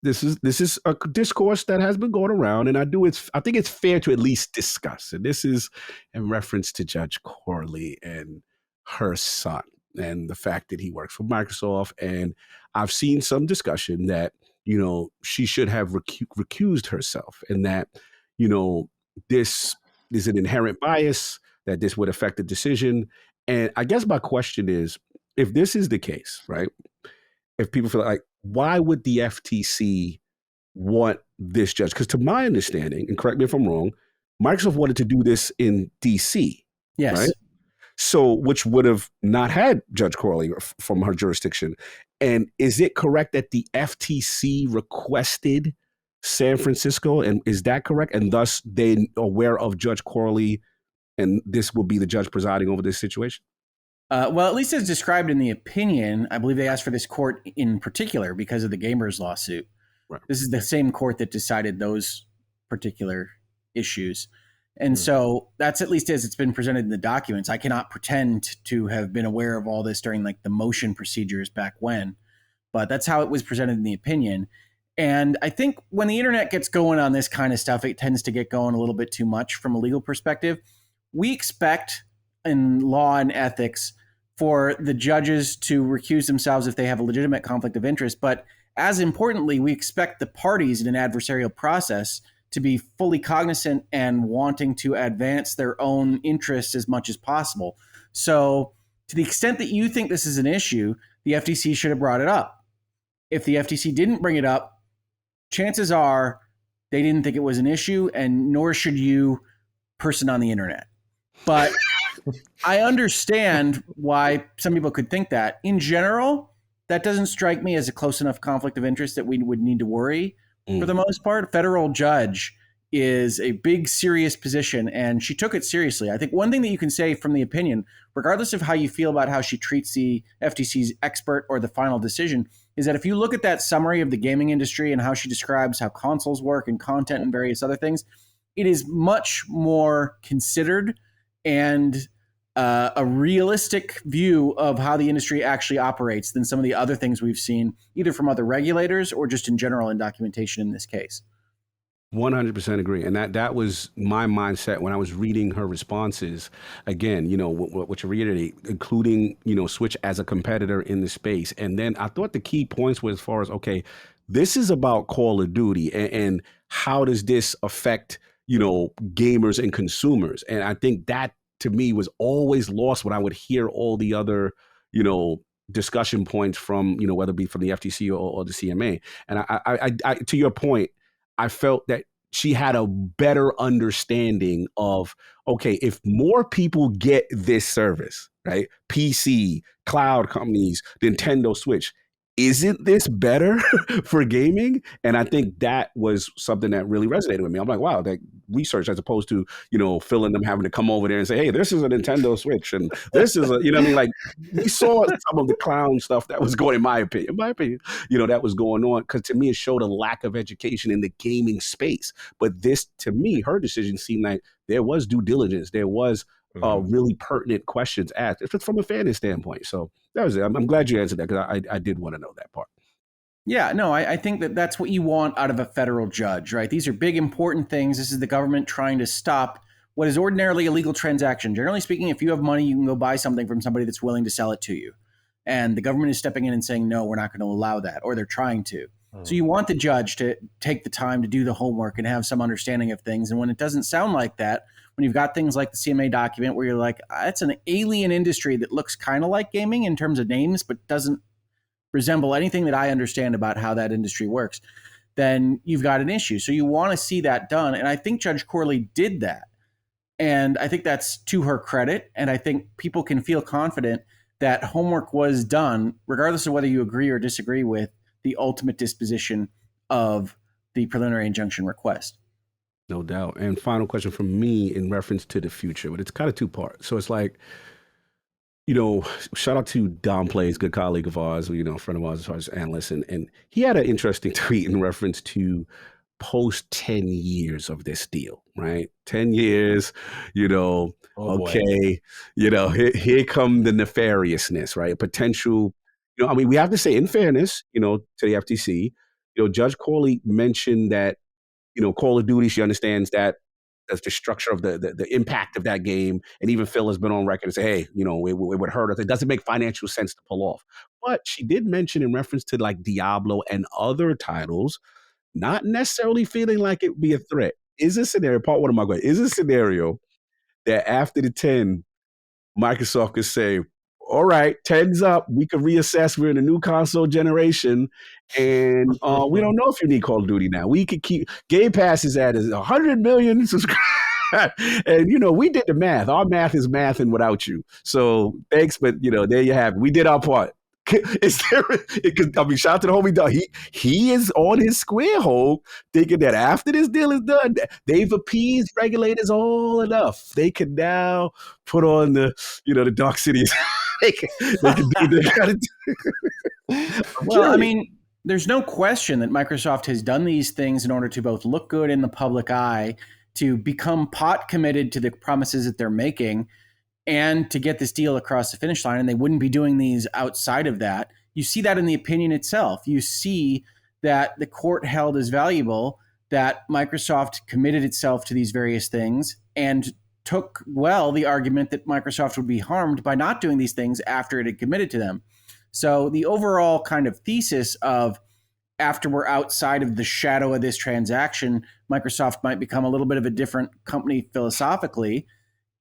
This is a discourse that has been going around, and I think it's fair to at least discuss. And this is in reference to Judge Corley and her son and the fact that he works for Microsoft. And I've seen some discussion that, she should have recused herself and that, this is an inherent bias, that this would affect the decision. And I guess my question is if this is the case, right? If people feel like, why would the FTC want this judge? Because to my understanding, and correct me if I'm wrong, Microsoft wanted to do this in DC, Yes. right? So, which would have not had Judge Corley from her jurisdiction. And is it correct that the FTC requested San Francisco? And is that correct? And thus they aware of Judge Corley, and this will be the judge presiding over this situation? Well, at least as described in the opinion, I believe they asked for this court in particular because of the gamers lawsuit. Right. This is the same court that decided those particular issues. And so that's at least as it's been presented in the documents. I cannot pretend to have been aware of all this during like the motion procedures back when, but that's how it was presented in the opinion. And I think when the internet gets going on this kind of stuff, it tends to get going a little bit too much from a legal perspective. We expect in law and ethics for the judges to recuse themselves if they have a legitimate conflict of interest. But as importantly, we expect the parties in an adversarial process to be fully cognizant and wanting to advance their own interests as much as possible. So to the extent that you think this is an issue, the FTC should have brought it up. If the FTC didn't bring it up, chances are they didn't think it was an issue, and nor should you, person on the internet. But I understand why some people could think that. In general, that doesn't strike me as a close enough conflict of interest that we would need to worry. For the most part, a federal judge is a big, serious position, and she took it seriously. I think one thing that you can say from the opinion, regardless of how you feel about how she treats the FTC's expert or the final decision, is that if you look at that summary of the gaming industry and how she describes how consoles work and content and various other things, it is much more considered and a realistic view of how the industry actually operates than some of the other things we've seen, either from other regulators or just in general in documentation in this case. 100% agree. And that was my mindset when I was reading her responses. Again, you know, what you reiterate, including, you know, Switch as a competitor in the space. And then I thought the key points were as far as, okay, this is about Call of Duty and how does this affect, you know, gamers and consumers? And I think that to me was always lost when I would hear all the other, you know, discussion points from, you know, whether it be from the FTC or the CMA. And I to your point, I felt that she had a better understanding of, okay, if more people get this service, right? PC, cloud companies, Nintendo Switch, isn't this better for gaming? And I think that was something that really resonated with me. I'm like, wow, that research, as opposed to, you know, filling them having to come over there and say, hey, this is a Nintendo Switch and this is a, you know what I mean? Like, we saw some of the clown stuff that was going, in my opinion, you know, that was going on. Because to me, it showed a lack of education in the gaming space. But this, to me, her decision seemed like there was due diligence. There was really pertinent questions asked, if it's from a fairness standpoint. So that was it. I'm glad you answered that, because I did want to know that part. Yeah, no, I think that that's what you want out of a federal judge, right? These are big, important things. This is the government trying to stop what is ordinarily a legal transaction. Generally speaking, if you have money, you can go buy something from somebody that's willing to sell it to you. And the government is stepping in and saying, no, we're not going to allow that, or they're trying to. So you want the judge to take the time to do the homework and have some understanding of things. And when it doesn't sound like that, when you've got things like the CMA document where you're like, it's an alien industry that looks kind of like gaming in terms of names, but doesn't resemble anything that I understand about how that industry works, then you've got an issue. So you want to see that done. And I think Judge Corley did that. And I think that's to her credit. And I think people can feel confident that homework was done, regardless of whether you agree or disagree with the ultimate disposition of the preliminary injunction request. No doubt. And final question from me in reference to the future, but it's kind of two parts. So it's like, you know, shout out to Dom Plays, good colleague of ours, you know, a friend of ours as far as analyst. And he had an interesting tweet in reference to post 10 years of this deal, right? 10 years, you know, okay, you know, here come the nefariousness, right? Potential, you know, I mean, we have to say in fairness, you know, to the FTC, you know, Judge Corley mentioned that, you know, Call of Duty, she understands that that's the structure of the impact of that game. And even Phil has been on record and say, hey, you know, it would hurt us. It doesn't make financial sense to pull off. But she did mention in reference to like Diablo and other titles, not necessarily feeling like it would be a threat. Is a scenario, part one of my question, is a scenario that after the 10, Microsoft could say, all right, 10's up. We could reassess. We're in a new console generation. And we don't know if you need Call of Duty now. We could keep Game Pass is at 100 million subscribers. And, we did the math. Our math is mathing without you. So thanks. But, there you have it. We did our part. Shout out to the homie dog. He is on his square hole thinking that after this deal is done, they've appeased regulators all enough. They can now put on the Dark Cities. they can do they gotta do. Well, I mean, there's no question that Microsoft has done these things in order to both look good in the public eye, to become pot committed to the promises that they're making, and to get this deal across the finish line. And they wouldn't be doing these outside of that. You see that in the opinion itself. You see that the court held as valuable that Microsoft committed itself to these various things and took the argument that Microsoft would be harmed by not doing these things after it had committed to them. So the overall kind of thesis of, after we're outside of the shadow of this transaction, Microsoft might become a little bit of a different company philosophically,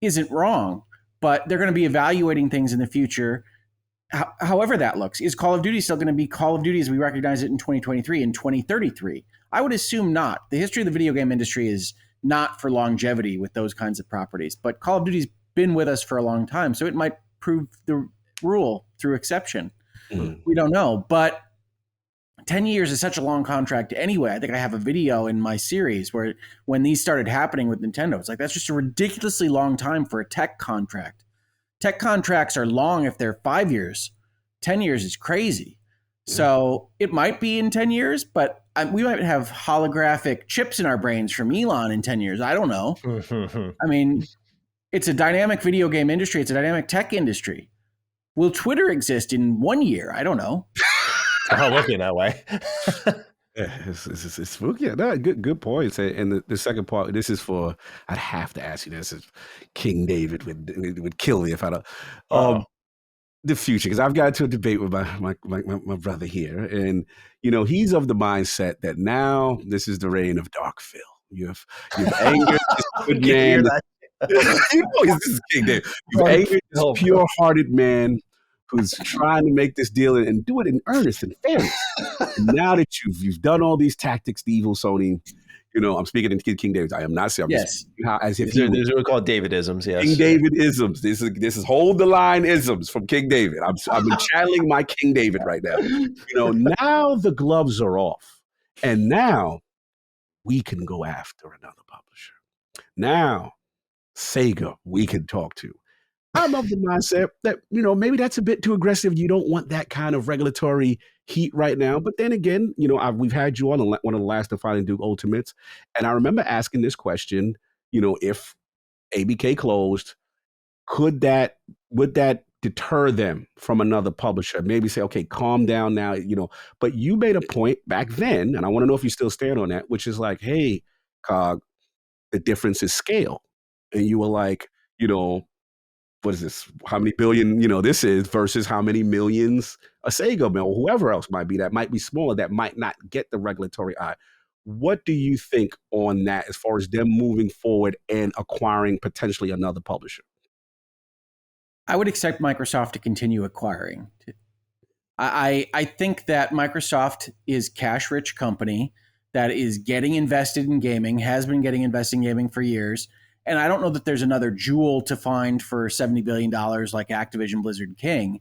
isn't wrong. But they're going to be evaluating things in the future, however that looks. Is Call of Duty still going to be Call of Duty as we recognize it in 2023 and 2033? I would assume not. The history of the video game industry is not for longevity with those kinds of properties. But Call of Duty's been with us for a long time, so it might prove the rule through exception. Mm. We don't know. But 10 years is such a long contract anyway. I think I have a video in my series where when these started happening with Nintendo, it's like, that's just a ridiculously long time for a tech contract. Tech contracts are long if they're 5 years. 10 years is crazy. So it might be in 10 years, but we might have holographic chips in our brains from Elon in 10 years. I don't know. I mean, it's a dynamic video game industry. It's a dynamic tech industry. Will Twitter exist in 1 year? I don't know. Not looking that way. It's spooky. Yeah, no, good points. And the second part, this is for, I'd have to ask you this, is King David would kill me if I don't. The future, because I've got into a debate with my brother here, and he's of the mindset that now this is the reign of Darkville. You've angered this good man. This is King David. You've angered this pure-hearted man who's trying to make this deal and do it in earnest and fairness. And now that you've done all these tactics, the evil Sony, I'm speaking in King David. I am not saying. Yes. As if these are called David-isms. Yes. King David-isms. This is hold the line isms from King David. I'm channeling my King David right now. Now the gloves are off, and now we can go after another publisher. Now Sega we can talk to. I'm of the mindset that, maybe that's a bit too aggressive. You don't want that kind of regulatory heat right now. But then again, we've had you on one of the last Defining Duke Ultimates. And I remember asking this question, if ABK closed, would that deter them from another publisher? Maybe say, okay, calm down now, But you made a point back then, and I want to know if you still stand on that, which is like, hey, Cog, the difference is scale. And you were like, what is this? How many billion, this is versus how many millions a Sega or whoever else might be that might be smaller, that might not get the regulatory eye. What do you think on that as far as them moving forward and acquiring potentially another publisher? I would expect Microsoft to continue acquiring. I think that Microsoft is cash-rich company that is getting invested in gaming, has been getting invested in gaming for years. And I don't know that there's another jewel to find for $70 billion like Activision Blizzard King,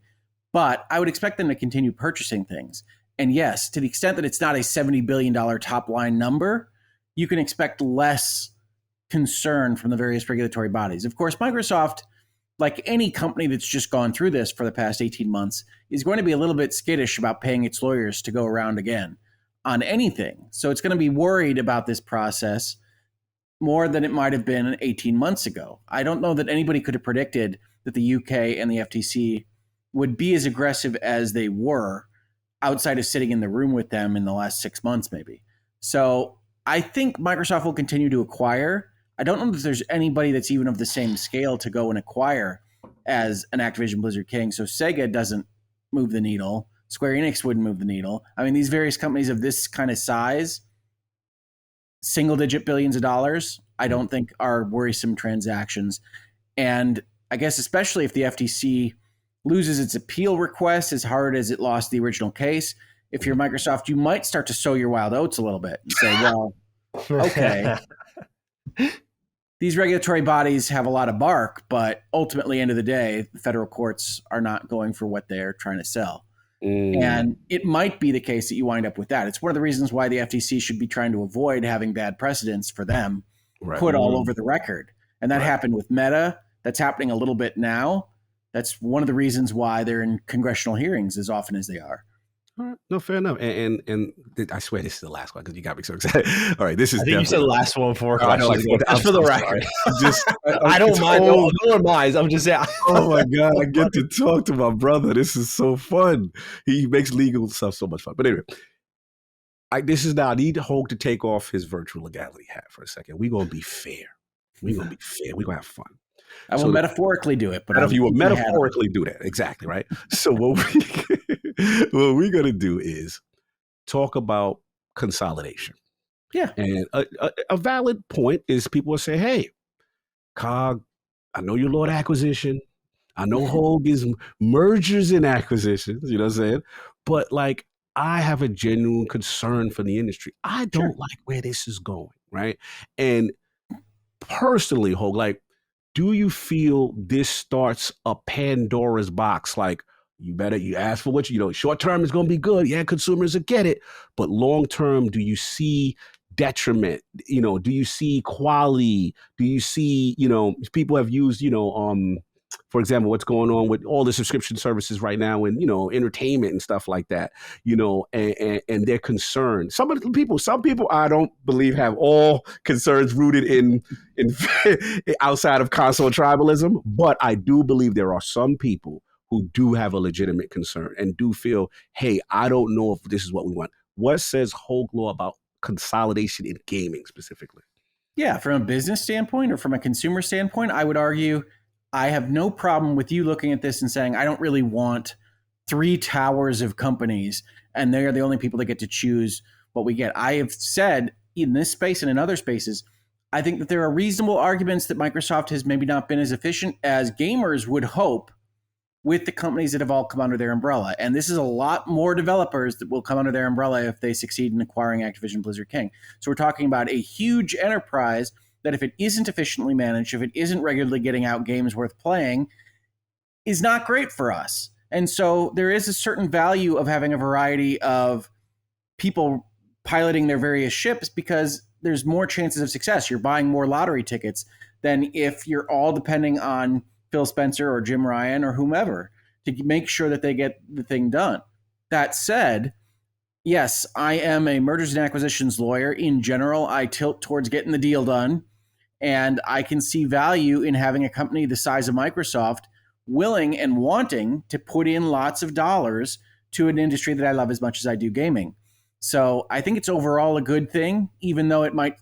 but I would expect them to continue purchasing things. And yes, to the extent that it's not a $70 billion top line number, you can expect less concern from the various regulatory bodies. Of course, Microsoft, like any company that's just gone through this for the past 18 months, is going to be a little bit skittish about paying its lawyers to go around again on anything. So it's going to be worried about this process more than it might have been 18 months ago. I don't know that anybody could have predicted that the UK and the FTC would be as aggressive as they were outside of sitting in the room with them in the last 6 months, maybe. So I think Microsoft will continue to acquire. I don't know that there's anybody that's even of the same scale to go and acquire as an Activision Blizzard King. So Sega doesn't move the needle. Square Enix wouldn't move the needle. I mean, these various companies of this kind of size, single-digit billions of dollars, I don't think are worrisome transactions. And I guess especially if the FTC loses its appeal request as hard as it lost the original case. If you're Microsoft, you might start to sow your wild oats a little bit and say, well, okay, these regulatory bodies have a lot of bark, but ultimately, end of the day, the federal courts are not going for what they're trying to sell. And it might be the case that you wind up with that. It's one of the reasons why the FTC should be trying to avoid having bad precedents for them put all over the record. And that happened with Meta. That's happening a little bit now. That's one of the reasons why they're in congressional hearings as often as they are. All right. No, fair enough. And I swear this is the last one because you got me so excited. All right, this is. I think you said the last one for just for the record. I don't mind. No one minds. I'm just saying. Oh my God, I get to talk to my brother. This is so fun. He makes legal stuff so much fun. But anyway, I need Hoeg to take off his virtual legality hat for a second. We're gonna be fair. We're gonna have fun. I will metaphorically do it, but if you will metaphorically do that, exactly right. So what we're gonna do is talk about consolidation. Yeah, and a valid point is people will say, "Hey, Cog, I know your Lord acquisition. I know Hoeg is mergers and acquisitions. You know what I'm saying? But like, I have a genuine concern for the industry. I don't like where this is going, right? And personally, Hoeg, like, do you feel this starts a Pandora's box? Like, you ask for what short term is going to be good. Yeah, consumers will get it. But long term, do you see detriment? Do you see quality? Do you see, people have used, for example, what's going on with all the subscription services right now and, entertainment and stuff like that, and they're concerned. Some people I don't believe have all concerns rooted in outside of console tribalism, but I do believe there are some people who do have a legitimate concern and do feel, hey, I don't know if this is what we want. What says Hoeg Law about consolidation in gaming specifically? Yeah, from a business standpoint or from a consumer standpoint, I would argue I have no problem with you looking at this and saying, I don't really want 3 towers of companies and they're the only people that get to choose what we get. I have said in this space and in other spaces, I think that there are reasonable arguments that Microsoft has maybe not been as efficient as gamers would hope with the companies that have all come under their umbrella. And this is a lot more developers that will come under their umbrella if they succeed in acquiring Activision Blizzard King. So we're talking about a huge enterprise that if it isn't efficiently managed, if it isn't regularly getting out games worth playing, is not great for us. And so there is a certain value of having a variety of people piloting their various ships because there's more chances of success. You're buying more lottery tickets than if you're all depending on Phil Spencer or Jim Ryan or whomever to make sure that they get the thing done. That said, yes, I am a mergers and acquisitions lawyer. In general, I tilt towards getting the deal done. And I can see value in having a company the size of Microsoft willing and wanting to put in lots of dollars to an industry that I love as much as I do gaming. So I think it's overall a good thing, even though it might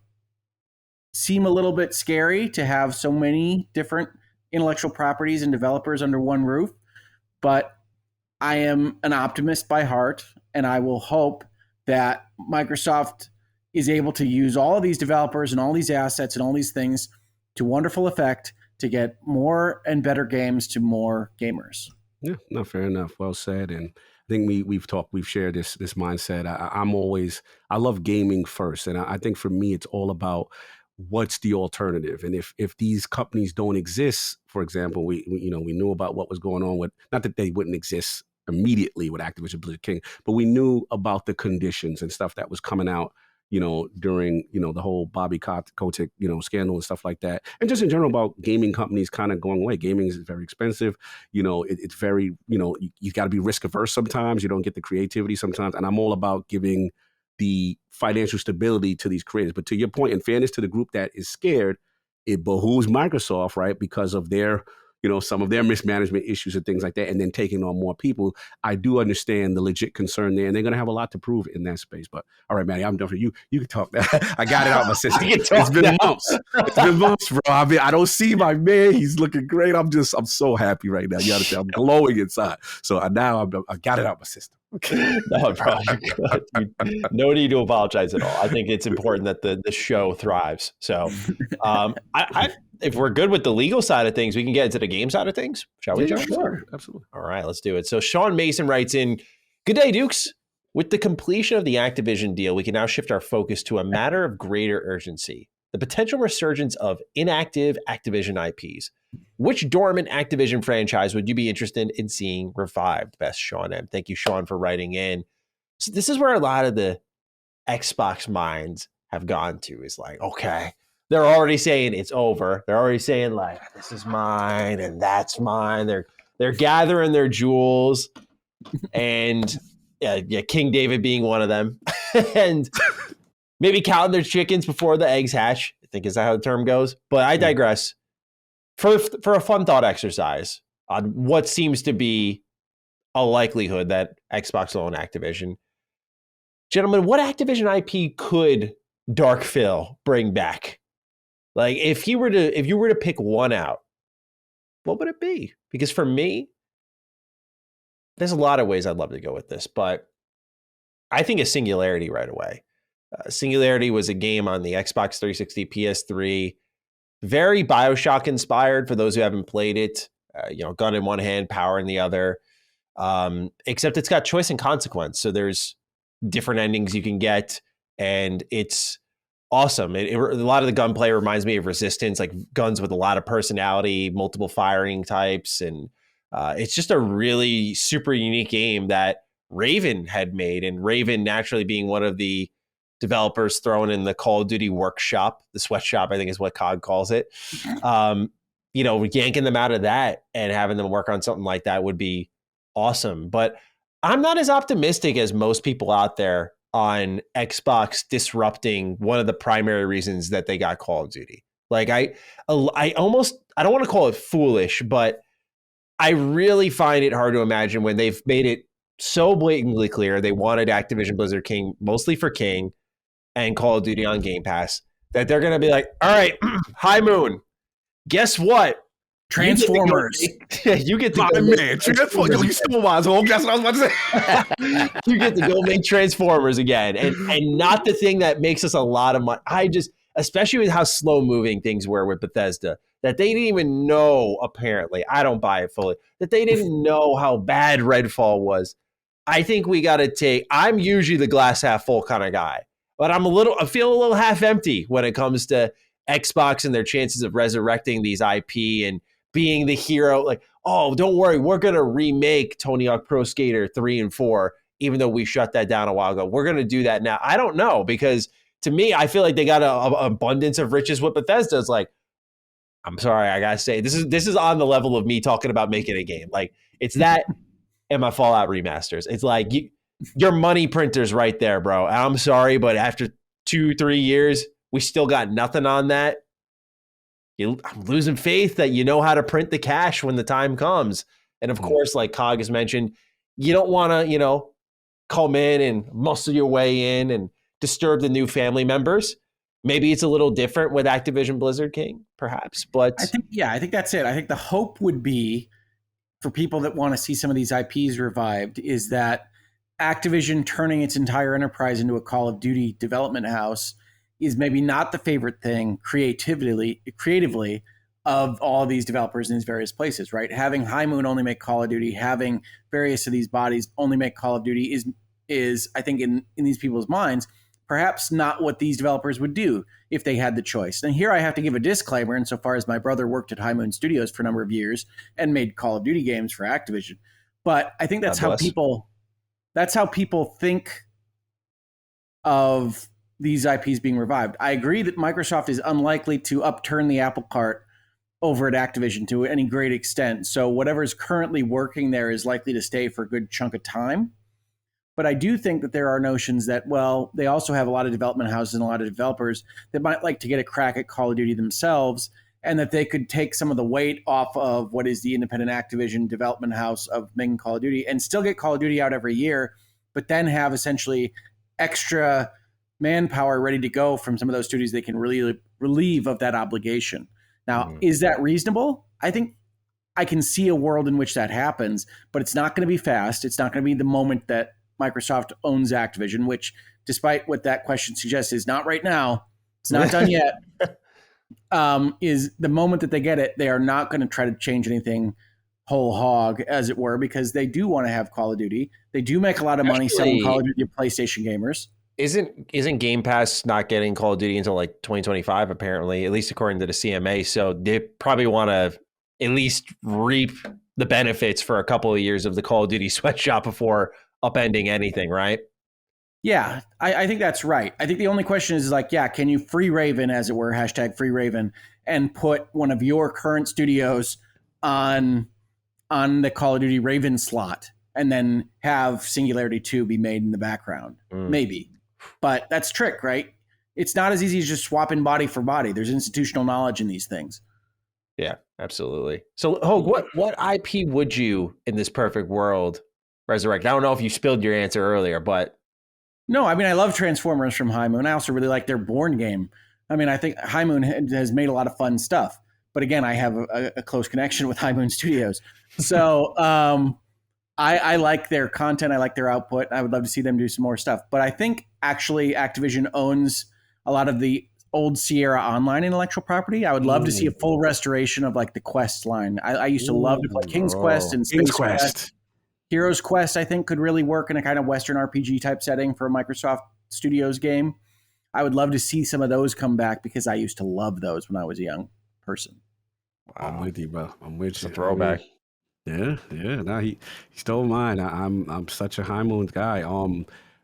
seem a little bit scary to have so many different intellectual properties and developers under one roof. But I am an optimist by heart, and I will hope that Microsoft is able to use all of these developers and all these assets and all these things to wonderful effect to get more and better games to more gamers. Yeah, no, fair enough. Well said. And I think we've shared this mindset. I love gaming first. And I think for me, it's all about what's the alternative. And if these companies don't exist, for example, we knew about what was going on with, not that they wouldn't exist immediately with Activision Blizzard King, but we knew about the conditions and stuff that was coming out, during, the whole Bobby Kotick, scandal and stuff like that. And just in general about gaming companies kind of going away. Gaming is very expensive. It's very, you got to be risk averse sometimes. You don't get the creativity sometimes. And I'm all about giving the financial stability to these creators. But to your point, in fairness to the group that is scared, it behooves Microsoft, right? Because of their, some of their mismanagement issues and things like that, and then taking on more people. I do understand the legit concern there, and they're going to have a lot to prove in that space. But all right, Manny, I'm done for you. You can talk now. I got it out of my system. It's been months. It's been months, bro. I don't see my man. He's looking great. I'm so happy right now. You understand? I'm glowing inside. So now I got it out of my system. No, bro, you could. No need to apologize at all. I think it's important that the show thrives. So, if we're good with the legal side of things, we can get into the game side of things. Shall we, John? Sure. Absolutely. All right, let's do it. So Sean Mason writes in, "Good day, Dukes. With the completion of the Activision deal, we can now shift our focus to a matter of greater urgency, the potential resurgence of inactive Activision IPs. Which dormant Activision franchise would you be interested in seeing revived?" Best Sean M. Thank you, Sean, for writing in. So this is where a lot of the Xbox minds have gone to, is like, okay, they're already saying it's over. They're already saying, like, this is mine and that's mine. They're gathering their jewels, and King David being one of them, and maybe counting their chickens before the eggs hatch, I think is that how the term goes. But I digress. For a fun thought exercise on what seems to be a likelihood that Xbox will own Activision. Gentlemen, what Activision IP could Dark Phil bring back? Like, if you were to pick one out, what would it be? Because for me, there's a lot of ways I'd love to go with this, but I think a Singularity right away. Singularity was a game on the Xbox 360, PS3, very BioShock inspired for those who haven't played it. Gun in one hand, power in the other. Except it's got choice and consequence. So there's different endings you can get, and it's awesome. A lot of the gunplay reminds me of Resistance, like guns with a lot of personality, multiple firing types, and it's just a really super unique game that Raven had made, and Raven naturally being one of the developers thrown in the Call of Duty workshop, the sweatshop, I think is what COD calls it. Yanking them out of that and having them work on something like that would be awesome. But I'm not as optimistic as most people out there on Xbox disrupting one of the primary reasons that they got Call of Duty. Like I don't want to call it foolish, but I really find it hard to imagine when they've made it so blatantly clear they wanted Activision Blizzard King, mostly for King, and Call of Duty on Game Pass, that they're going to be like, all right, High Moon, guess what? Transformers. You get to go man. Transformers. You stole my home. That's what I was about to say. You get to go make Transformers again. And not the thing that makes us a lot of money. Especially with how slow moving things were with Bethesda, that they didn't even know, apparently, I don't buy it fully, that they didn't know how bad Redfall was. I think we got to I'm usually the glass half full kind of guy, but I feel a little half empty when it comes to Xbox and their chances of resurrecting these IP and being the hero. Like, oh, don't worry, we're going to remake Tony Hawk Pro Skater 3 and 4, even though we shut that down a while ago. We're going to do that now. I don't know, because to me, I feel like they got an abundance of riches with Bethesda. It's like, I'm sorry, I gotta say, this is on the level of me talking about making a game. Like, it's that and my Fallout remasters. It's like your money printer's right there, bro. I'm sorry, but after 2-3 years, we still got nothing on that. I'm losing faith that you know how to print the cash when the time comes. And of course, like Cog has mentioned, you don't want to, come in and muscle your way in and disturb the new family members. Maybe it's a little different with Activision Blizzard King, perhaps. But I think that's it. I think the hope would be, for people that want to see some of these IPs revived, is that Activision turning its entire enterprise into a Call of Duty development house is maybe not the favorite thing creatively of all of these developers in these various places, right? Having High Moon only make Call of Duty, having various of these bodies only make Call of Duty is I think in these people's minds, perhaps not what these developers would do if they had the choice. And here I have to give a disclaimer insofar as my brother worked at High Moon Studios for a number of years and made Call of Duty games for Activision. But I think that's how people think of these IPs being revived. I agree that Microsoft is unlikely to upturn the apple cart over at Activision to any great extent. So whatever is currently working there is likely to stay for a good chunk of time. But I do think that there are notions that, well, they also have a lot of development houses and a lot of developers that might like to get a crack at Call of Duty themselves, and that they could take some of the weight off of what is the independent Activision development house of making Call of Duty and still get Call of Duty out every year, but then have essentially extra manpower ready to go from some of those studios they can really relieve of that obligation. Now, is that reasonable? I think I can see a world in which that happens, but it's not going to be fast. It's not going to be the moment that Microsoft owns Activision, which, despite what that question suggests, is not right now. It's not done yet. Is the moment that they get it, they are not going to try to change anything whole hog, as it were, because they do want to have Call of Duty. They do make a lot of money selling Call of Duty to PlayStation gamers. Isn't Game Pass not getting Call of Duty until like 2025, apparently, at least according to the CMA. So they probably want to at least reap the benefits for a couple of years of the Call of Duty sweatshop before upending anything, right? Yeah, I think that's right. I think the only question is like, yeah, can you free Raven, as it were, hashtag free Raven, and put one of your current studios on the Call of Duty Raven slot and then have Singularity 2 be made in the background? Maybe. But that's trick, right? It's not as easy as just swapping body for body. There's institutional knowledge in these things. Yeah, absolutely. So, Hoeg, what IP would you, in this perfect world, resurrect? I don't know if you spilled your answer earlier, but... No, I mean, I love Transformers from High Moon. I also really like their Bourne game. I mean, I think High Moon has made a lot of fun stuff. But again, I have a close connection with High Moon Studios. So I like their content. I like their output. I would love to see them do some more stuff. But I think actually Activision owns a lot of the old Sierra Online intellectual property. I would love to see a full restoration of like the Quest line. I used to love to play King's Quest and Space Quest. Heroes Quest, I think, could really work in a kind of Western RPG type setting for a Microsoft Studios game. I would love to see some of those come back because I used to love those when I was a young person. Wow. I'm with you, bro. I'm with you. It's a throwback. Yeah. No, he stole mine. I'm such a High Moon guy.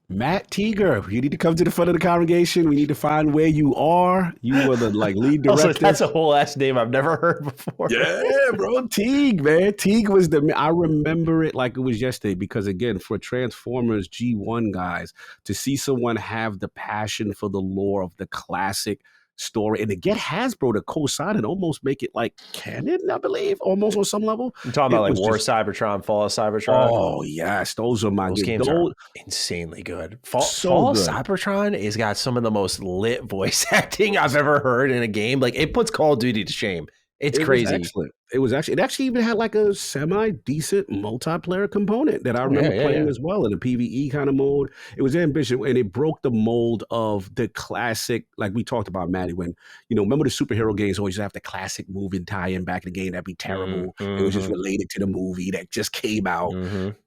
Matt Teeger, you need to come to the front of the congregation. We need to find where you are. You were the lead director. Also, that's a whole ass name I've never heard before. Yeah, bro. Teague, man. Teague was I remember it like it was yesterday because, again, for Transformers G1 guys, to see someone have the passion for the lore of the classic story and to get Hasbro to co-sign and almost make it like canon, I believe, almost on some level. I'm talking about like War of Cybertron, Fall of Cybertron. Oh yes, those are those games are insanely good. Fall of Cybertron has got some of the most lit voice acting I've ever heard in a game. Like it puts Call of Duty to shame. It's crazy. Excellent. It actually even had like a semi-decent multiplayer component that I remember playing as well in a PvE kind of mode. It was ambitious and it broke the mold of the classic, like we talked about, Maddie, when, remember the superhero games always have the classic movie tie-in back in the game that'd be terrible. It was just related to the movie that just came out.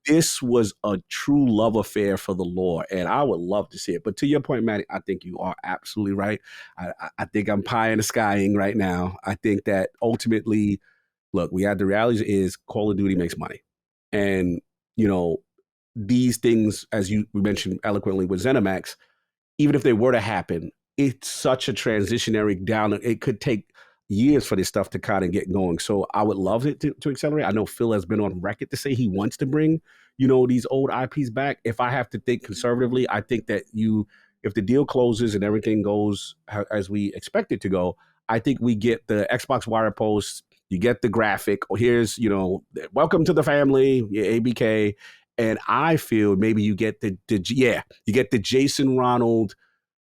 This was a true love affair for the lore and I would love to see it. But to your point, Maddie, I think you are absolutely right. I think I'm pie in the skying right now. I think that ultimately, look, the reality is Call of Duty makes money. And, these things, as we mentioned eloquently with ZeniMax, even if they were to happen, it's such a transitionary down. It could take years for this stuff to kind of get going. So I would love it to accelerate. I know Phil has been on record to say he wants to bring, these old IPs back. If I have to think conservatively, I think that if the deal closes and everything goes as we expect it to go, I think we get the Xbox wire post. You get the graphic, or here's, welcome to the family, ABK. And I feel maybe you get you get the Jason Ronald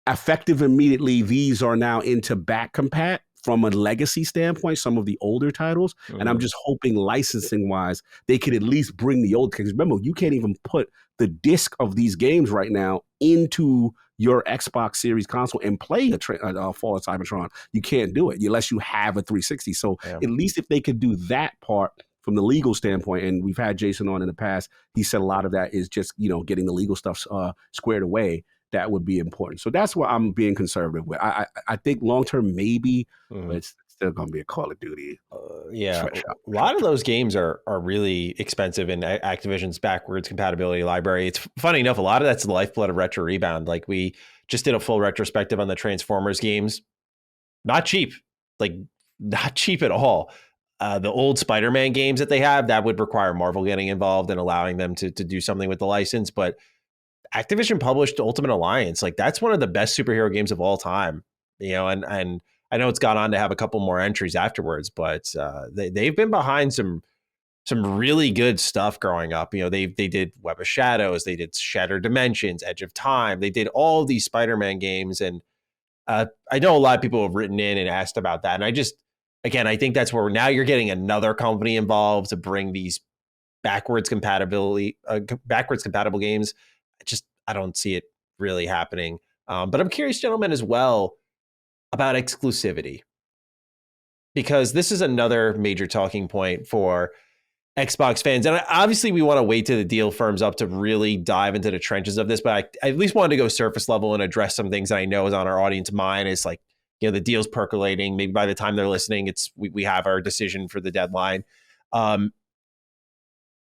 effective immediately. These are now into back compat from a legacy standpoint, some of the older titles. And I'm just hoping licensing wise, they could at least bring the old, because remember, you can't even put the disc of these games right now into your Xbox Series console and play a Fall of Cybertron. You can't do it unless you have a 360. So at least if they could do that part from the legal standpoint, and we've had Jason on in the past, he said a lot of that is just, getting the legal stuff squared away. That would be important. So that's what I'm being conservative with. I think long-term maybe, but it's still going to be a Call of Duty. A lot of those games are really expensive in Activision's backwards compatibility library. It's funny enough, a lot of that's the lifeblood of Retro Rebound. Like we just did a full retrospective on the Transformers games. Not cheap, not cheap at all. The old Spider-Man games that they have, that would require Marvel getting involved and allowing them to do something with the license. But Activision published Ultimate Alliance. Like that's one of the best superhero games of all time, and I know it's gone on to have a couple more entries afterwards, but they've been behind some really good stuff growing up. They did Web of Shadows, they did Shattered Dimensions, Edge of Time. They did all of these Spider-Man games. And I know a lot of people have written in and asked about that. And I think that's where now you're getting another company involved to bring these backwards compatible games I don't see it really happening. But I'm curious, gentlemen, as well about exclusivity, because this is another major talking point for Xbox fans. And obviously we want to wait till the deal firms up to really dive into the trenches of this, but I at least wanted to go surface level and address some things that I know is on our audience mind. It's like, the deal's percolating. Maybe by the time they're listening, we have our decision for the deadline. When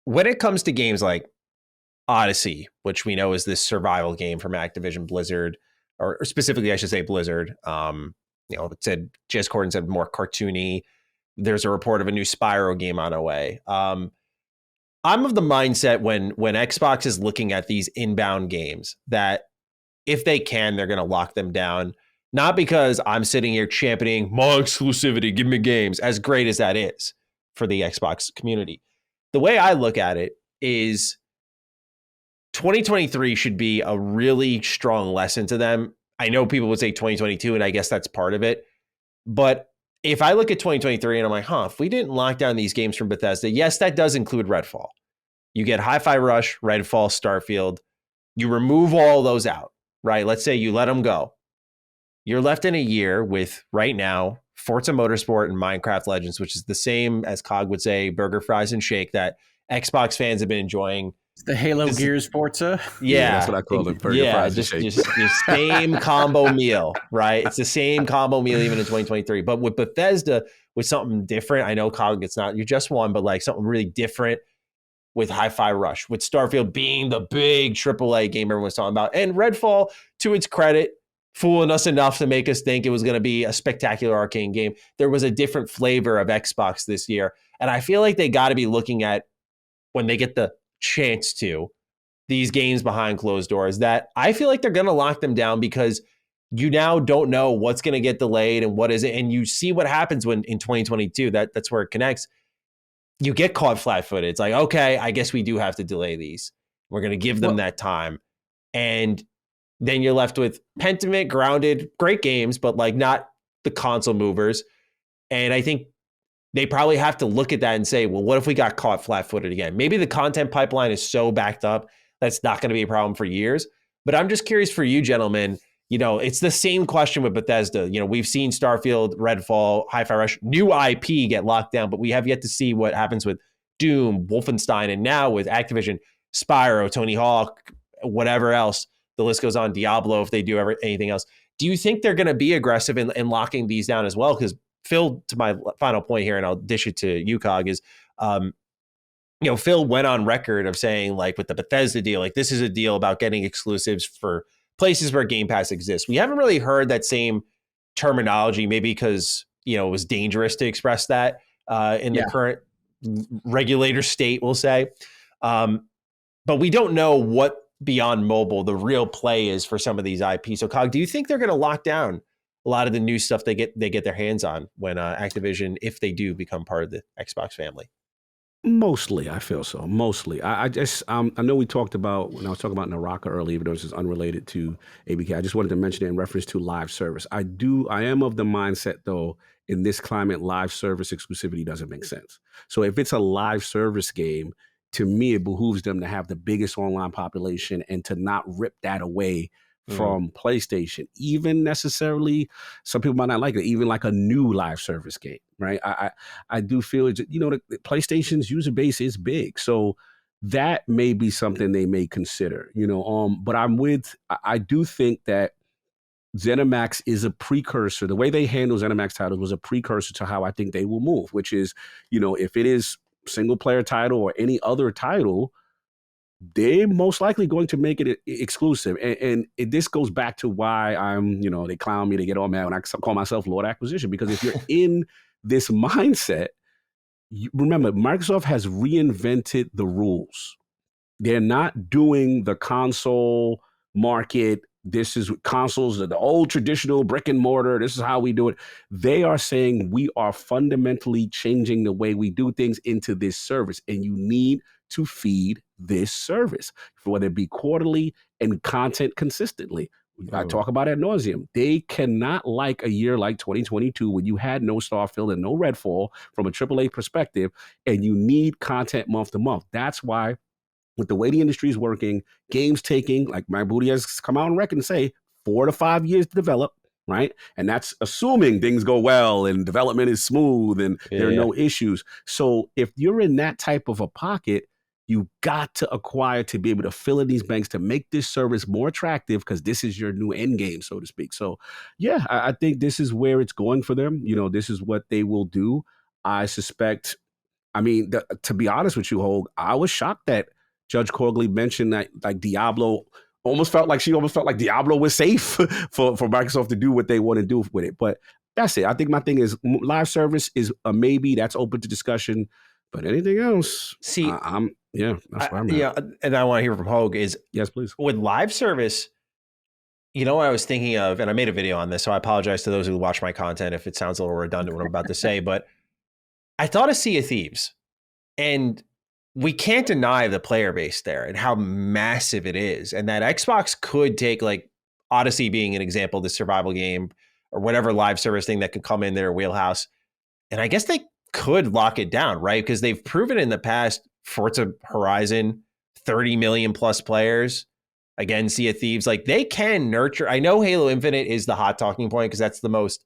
it comes to games like Odyssey, which we know is this survival game from Activision Blizzard, or specifically, I should say Blizzard. It said Jez Corden said more cartoony. There's a report of a new Spyro game on the way. I'm of the mindset when Xbox is looking at these inbound games that if they can, they're going to lock them down. Not because I'm sitting here championing more exclusivity, give me games, as great as that is for the Xbox community. The way I look at it is 2023 should be a really strong lesson to them. I know people would say 2022, and I guess that's part of it. But if I look at 2023 and I'm like, if we didn't lock down these games from Bethesda, yes, that does include Redfall. You get Hi-Fi Rush, Redfall, Starfield. You remove all those out, right? Let's say you let them go. You're left in a year with, right now, Forza Motorsport and Minecraft Legends, which is the same, as Cog would say, burger, fries, and shake that Xbox fans have been enjoying. It's the Halo Gears Forza. Yeah, that's what I call it. Burger, fries, and shake. Just the same combo meal, right? It's the same combo meal even in 2023. But with Bethesda, with something different, I know, Cog, it's not, you just won, but like something really different with Hi-Fi Rush, with Starfield being the big AAA game everyone's talking about. And Redfall, to its credit, fooling us enough to make us think it was going to be a spectacular arcane game. There was a different flavor of Xbox this year. And I feel like they got to be looking at, when they get the chance to, these games behind closed doors, that I feel like they're going to lock them down, because you now don't know what's going to get delayed and what is it. And you see what happens when in 2022, that's where it connects. You get caught flat-footed. It's like, okay, I guess we do have to delay these. We're going to give them that time. And then you're left with Pentiment, Grounded, great games, but like not the console movers. And I think they probably have to look at that and say, well, what if we got caught flat-footed again? Maybe the content pipeline is so backed up that's not going to be a problem for years. But I'm just curious for you, gentlemen. It's the same question with Bethesda. We've seen Starfield, Redfall, Hi-Fi Rush, new IP get locked down, but we have yet to see what happens with Doom, Wolfenstein, and now with Activision, Spyro, Tony Hawk, whatever else. The list goes on, Diablo, if they do anything else. Do you think they're going to be aggressive in locking these down as well? Because Phil, to my final point here, and I'll dish it to you, Cog, is, Phil went on record of saying, like, with the Bethesda deal, like, this is a deal about getting exclusives for places where Game Pass exists. We haven't really heard that same terminology, maybe because, it was dangerous to express that in the current regulator state, we'll say. But we don't know what beyond mobile the real play is for some of these IP. So, Cog, do you think they're going to lock down a lot of the new stuff they get their hands on when Activision, if they do become part of the Xbox family? Mostly, I feel so. Mostly. I just, I know we talked about, when I was talking about Naraka earlier, even though this is unrelated to ABK, I just wanted to mention it in reference to live service. I am of the mindset, though, in this climate, live service exclusivity doesn't make sense. So if it's a live service game, to me, it behooves them to have the biggest online population and to not rip that away from PlayStation. Even necessarily, some people might not like it, even like a new live service game, right? I do feel, the PlayStation's user base is big. So that may be something they may consider, but I do think that ZeniMax is a precursor. The way they handle ZeniMax titles was a precursor to how I think they will move, which is, if it is single player title or any other title, they're most likely going to make it exclusive. And this goes back to why I'm, they clown me, they get all mad when I call myself Lord Acquisition, because if you're in this mindset, remember, Microsoft has reinvented the rules. They're not doing the console market. This is consoles, the old traditional brick and mortar. This is how we do it. They are saying we are fundamentally changing the way we do things into this service, and you need to feed this service, whether it be quarterly and content consistently. I talk about it ad nauseum. They cannot like a year like 2022 when you had no Starfield and no Redfall from a AAA perspective, and you need content month to month. That's why with the way the industry is working, games taking, like my booty has come out on record and say, 4 to 5 years to develop, right? And that's assuming things go well and development is smooth and there are no issues. So if you're in that type of a pocket, you got to acquire to be able to fill in these banks to make this service more attractive, because this is your new end game, so to speak. So yeah, I think this is where it's going for them. You know, this is what they will do. I suspect, I mean, to be honest with you, Hoeg, I was shocked that Judge Corgley mentioned that like Diablo almost felt like Diablo was safe for Microsoft to do what they want to do with it. But that's it. I think my thing is live service is a maybe. That's open to discussion. But anything else, that's where I'm at. Yeah, and I want to hear from Hoeg is, yes, please. With live service, you know what I was thinking of, and I made a video on this, so I apologize to those who watch my content if it sounds a little redundant what I'm about to say, but I thought of Sea of Thieves, and we can't deny the player base there and how massive it is, and that Xbox could take, like Odyssey being an example, the survival game, or whatever live service thing that could come in their wheelhouse, and I guess they could lock it down, right? Because they've proven in the past, Forza Horizon, 30 million plus players. Again, Sea of Thieves, like they can nurture. I know Halo Infinite is the hot talking point because that's the most,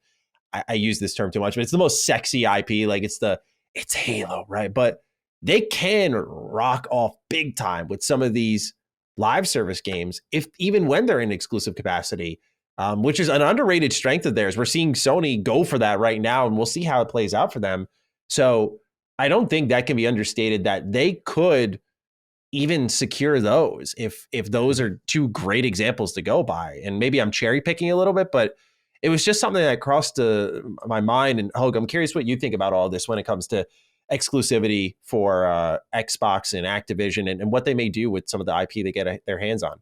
I use this term too much, but it's the most sexy IP. Like it's Halo, right? But they can rock off big time with some of these live service games, even when they're in exclusive capacity, which is an underrated strength of theirs. We're seeing Sony go for that right now, and we'll see how it plays out for them. So I don't think that can be understated that they could even secure those if those are two great examples to go by. And maybe I'm cherry picking a little bit, but it was just something that crossed my mind. And Hoeg, I'm curious what you think about all this when it comes to exclusivity for Xbox and Activision and what they may do with some of the IP they get their hands on.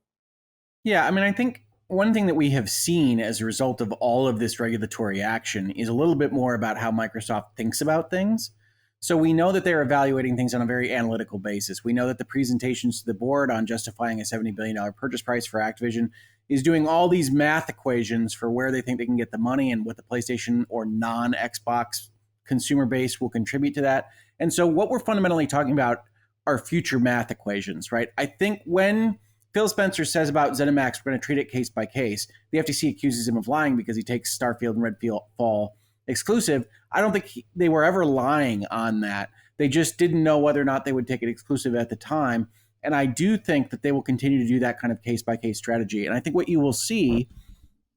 Yeah, I mean, I think one thing that we have seen as a result of all of this regulatory action is a little bit more about how Microsoft thinks about things. So we know that they're evaluating things on a very analytical basis. We know that the presentations to the board on justifying a $70 billion purchase price for Activision is doing all these math equations for where they think they can get the money and what the PlayStation or non-Xbox consumer base will contribute to that. And so what we're fundamentally talking about are future math equations, right? I think when Phil Spencer says about ZeniMax, we're going to treat it case by case, the FTC accuses him of lying because he takes Starfield and Redfall exclusive. I don't think they were ever lying on that. They just didn't know whether or not they would take it exclusive at the time. And I do think that they will continue to do that kind of case-by-case strategy. And I think what you will see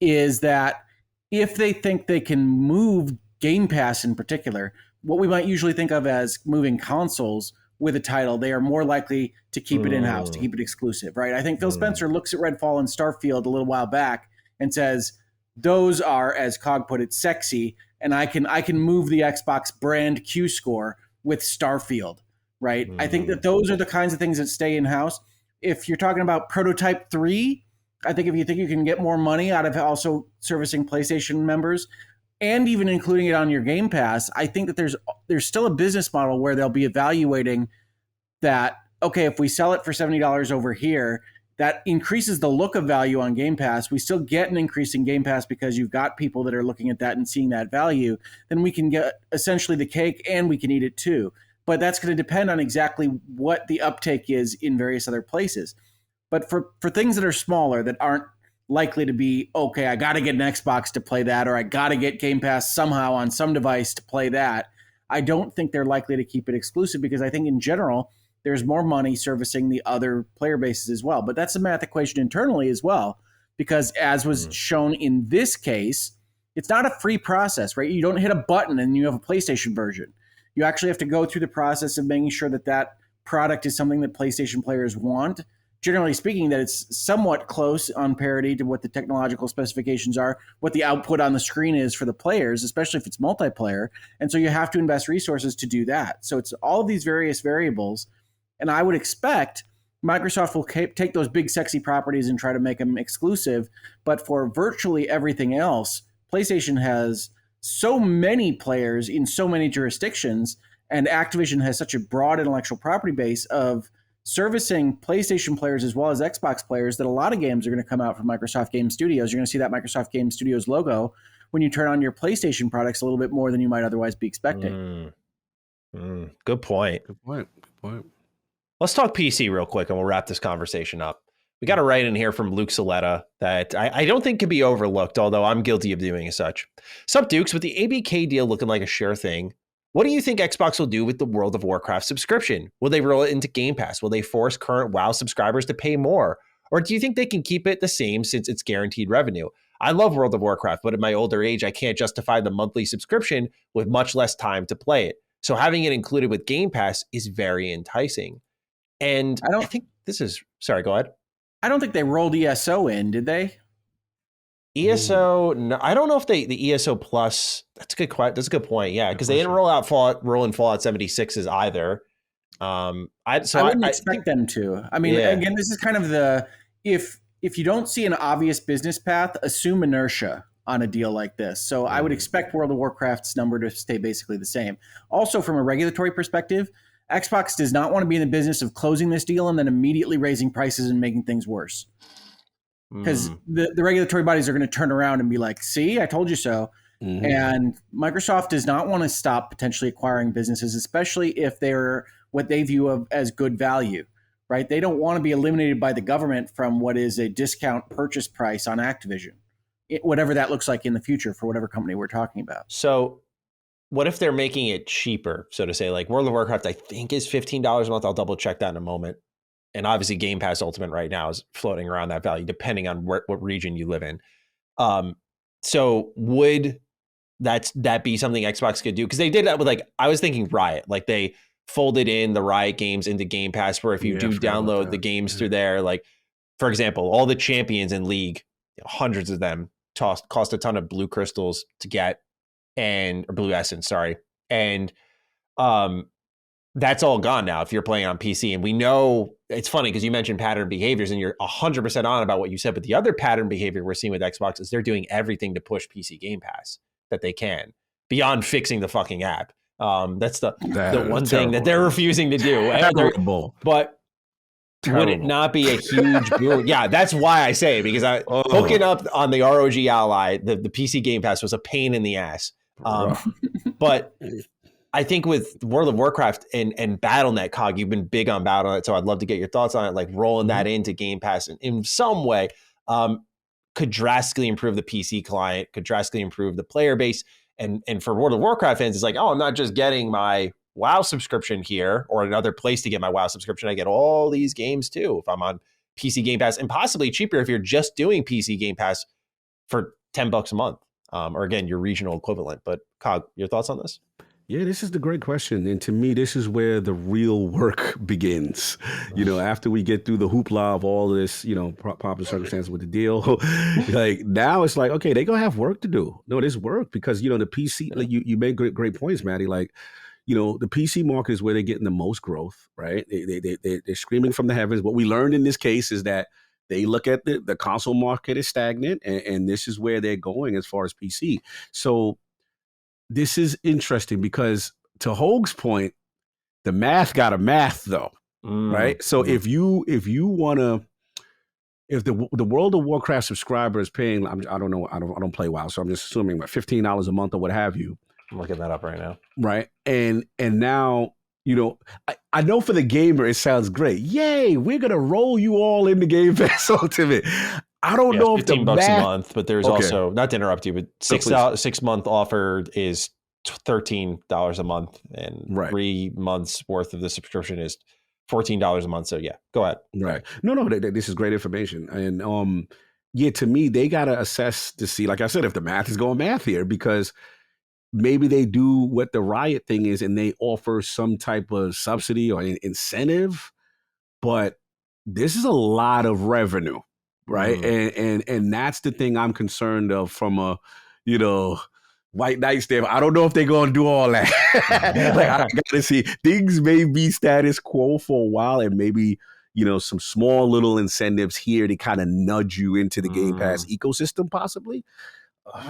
is that if they think they can move Game Pass in particular, what we might usually think of as moving consoles with a title, they are more likely to keep it in-house, to keep it exclusive, right? I think Phil Spencer looks at Redfall and Starfield a little while back and says, those are, as Cog put it, sexy, and I can move the Xbox brand Q score with Starfield, right? I think that those are the kinds of things that stay in-house. If you're talking about Prototype 3, I think if you think you can get more money out of also servicing PlayStation members and even including it on your Game Pass, I think that there's still a business model where they'll be evaluating that, okay, if we sell it for $70 over here, that increases the look of value on Game Pass. We still get an increase in Game Pass because you've got people that are looking at that and seeing that value. Then we can get essentially the cake and we can eat it too. But that's going to depend on exactly what the uptake is in various other places. But for things that are smaller, that aren't likely to be, okay, I got to get an Xbox to play that, or I got to get Game Pass somehow on some device to play that, I don't think they're likely to keep it exclusive because I think in general, there's more money servicing the other player bases as well. But that's a math equation internally as well, because as was shown in this case, it's not a free process, right? You don't hit a button and you have a PlayStation version. You actually have to go through the process of making sure that that product is something that PlayStation players want. Generally speaking, that it's somewhat close on parity to what the technological specifications are, what the output on the screen is for the players, especially if it's multiplayer. And so you have to invest resources to do that. So it's all of these various variables. And I would expect Microsoft will take those big, sexy properties and try to make them exclusive. But for virtually everything else, PlayStation has so many players in so many jurisdictions, and Activision has such a broad intellectual property base of servicing PlayStation players as well as Xbox players that a lot of games are going to come out from Microsoft Game Studios. You're going to see that Microsoft Game Studios logo when you turn on your PlayStation products a little bit more than you might otherwise be expecting. Good point. Good point. Let's talk PC real quick and we'll wrap this conversation up. We got a write in here from Luke Saletta that I don't think can be overlooked, although I'm guilty of doing as such. Sup, Dukes, with the ABK deal looking like a sure thing, what do you think Xbox will do with the World of Warcraft subscription? Will they roll it into Game Pass? Will they force current WoW subscribers to pay more? Or do you think they can keep it the same since it's guaranteed revenue? I love World of Warcraft, but at my older age, I can't justify the monthly subscription with much less time to play it. So having it included with Game Pass is very enticing. And I think this is, sorry, go ahead. I don't think they rolled ESO in, did they? ESO, no, I don't know if the ESO Plus. That's a good point. Yeah, because they didn't roll in Fallout 76s either. I wouldn't expect them to. I mean, again, this is kind of if you don't see an obvious business path, assume inertia on a deal like this. So I would expect World of Warcraft's number to stay basically the same. Also, from a regulatory perspective, Xbox does not want to be in the business of closing this deal and then immediately raising prices and making things worse. Because the regulatory bodies are going to turn around and be like, see, I told you so. Mm-hmm. And Microsoft does not want to stop potentially acquiring businesses, especially if they're what they view as good value, right? They don't want to be eliminated by the government from what is a discount purchase price on Activision, whatever that looks like in the future for whatever company we're talking about. So what if they're making it cheaper, so to say? Like World of Warcraft, I think is $15 a month. I'll double check that in a moment. And obviously Game Pass Ultimate right now is floating around that value, depending on what region you live in. So would that be something Xbox could do? Because they did that with I was thinking Riot. Like they folded in the Riot games into Game Pass, where if you do download the games through there, like, for example, all the champions in League, hundreds of them cost a ton of blue crystals to get, or blue essence, sorry. And that's all gone now if you're playing on PC. And we know, it's funny because you mentioned pattern behaviors and you're 100% on about what you said, but the other pattern behavior we're seeing with Xbox is they're doing everything to push PC Game Pass that they can, beyond fixing the fucking app. That's the one thing that they're refusing to do. Terrible. But would it not be a huge boon? Yeah, that's why I say it, because hooking up on the ROG Ally, the PC Game Pass was a pain in the ass. But I think with World of Warcraft and Battle.net, Cog, you've been big on Battle.net, so I'd love to get your thoughts on it. Like rolling that into Game Pass in some way could drastically improve the PC client, could drastically improve the player base. And for World of Warcraft fans, it's like, oh, I'm not just getting my WoW subscription here or another place to get my WoW subscription. I get all these games too if I'm on PC Game Pass, and possibly cheaper if you're just doing PC Game Pass for $10 a month, or again, your regional equivalent. But Cog, your thoughts on this? Yeah, this is the great question. And to me, this is where the real work begins. After we get through the hoopla of all this, proper circumstances with the deal, like now it's like, okay, they're going to have work to do. No, there's work because, the PC, like you made great points, Maddie. Like, the PC market is where they're getting the most growth, right? They're screaming from the heavens. What we learned in this case is that they look at the console market is stagnant, and this is where they're going as far as PC. So this is interesting because, to Hoeg's point, the math got a math though, right? So if you want to, if the World of Warcraft subscriber is paying, I don't know, I don't play WoW, so I'm just assuming $15 a month or what have you. I'm looking that up right now. Right, and now I know for the gamer it sounds great. Yay, we're gonna roll you all into Game Pass Ultimate. I don't know if $15 a month, but there's also, not to interrupt you, but 6 month offer is $13 a month, and 3 months worth of the subscription is $14 a month. So yeah, go ahead. Right. No, this is great information. And to me, they got to assess to see, like I said, if the math is going math here, because maybe they do what the Riot thing is and they offer some type of subsidy or incentive, but this is a lot of revenue. Right. And that's the thing I'm concerned of from a, white knight standpoint. I don't know if they're going to do all that. Like, I got to see, things may be status quo for a while, and maybe, some small little incentives here to kind of nudge you into the Game Pass ecosystem, possibly.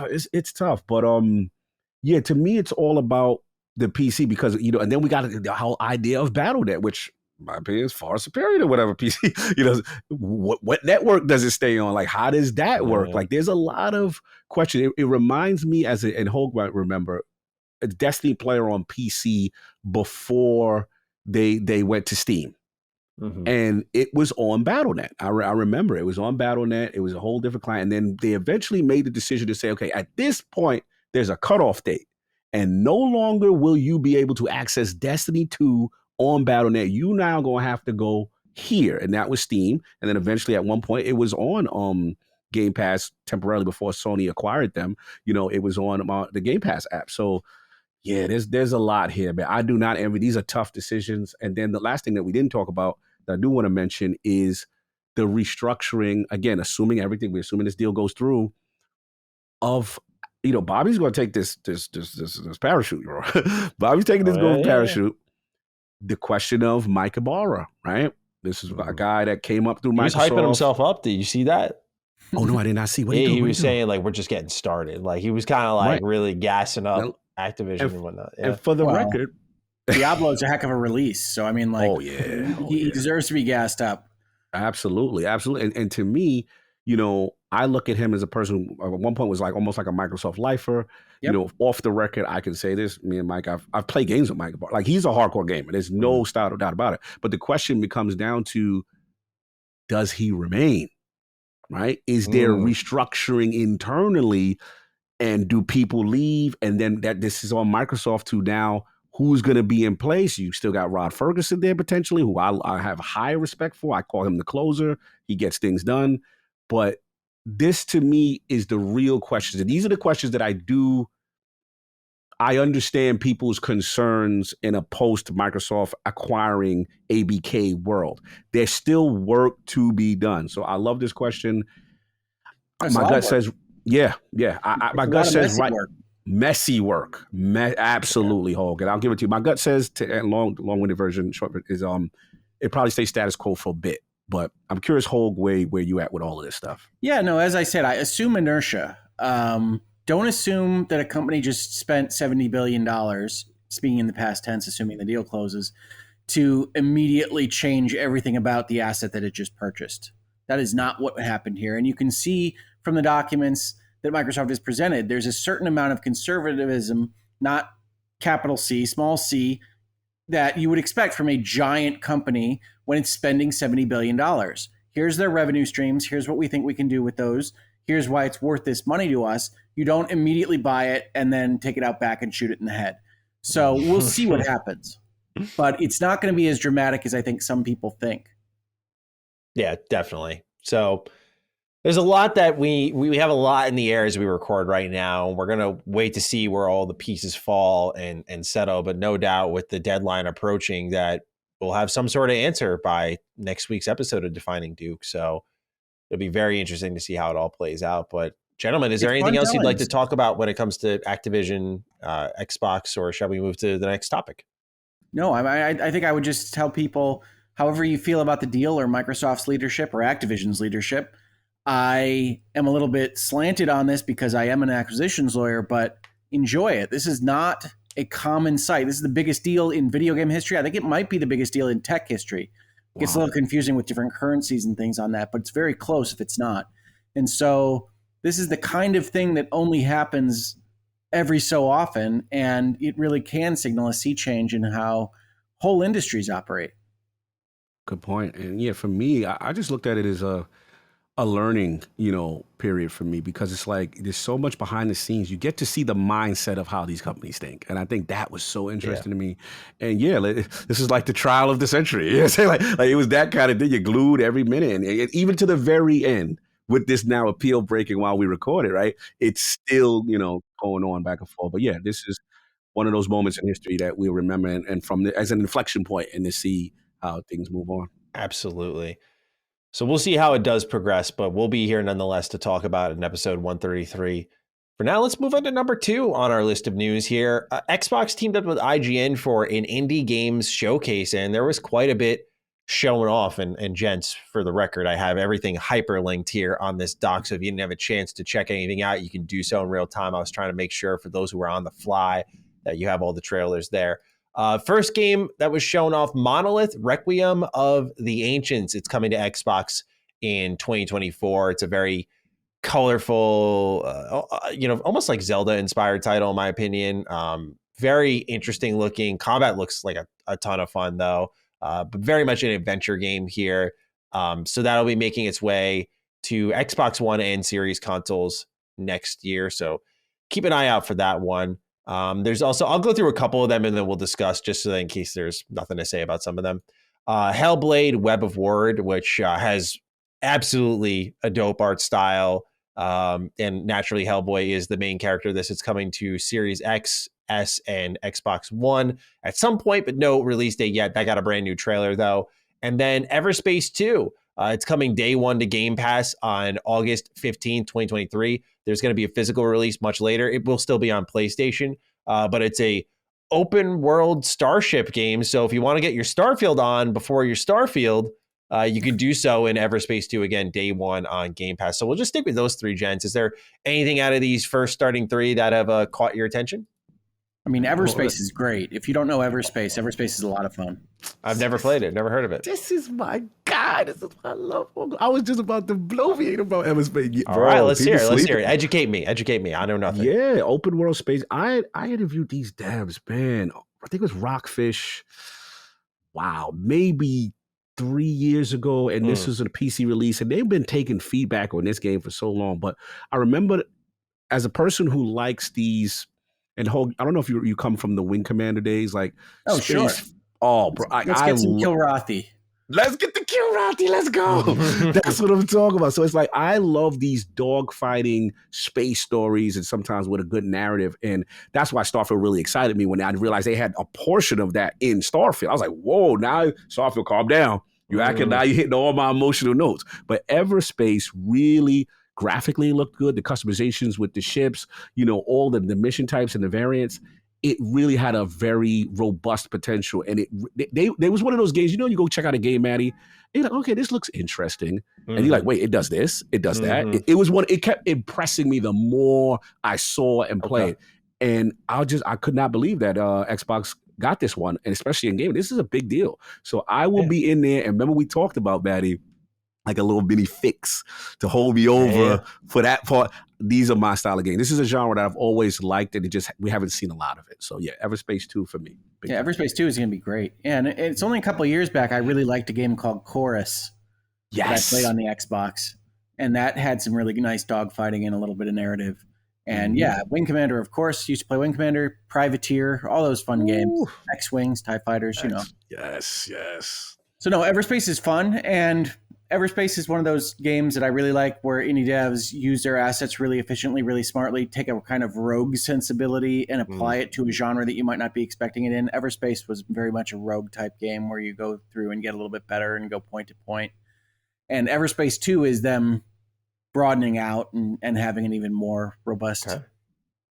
It's tough. But to me, it's all about the PC because, and then we got the whole idea of Battle.net, which, in my opinion, is far superior to whatever PC. What network does it stay on? Like, how does that work? Like, there's a lot of questions. It reminds me, and Hoeg might remember, a Destiny player on PC before they went to Steam. And it was on BattleNet. I remember it was on BattleNet. It was a whole different client. And then they eventually made the decision to say, okay, at this point, there's a cutoff date. And no longer will you be able to access Destiny 2 on BattleNet. You now going to have to go here. And that was Steam. And then eventually at one point, it was on Game Pass temporarily before Sony acquired them. It was on the Game Pass app. So, yeah, there's a lot here, man. I do not envy. These are tough decisions. And then the last thing that we didn't talk about that I do want to mention is the restructuring. Again, we're assuming this deal goes through. Bobby's going to take this parachute. Bobby's taking this golden parachute. The question of Mike Ibarra, right? This is a guy that came up through Microsoft. He was hyping himself up. Did you see that? Oh no, I did not see. He was saying like we're just getting started. Like he was kind of like really gassing up Activision and whatnot. Yeah. And for the record, Diablo's a heck of a release. So I mean, like, he deserves to be gassed up. Absolutely. And to me, I look at him as a person who at one point was like almost like a Microsoft lifer. Yep. Off the record, I can say this. Me and Mike, I've played games with Mike. Like he's a hardcore gamer. There's no doubt about it. But the question becomes down to, does he remain? Right? Is there restructuring internally, and do people leave? And then this is on Microsoft to now. Who's going to be in place? You still got Rod Ferguson there potentially, who I have high respect for. I call him the closer. He gets things done. But this to me is the real questions. And these are the questions that I understand people's concerns in a post-Microsoft acquiring ABK world. There's still work to be done. So I love this question. My gut says, my gut says right. Messy work. Absolutely, Hoeg. And I'll give it to you. My gut says, long-winded version, short is it probably stays status quo for a bit. But I'm curious, Hoeg, where you at with all of this stuff? Yeah, no, as I said, I assume inertia. Don't assume that a company just spent $70 billion, speaking in the past tense, assuming the deal closes, to immediately change everything about the asset that it just purchased. That is not what happened here. And you can see from the documents that Microsoft has presented, there's a certain amount of conservatism, not capital C, small c, that you would expect from a giant company when it's spending $70 billion. Here's their revenue streams. Here's what we think we can do with those. Here's why it's worth this money to us. You don't immediately buy it and then take it out back and shoot it in the head. So we'll see what happens. But it's not going to be as dramatic as I think some people think. Yeah, definitely. So there's a lot that we have a lot in the air as we record right now. We're going to wait to see where all the pieces fall and settle. But no doubt with the deadline approaching that we'll have some sort of answer by next week's episode of Defining Duke. So it'll be very interesting to see how it all plays out. But gentlemen, is there anything else you'd like to talk about when it comes to Activision, Xbox, or shall we move to the next topic? No, I think I would just tell people, however you feel about the deal or Microsoft's leadership or Activision's leadership, I am a little bit slanted on this because I am an acquisitions lawyer, but enjoy it. This is not a common sight. This is the biggest deal in video game history. I think it might be the biggest deal in tech history. It gets a little confusing with different currencies and things on that, but it's very close if it's not. And so this is the kind of thing that only happens every so often, and it really can signal a sea change in how whole industries operate. Good point. And yeah, for me, I just looked at it as a learning, period for me, because it's like there's so much behind the scenes. You get to see the mindset of how these companies think. And I think that was so interesting to me. And yeah, this is like the trial of the century. You know what I'm saying? Like it was that kind of thing. You're glued every minute. And even to the very end, with this now appeal breaking while we record it, right? It's still, going on back and forth. But yeah, this is one of those moments in history that we'll remember and as an inflection point and to see how things move on. Absolutely. So we'll see how it does progress, but we'll be here nonetheless to talk about it in episode 133. For now, let's move on to number 2 on our list of news here. Xbox teamed up with IGN for an indie games showcase, and there was quite a bit showing off. And gents, for the record, I have everything hyperlinked here on this doc, so if you didn't have a chance to check anything out, you can do so in real time. I was trying to make sure for those who are on the fly that you have all the trailers there. First game that was shown off, Monolith Requiem of the Ancients. It's coming to Xbox in 2024. It's a very colorful, almost like Zelda-inspired title, in my opinion. Very interesting looking. Combat looks like a ton of fun, though. but very much an adventure game here. So that'll be making its way to Xbox One and Series consoles next year. So keep an eye out for that one. There's also, I'll go through a couple of them and then we'll discuss just so that in case there's nothing to say about some of them. Hellblade Web of Word, which has absolutely a dope art style. And naturally, Hellboy is the main character of this. It's coming to Series X, S, and Xbox One at some point, but no release date yet. That got a brand new trailer, though. And then Everspace 2. It's coming day one to Game Pass on August 15th, 2023. There's going to be a physical release much later. It will still be on PlayStation, but it's a open world starship game. So if you want to get your Starfield on before your Starfield, you can do so in Everspace 2 again, day one on Game Pass. So we'll just stick with those three, gents. Is there anything out of these first starting three that have caught your attention? I mean, Everspace is great. If you don't know Everspace is a lot of fun. I've never played it, never heard of it. This is my God. This is what I love. I was just about to bloviate about Everspace. All right, let's hear it. Educate me. I know nothing. Yeah, open world space. I interviewed these devs, man. I think it was Rockfish. Wow, maybe 3 years ago, and this was a PC release, and they've been taking feedback on this game for so long. But I remember, as a person who likes these, and Hoeg, I don't know if you come from the Wing Commander days, like space. Sure. Oh, bro, let's get some Kilrathi. Let's get the Kilrathi. Let's go. That's what I'm talking about. So it's like I love these dogfighting space stories, and sometimes with a good narrative, and that's why Starfield really excited me when I realized they had a portion of that in Starfield. I was like, whoa! Now Starfield, calm down. You're acting now. You're hitting all my emotional notes. But Everspace really graphically looked good. The customizations with the ships, all the mission types and the variants. It really had a very robust potential, and they was one of those games. You go check out a game, Maddie. And you're like, okay, this looks interesting, and you're like, wait, it does this, it does that. It was one. It kept impressing me the more I saw and played, and I could not believe that Xbox got this one, and especially in gaming, this is a big deal. So I will be in there, and remember we talked about, Maddie, like a little mini fix to hold me over for that part. These are my style of game. This is a genre that I've always liked, and we haven't seen a lot of it. So yeah, Everspace 2 for me. Everspace 2 is going to be great. And it's only a couple of years back I really liked a game called Chorus. Yes. That I played on the Xbox. And that had some really nice dogfighting and a little bit of narrative. And Wing Commander, of course, used to play Wing Commander, Privateer, all those fun games. X-Wings, TIE Fighters, Yes. So no, Everspace is fun, and Everspace is one of those games that I really like where indie devs use their assets really efficiently, really smartly, take a kind of rogue sensibility and apply it to a genre that you might not be expecting it in. Everspace was very much a rogue type game where you go through and get a little bit better and go point to point. And Everspace 2 is them broadening out and having an even more robust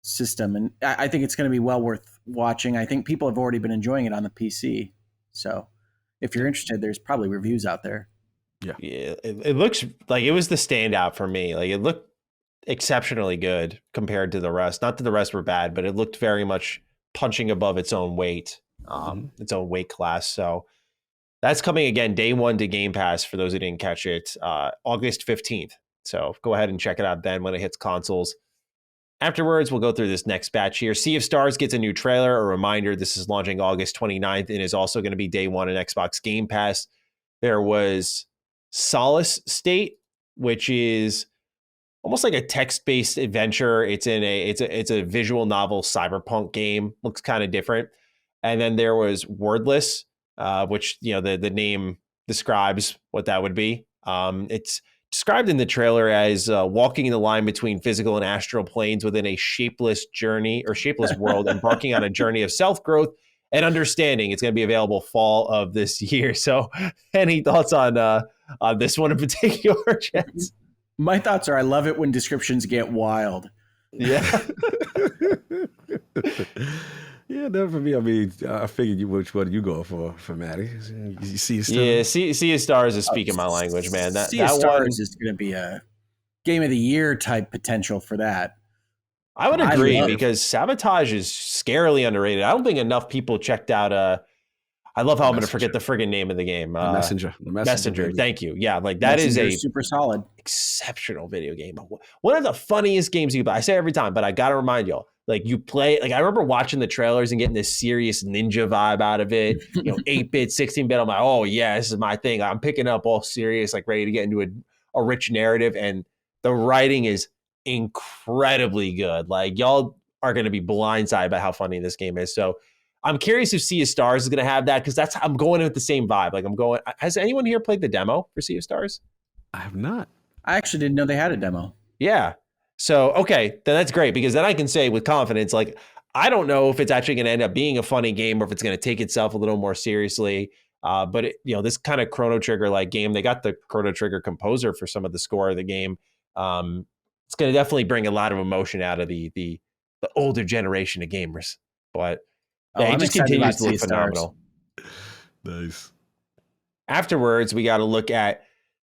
system. And I think it's going to be well worth watching. I think people have already been enjoying it on the PC. So if you're interested, there's probably reviews out there. Yeah, it looks like it was the standout for me. Like it looked exceptionally good compared to the rest. Not that the rest were bad, but it looked very much punching above its own weight, its own weight class. So that's coming again, day one to Game Pass for those who didn't catch it, August 15th. So go ahead and check it out then when it hits consoles. Afterwards, we'll go through this next batch here. Sea of Stars gets a new trailer. A reminder, this is launching August 29th and is also going to be day one in Xbox Game Pass. There was Solace State, which is almost like a text-based adventure. It's a visual novel cyberpunk game. Looks kind of different. And then there was Wordless, which the name describes what that would be. It's described in the trailer as walking the line between physical and astral planes within a shapeless world, embarking on a journey of self-growth and understanding. It's going to be available fall of this year. So any thoughts on this one in particular, Jens? My thoughts are I love it when descriptions get wild. Yeah. Yeah, that for me. I mean, I figured which one you go for Maddie. You see Stars? Yeah, Sea of Stars is speaking my language, man. Sea of Stars is going to be a game of the year type potential for that. I would agree because Sabotage is scarily underrated. I don't think enough people checked out. I love how I'm going to forget the friggin' name of the game. The Messenger. Thank you. Yeah, like that is a super solid, exceptional video game. One of the funniest games you can buy. I say it every time, but I got to remind y'all. like you play, like I remember watching the trailers and getting this serious ninja vibe out of it, 8-bit, 16-bit. I'm like, oh yeah, this is my thing. I'm picking up all serious, like ready to get into a rich narrative. And the writing is incredibly good. Like y'all are going to be blindsided by how funny this game is. So I'm curious if Sea of Stars is going to have that, because I'm going in with the same vibe. Like has anyone here played the demo for Sea of Stars? I have not. I actually didn't know they had a demo. Yeah. So, okay, then that's great, because then I can say with confidence, like, I don't know if it's actually going to end up being a funny game or if it's going to take itself a little more seriously. But this kind of Chrono Trigger like game, they got the Chrono Trigger composer for some of the score of the game. It's going to definitely bring a lot of emotion out of the older generation of gamers. But yeah, it just continues to look phenomenal. Nice. Afterwards, we got to look at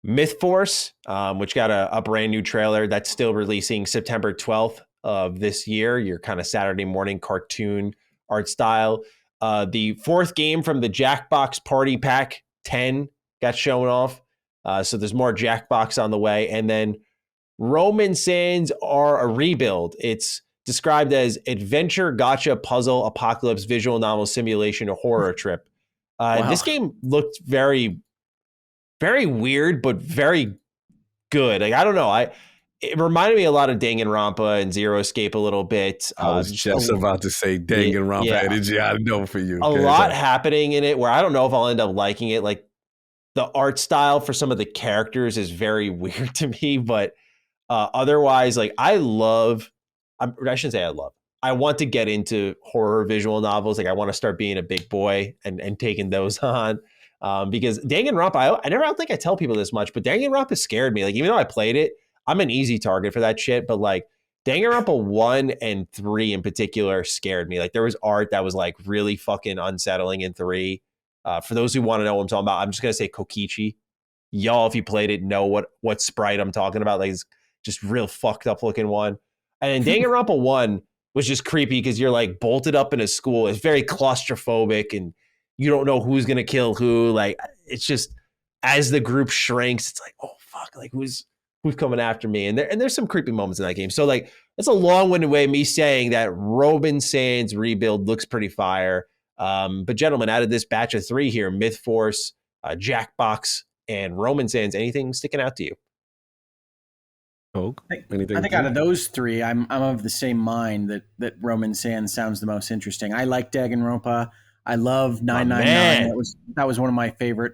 Myth Force, which got a brand new trailer that's still releasing September 12th of this year. Your kind of Saturday morning cartoon art style. The fourth game from the Jackbox Party Pack 10 got shown off. So there's more Jackbox on the way. And then Roman Sands are a rebuild. It's described as adventure, gotcha, puzzle, apocalypse, visual novel, simulation, or horror trip. Wow. This game looked very, very weird, but very good. Like, I don't know. It reminded me a lot of Danganronpa and Zero Escape a little bit. I was just about to say Danganronpa energy. I know for you. A lot happening in it where I don't know if I'll end up liking it. Like, the art style for some of the characters is very weird to me, but otherwise, like, I shouldn't say I love. I want to get into horror visual novels. Like, I want to start being a big boy and taking those on. Because Danganronpa, I don't think I tell people this much, but Danganronpa scared me. Like, even though I played it, I'm an easy target for that shit. But like Danganronpa 1 and 3 in particular scared me. Like, there was art that was like really fucking unsettling in 3. For those who want to know what I'm talking about, I'm just gonna say Kokichi. Y'all, if you played it, know what sprite I'm talking about. Like, it's just real fucked up looking one. And then Danganronpa 1 was just creepy because you're like bolted up in a school. It's very claustrophobic and you don't know who's going to kill who. Like, it's just, as the group shrinks, it's like, oh fuck, like who's coming after me? And there's some creepy moments in that game. So like, that's a long-winded way of me saying that Roman Sands rebuild looks pretty fire. But gentlemen, out of this batch of 3 here, Myth Force, Jackbox, and Roman Sands, anything sticking out to you? Anything? I think out of those 3, I'm of the same mind that Roman Sands sounds the most interesting. I like Danganronpa. I love 999. That was one of my favorite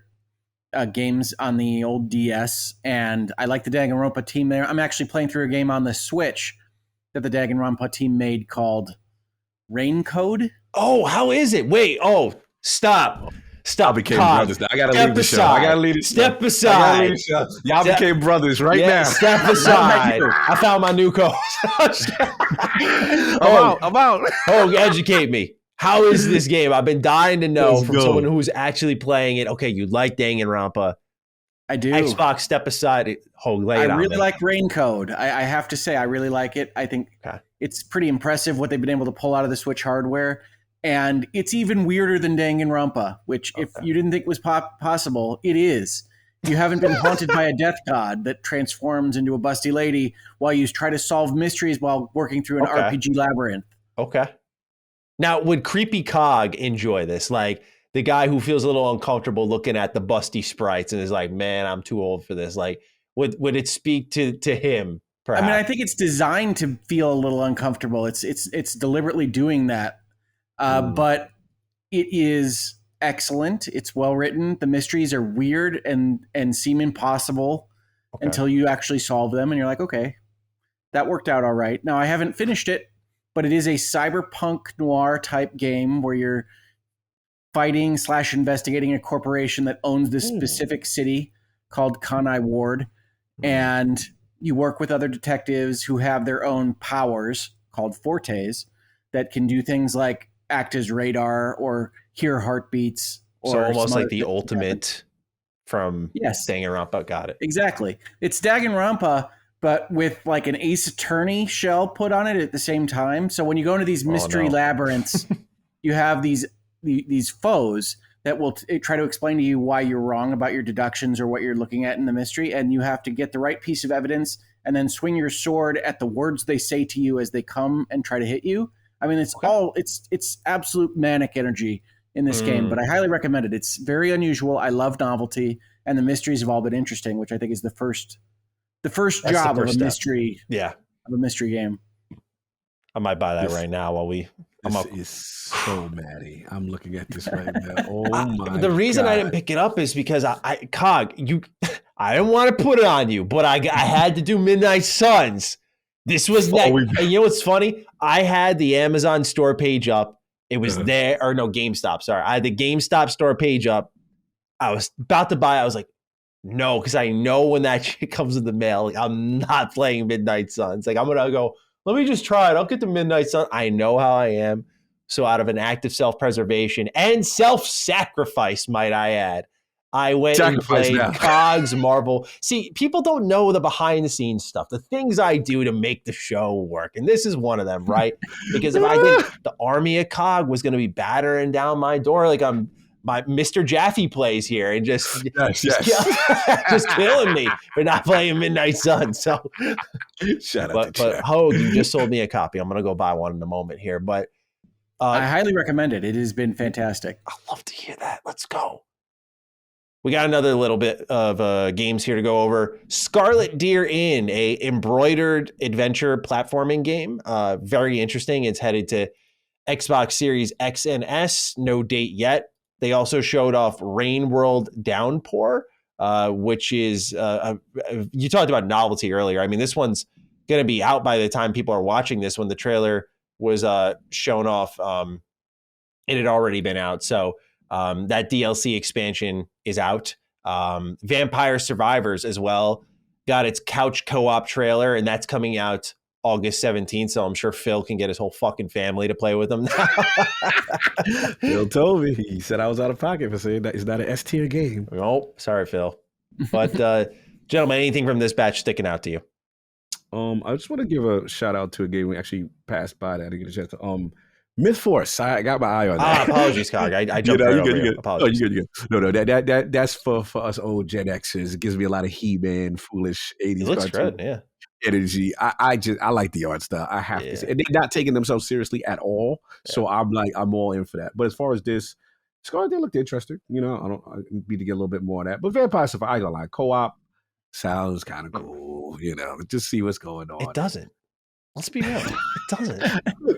games on the old DS, and I like the Danganronpa team there. I'm actually playing through a game on the Switch that the Danganronpa team made called Rain Code. Oh, how is it? Wait, stop. Y'all became brothers now. I gotta leave the show. Step aside. Y'all became brothers now. Step aside. I found my new co-host. I'm out. Oh, educate me. How is this game? I've been dying to know from someone who's actually playing it. Okay, you like Danganronpa. I do. Xbox, step aside. Lay it on. I really like Rain Code. I have to say, I really like it. I think it's pretty impressive what they've been able to pull out of the Switch hardware. And it's even weirder than Danganronpa, which if you didn't think was possible, it is. You haven't been haunted by a death god that transforms into a busty lady while you try to solve mysteries while working through an RPG labyrinth. Okay. Now, would Creepy Cog enjoy this? Like, the guy who feels a little uncomfortable looking at the busty sprites and is like, man, I'm too old for this. Like, would it speak to him, perhaps? I mean, I think it's designed to feel a little uncomfortable. It's deliberately doing that. But it is excellent. It's well written. The mysteries are weird and seem impossible until you actually solve them. And you're like, okay, that worked out all right. Now, I haven't finished it, but it is a cyberpunk noir type game where you're fighting / investigating a corporation that owns this specific city called Kanai Ward. And you work with other detectives who have their own powers called Fortes that can do things like act as radar or hear heartbeats. So almost like the ultimate from Danganronpa. Got it. Exactly. It's Danganronpa, but with like an Ace Attorney shell put on it at the same time. So when you go into these mystery labyrinths, you have these foes that will try to explain to you why you're wrong about your deductions or what you're looking at in the mystery. And you have to get the right piece of evidence and then swing your sword at the words they say to you as they come and try to hit you. I mean, it's absolute manic energy in this game, but I highly recommend it. It's very unusual. I love novelty, and the mysteries have all been interesting, which I think is the first job of a mystery. Yeah, of a mystery game. I might buy that right now while we. This is so Maddie. I'm looking at this right now. Oh my! The reason I didn't pick it up is because Cog, I didn't want to put it on you, but I had to do Midnight Suns. This was and you know what's funny? I had the Amazon store page up. It was there, or no, GameStop. Sorry, I had the GameStop store page up. I was about to buy. I was like, no, because I know when that shit comes in the mail, like, I'm not playing Midnight Suns. Like I'm gonna go. Let me just try it. I'll get the Midnight Sun. I know how I am. So out of an act of self-preservation and self-sacrifice, might I add, I went and played Cog's Marvel. See, people don't know the behind-the-scenes stuff, the things I do to make the show work. And this is one of them, right? Because if I did, the army of Cog was going to be battering down my door like my Mr. Jaffe plays here and just killing me for not playing Midnight Sun. So shut up. But Hoeg, you just sold me a copy. I'm going to go buy one in a moment here. But I highly recommend it. It has been fantastic. I'd love to hear that. Let's go. We got another little bit of games here to go over. Scarlet Deer Inn, a embroidered adventure platforming game. Very interesting. It's headed to Xbox Series X and S. No date yet. They also showed off Rain World Downpour, which is, you talked about novelty earlier. I mean, this one's going to be out by the time people are watching this when the trailer was shown off. It had already been out. So that DLC expansion is out. Vampire Survivors as well got its couch co-op trailer, and that's coming out August 17th, so I'm sure Phil can get his whole fucking family to play with him now. Phil told me. He said I was out of pocket for saying that it's not an S tier game. Oh, sorry, Phil. But gentlemen, anything from this batch sticking out to you? I just want to give a shout out to a game we actually passed by that I didn't get a chance to. Myth Force. I got my eye on that. Apologies, Cog. I jumped right over you. Apologies. Oh, you good. No, that's for us old Gen Xers. It gives me a lot of He-Man, foolish 80s. It looks good, yeah. Energy. I like the art style. I have to say, and they're not taking themselves seriously at all. So I'm all in for that. But as far as this, Scarlet Deer looked interesting. You know, I need to get a little bit more of that. But Vampire Survivor, I ain't gonna lie, co-op sounds kind of cool. You know, just see what's going on. It doesn't. Let's be real. It doesn't.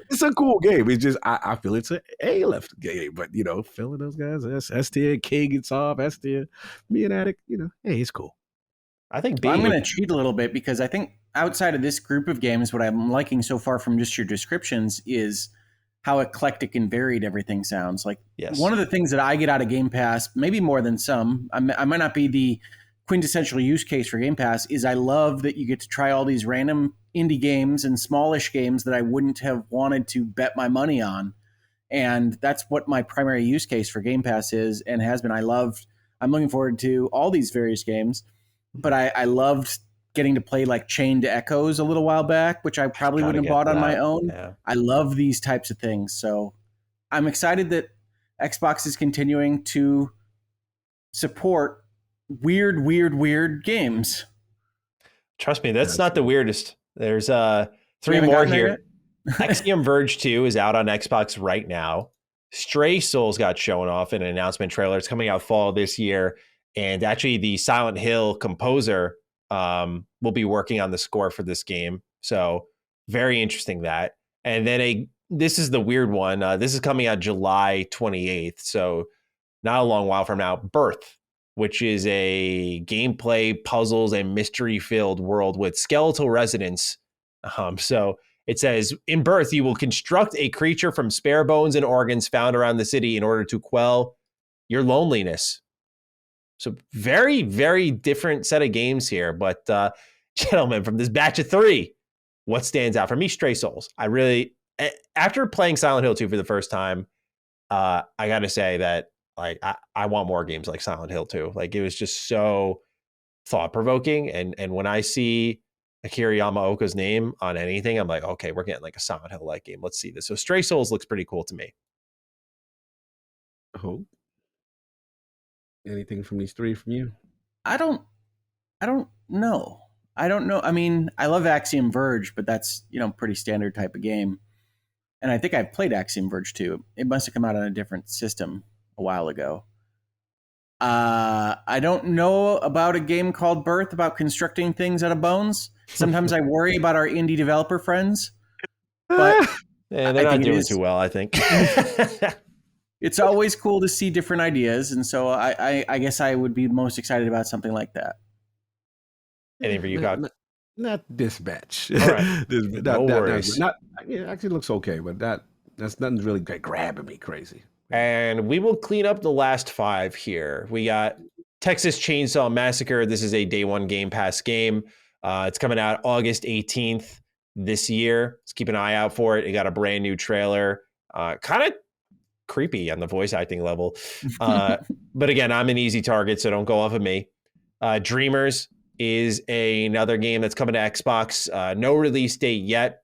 It's a cool game. It's just I feel it's an A-left game. But you know, Phil and those guys, S tier, King and Soft, S tier, me and Attic. You know, hey, it's cool. I think I'm going to cheat a little bit because I think outside of this group of games, what I'm liking so far from just your descriptions is how eclectic and varied everything sounds. Like one of the things that I get out of Game Pass, maybe more than some, I might not be the quintessential use case for Game Pass, is I love that you get to try all these random indie games and smallish games that I wouldn't have wanted to bet my money on. And that's what my primary use case for Game Pass is and has been. I'm looking forward to all these various games. But I loved getting to play like Chained Echoes a little while back, which I probably wouldn't have bought on my own. Yeah. I love these types of things. So I'm excited that Xbox is continuing to support weird games. Trust me, that's not the weirdest. There's 3 more here. Axiom Verge 2 is out on Xbox right now. Stray Souls got shown off in an announcement trailer. It's coming out fall this year. And actually, the Silent Hill composer will be working on the score for this game. So very interesting that. And then this is the weird one. This is coming out July 28th. So not a long while from now. Birth, which is a gameplay, puzzles, and mystery-filled world with skeletal residents. So it says, in Birth, you will construct a creature from spare bones and organs found around the city in order to quell your loneliness. So very, very different set of games here. But gentlemen, from this batch of 3, what stands out for me? Stray Souls. I really, after playing Silent Hill 2 for the first time, I got to say that like I want more games like Silent Hill 2. Like it was just so thought-provoking. And when I see Akira Yamaoka's name on anything, I'm like, okay, we're getting like a Silent Hill-like game. Let's see this. So Stray Souls looks pretty cool to me. Oh. Anything from these 3 from you? I don't know. I don't know. I mean, I love Axiom Verge, but that's, pretty standard type of game. And I think I've played Axiom Verge too. It must have come out on a different system a while ago. I don't know about a game called Birth about constructing things out of bones. Sometimes I worry about our indie developer friends, but they're not doing too well, I think. It's always cool to see different ideas, and so I guess I would be most excited about something like that. Anything for you, Cog? Not Dispatch. All right. No worries. It actually looks okay, but that's nothing really grabbing me crazy. And we will clean up the last 5 here. We got Texas Chainsaw Massacre. This is a day 1 Game Pass game. It's coming out August 18th this year. Let's keep an eye out for it. It got a brand new trailer. Kind of creepy on the voice acting level. But again, I'm an easy target, so don't go off of me. Dreamers is another game that's coming to Xbox. No release date yet.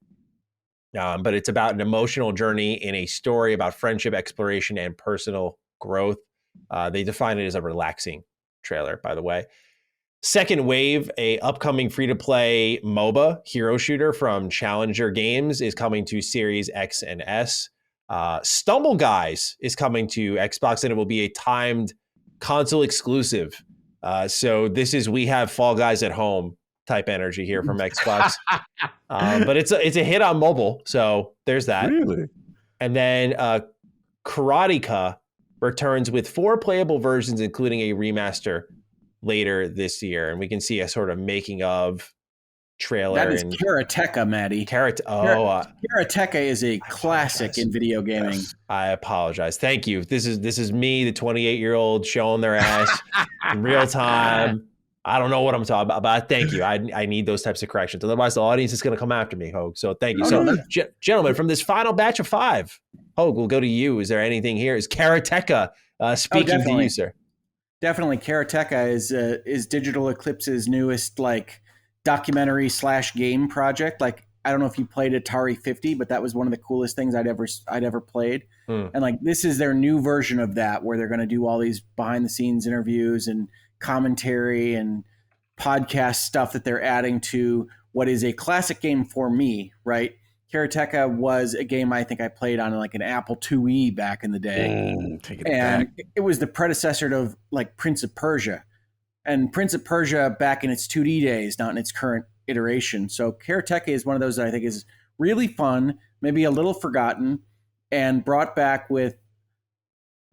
But it's about an emotional journey in a story about friendship, exploration, and personal growth. They define it as a relaxing trailer, by the way. Second Wave, a upcoming free-to-play MOBA hero shooter from Challenger Games, is coming to Series X and S. Stumble Guys is coming to Xbox, and it will be a timed console exclusive. So this is we have Fall Guys at home type energy here from Xbox. But it's a hit on mobile, so there's that. Really? And then Karateka returns with 4 playable versions, including a remaster later this year. And we can see a sort of making of trailer. That is Karateka, Maddie. Karateka is a classic in video gaming. Yes, I apologize. Thank you. This is me, the 28-year-old, showing their ass in real time. I don't know what I'm talking about, but thank you. I need those types of corrections. Otherwise, the audience is going to come after me, Hoeg. So thank you. Gentlemen, from this final batch of 5, Hoeg, we'll go to you. Is there anything here? Is Karateka speaking to you, sir? Definitely. Karateka is Digital Eclipse's newest documentary / game project. I don't know if you played Atari 50, but that was one of the coolest things I'd ever played. And this is their new version of that, where they're going to do all these behind the scenes interviews and commentary and podcast stuff that they're adding to what is a classic game for me, right? Karateka was a game I think I played on an Apple IIe back in the day. It was the predecessor to Prince of Persia. And Prince of Persia back in its 2D days, not in its current iteration. So Karateka is one of those that I think is really fun, maybe a little forgotten, and brought back with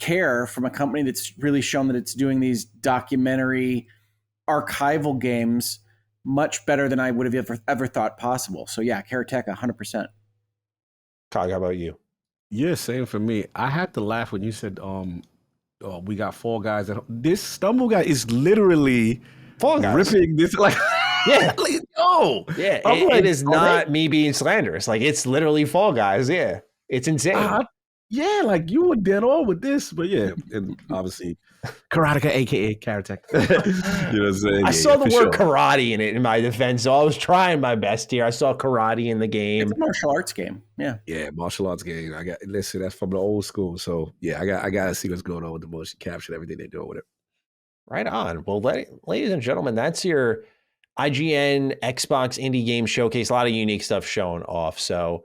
care from a company that's really shown that it's doing these documentary archival games much better than I would have ever thought possible. So yeah, Karateka, 100%. Cog, how about you? Yeah, same for me. I had to laugh when you said we got Fall Guys. This Stumble Guy is literally Fall Guys. Ripping this yeah. It is not me being slanderous. It's literally Fall Guys. Yeah, it's insane. You were dead on with this, but yeah, and obviously Karateka, aka Karateka. You know what I'm saying? I saw the word karate in it in my defense, so I was trying my best here. I saw karate in the game. It's a martial arts game. Yeah, martial arts game. Listen, that's from the old school. So yeah, I got to see what's going on with the motion capture, everything they're doing with it. Right on. Well, ladies and gentlemen, that's your IGN Xbox Indie Game Showcase. A lot of unique stuff showing off. So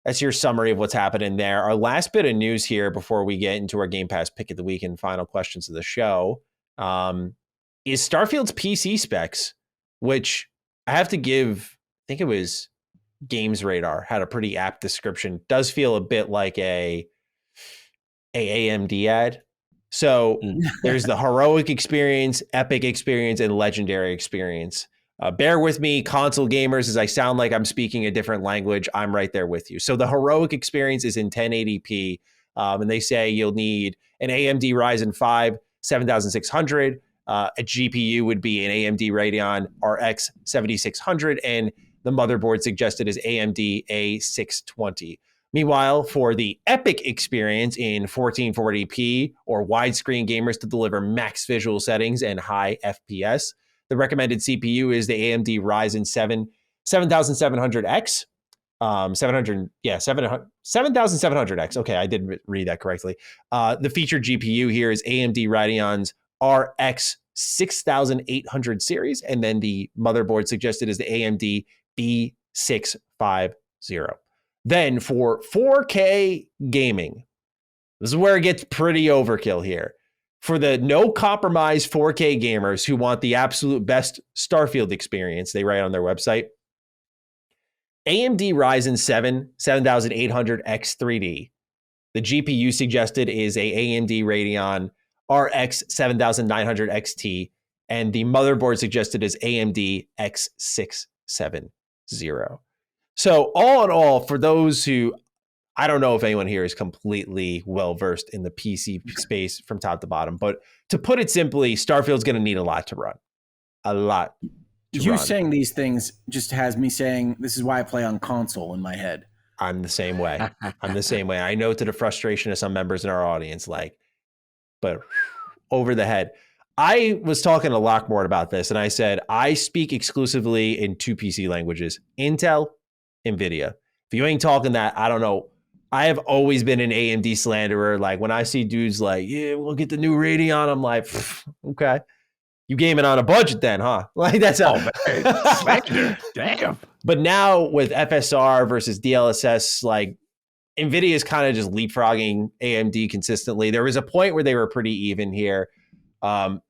that's your summary of what's happening there. Our last bit of news here before we get into our Game Pass pick of the week and final questions of the show is Starfield's PC specs, which I have to give, I think it was Games Radar had a pretty apt description. Does feel a bit like a AMD ad. So there's the heroic experience, epic experience, and legendary experience. Bear with me, console gamers, as I sound like I'm speaking a different language. I'm right there with you. So the heroic experience is in 1080p, and they say you'll need an AMD Ryzen 5 7600. A GPU would be an AMD Radeon RX 7600, and the motherboard suggested is AMD A620. Meanwhile, for the epic experience in 1440p or widescreen gamers to deliver max visual settings and high FPS, the recommended CPU is the AMD Ryzen 7700X. 7700X. Okay, I did read that correctly. The featured GPU here is AMD Radeon's RX 6800 series. And then the motherboard suggested is the AMD B650. Then for 4K gaming, this is where it gets pretty overkill here. For the no compromise 4K gamers who want the absolute best Starfield experience, they write on their website, AMD Ryzen 7 7800X3D. The GPU suggested is a AMD Radeon RX 7900 XT, and the motherboard suggested is AMD X670. So all in all, for those who, I don't know if anyone here is completely well-versed in the PC space from top to bottom, but to put it simply, Starfield's going to need a lot to run. A lot to you run. Saying these things just has me saying, this is why I play on console in my head. I'm the same way. I know to the frustration of some members in our audience, but over the head. I was talking to Lockmore about this, and I said, I speak exclusively in 2 PC languages, Intel, NVIDIA. If you ain't talking that, I don't know. I have always been an AMD slanderer. Like when I see dudes like, yeah, we'll get the new Radeon, I'm like, okay. You gaming on a budget then, huh? Like that's how. Slander. Damn. But now with FSR versus DLSS, like NVIDIA is kind of just leapfrogging AMD consistently. There was a point where they were pretty even here. But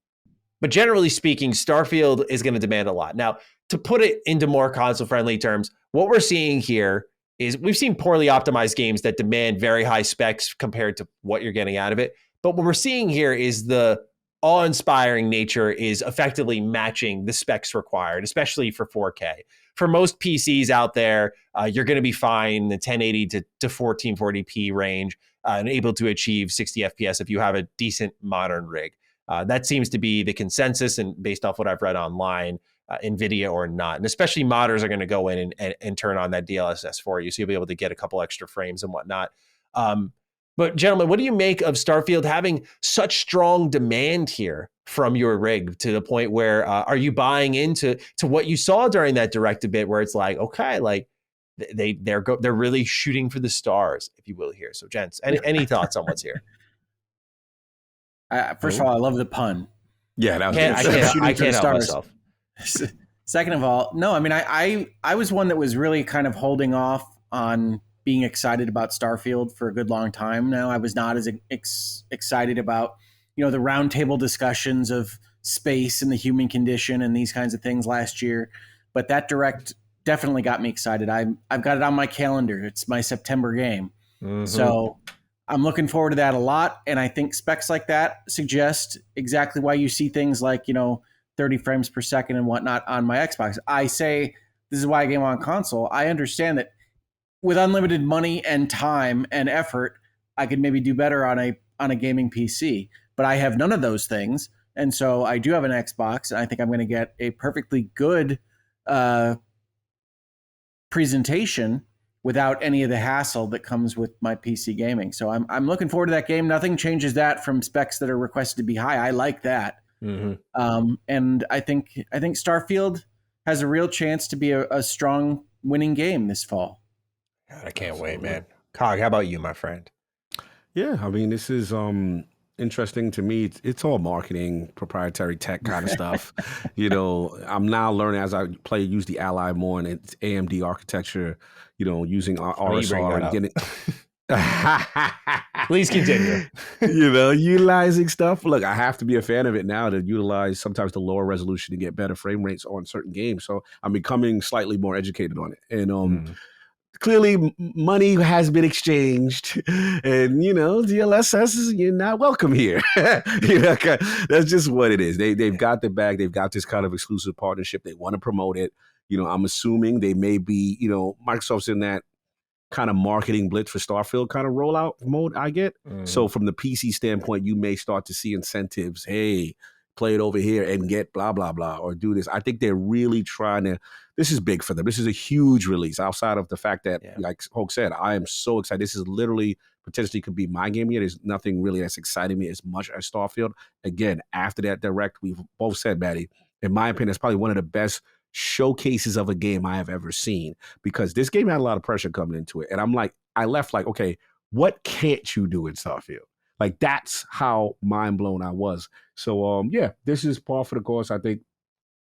generally speaking, Starfield is going to demand a lot. Now, to put it into more console-friendly terms, what we're seeing here is we've seen poorly optimized games that demand very high specs compared to what you're getting out of it. But what we're seeing here is the awe-inspiring nature is effectively matching the specs required, especially for 4K. For most PCs out there, you're going to be fine in the 1080 to 1440p range and able to achieve 60 FPS if you have a decent modern rig. That seems to be the consensus, and based off what I've read online, NVIDIA or not. And especially modders are going to go in and turn on that DLSS for you, so you'll be able to get a couple extra frames and whatnot. But gentlemen, what do you make of Starfield having such strong demand here from your rig to the point where are you buying into what you saw during that direct a bit, where it's like, okay, like they're really shooting for the stars, if you will, here. So, gents, any thoughts on what's here? First of all, I love the pun. Yeah, that was I can't help myself. Second of all, no, I mean, I was one that was really kind of holding off on being excited about Starfield for a good long time now. I was not as excited about, the roundtable discussions of space and the human condition and these kinds of things last year. But that direct definitely got me excited. I've got it on my calendar. It's my September game. Mm-hmm. So I'm looking forward to that a lot. And I think specs like that suggest exactly why you see things like, 30 frames per second and whatnot on my Xbox. I say this is why I game on console. I understand that with unlimited money and time and effort, I could maybe do better on a gaming PC. But I have none of those things. And so I do have an Xbox, and I think I'm going to get a perfectly good presentation without any of the hassle that comes with my PC gaming. So I'm looking forward to that game. Nothing changes that from specs that are requested to be high. I like that. Mm-hmm. And I think Starfield has a real chance to be a strong winning game this fall. God, I can't wait, man. Cog, how about you, my friend? Yeah, I mean, this is interesting to me. It's all marketing, proprietary tech kind of stuff. I'm now learning as I use the Ally more, and it's AMD architecture, using RSR and getting Please continue. Utilizing stuff. Look, I have to be a fan of it now to utilize sometimes the lower resolution to get better frame rates on certain games. So I'm becoming slightly more educated on it. And clearly money has been exchanged, and DLSS you're not welcome here. That's just what it is. They've got the bag. They've got this kind of exclusive partnership. They want to promote it. I'm assuming they may be, Microsoft's in that kind of marketing blitz for Starfield kind of rollout mode, I get. So from the PC standpoint, you may start to see incentives. Hey, play it over here and get blah, blah, blah, or do this. I think they're really trying to, this is big for them. This is a huge release outside of the fact that, like Hoeg said, I am so excited. This is literally potentially could be my game here. There's nothing really that's exciting me as much as Starfield. Again, after that direct, we've both said, Maddie, in my opinion, it's probably one of the best showcases of a game I have ever seen, because this game had a lot of pressure coming into it. And I left like, okay, what can't you do in Starfield? Like that's how mind blown I was. So yeah, this is par for the course. I think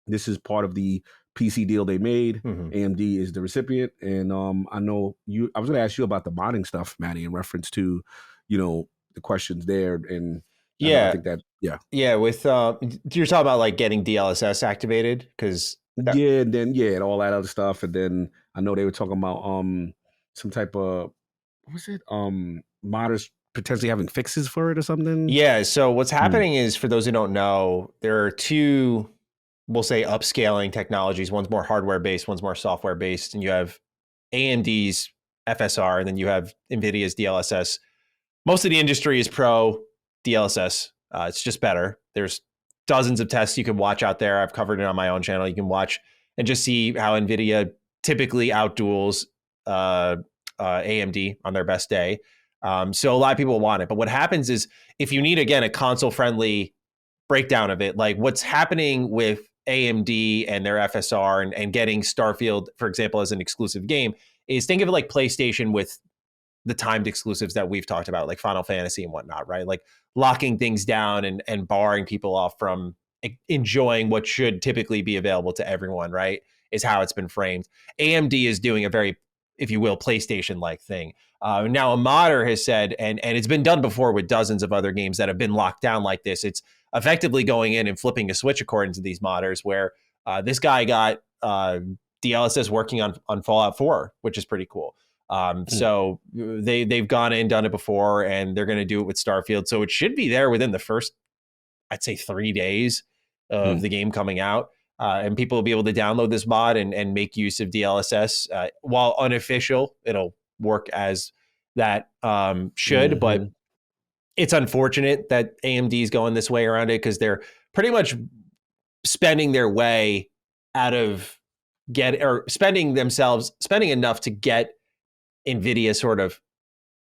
this is part of the PC deal they made. AMD is the recipient, and I know you. I was going to ask you about the modding stuff, Manny, in reference to, the questions there, and yeah, I think that with you're talking about like getting DLSS activated because and then and all that other stuff, and then I know they were talking about some type of what was it modders potentially having fixes for it or something. Yeah. So what's happening is, for those who don't know, there are two, we'll say, upscaling technologies. One's more hardware based, one's more software based, and you have AMD's FSR, and then you have NVIDIA's DLSS. Most of the industry is pro DLSS. It's just better. There's dozens of tests you can watch out there. I've covered it on my own channel. You can watch and just see how NVIDIA typically outduels AMD on their best day. So a lot of people want it. But what happens is, if you need, again, a console-friendly breakdown of it, like what's happening with AMD and their FSR and getting Starfield, for example, as an exclusive game, is think of it like PlayStation with the timed exclusives that we've talked about, like Final Fantasy and whatnot, right? Like locking things down and barring people off from enjoying what should typically be available to everyone, right? Is how it's been framed. AMD is doing a very, if you will, PlayStation-like thing. Now a modder has said, and it's been done before with dozens of other games that have been locked down like this. It's effectively going in and flipping a switch according to these modders, where this guy got DLSS working on Fallout 4, which is pretty cool. So they've gone in, done it before, and they're going to do it with Starfield. So it should be there within the first, I'd say, 3 days of the game coming out. And people will be able to download this mod and make use of DLSS. While unofficial, it'll work as that should, but it's unfortunate that AMD is going this way around it, because they're pretty much spending their way out of spending enough to get NVIDIA sort of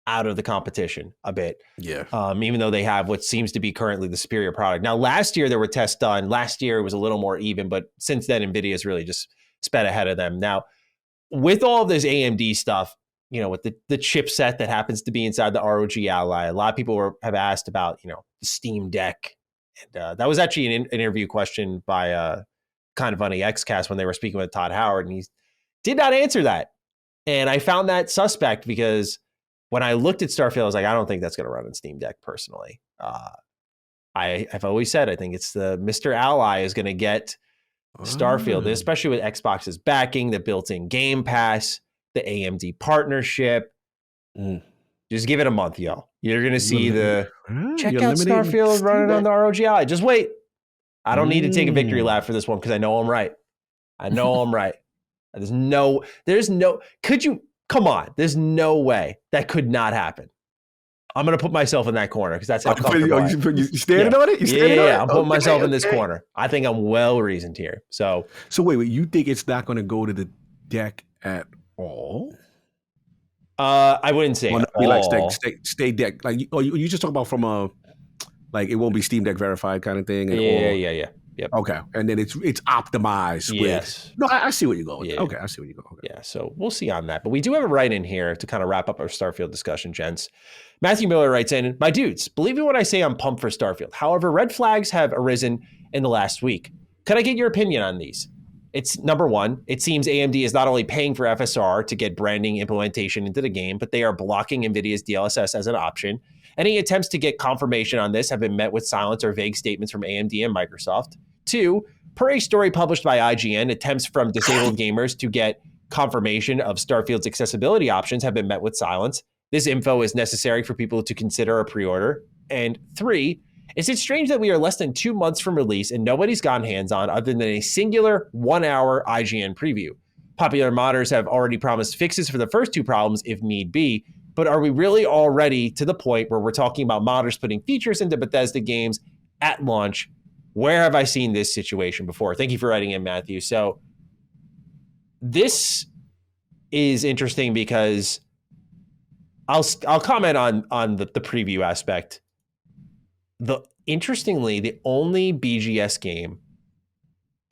out of the competition a bit. Yeah. Even though they have what seems to be currently the superior product. Now, last year there were tests done. Last year it was a little more even, but since then NVIDIA's really just sped ahead of them. Now, with all of this AMD stuff, with the chipset that happens to be inside the ROG Ally, a lot of people have asked about, the Steam Deck. And that was actually an interview question by Kind of Funny XCast when they were speaking with Todd Howard, and he did not answer that. And I found that suspect, because when I looked at Starfield, I was like, I don't think that's going to run on Steam Deck personally. I've always said, I think it's the Mr. Ally is going to get Starfield, especially with Xbox's backing, the built-in Game Pass, the AMD partnership. Just give it a month, y'all. You're going to see check out Starfield running on the ROG Ally. Just wait. I don't need to take a victory lap for this one, because I know I'm right. I'm right. There's no, come on. There's no way that could not happen. I'm going to put myself in that corner, because that's how comfortable you standing on it? Yeah, I'm putting myself in this corner. I think I'm well reasoned here. So wait, you think it's not going to go to the deck at all? I wouldn't say at all. Like stay deck. Like, you just talk about from a, like, it won't be Steam Deck verified kind of thing. Yeah. Yep. Okay, and then it's optimized. Yes. I see where you're going. Yeah. Okay, I see where you're going. Okay. Yeah, so we'll see on that. But we do have a write-in here to kind of wrap up our Starfield discussion, gents. Matthew Miller writes in, my dudes, believe me when I say I'm pumped for Starfield. However, red flags have arisen in the last week. Could I get your opinion on these? It's number one, it seems AMD is not only paying for FSR to get branding implementation into the game, but they are blocking NVIDIA's DLSS as an option. Any attempts to get confirmation on this have been met with silence or vague statements from AMD and Microsoft. 2, per a story published by IGN, attempts from disabled gamers to get confirmation of Starfield's accessibility options have been met with silence. This info is necessary for people to consider a pre-order. And 3, is it strange that we are less than 2 months from release and nobody's gotten hands-on other than a singular 1-hour IGN preview? Popular modders have already promised fixes for the first 2 problems if need be, but are we really already to the point where we're talking about modders putting features into Bethesda games at launch? Where have I seen this situation before? Thank you for writing in, Matthew. So this is interesting because I'll comment on the preview aspect. Interestingly, the only BGS game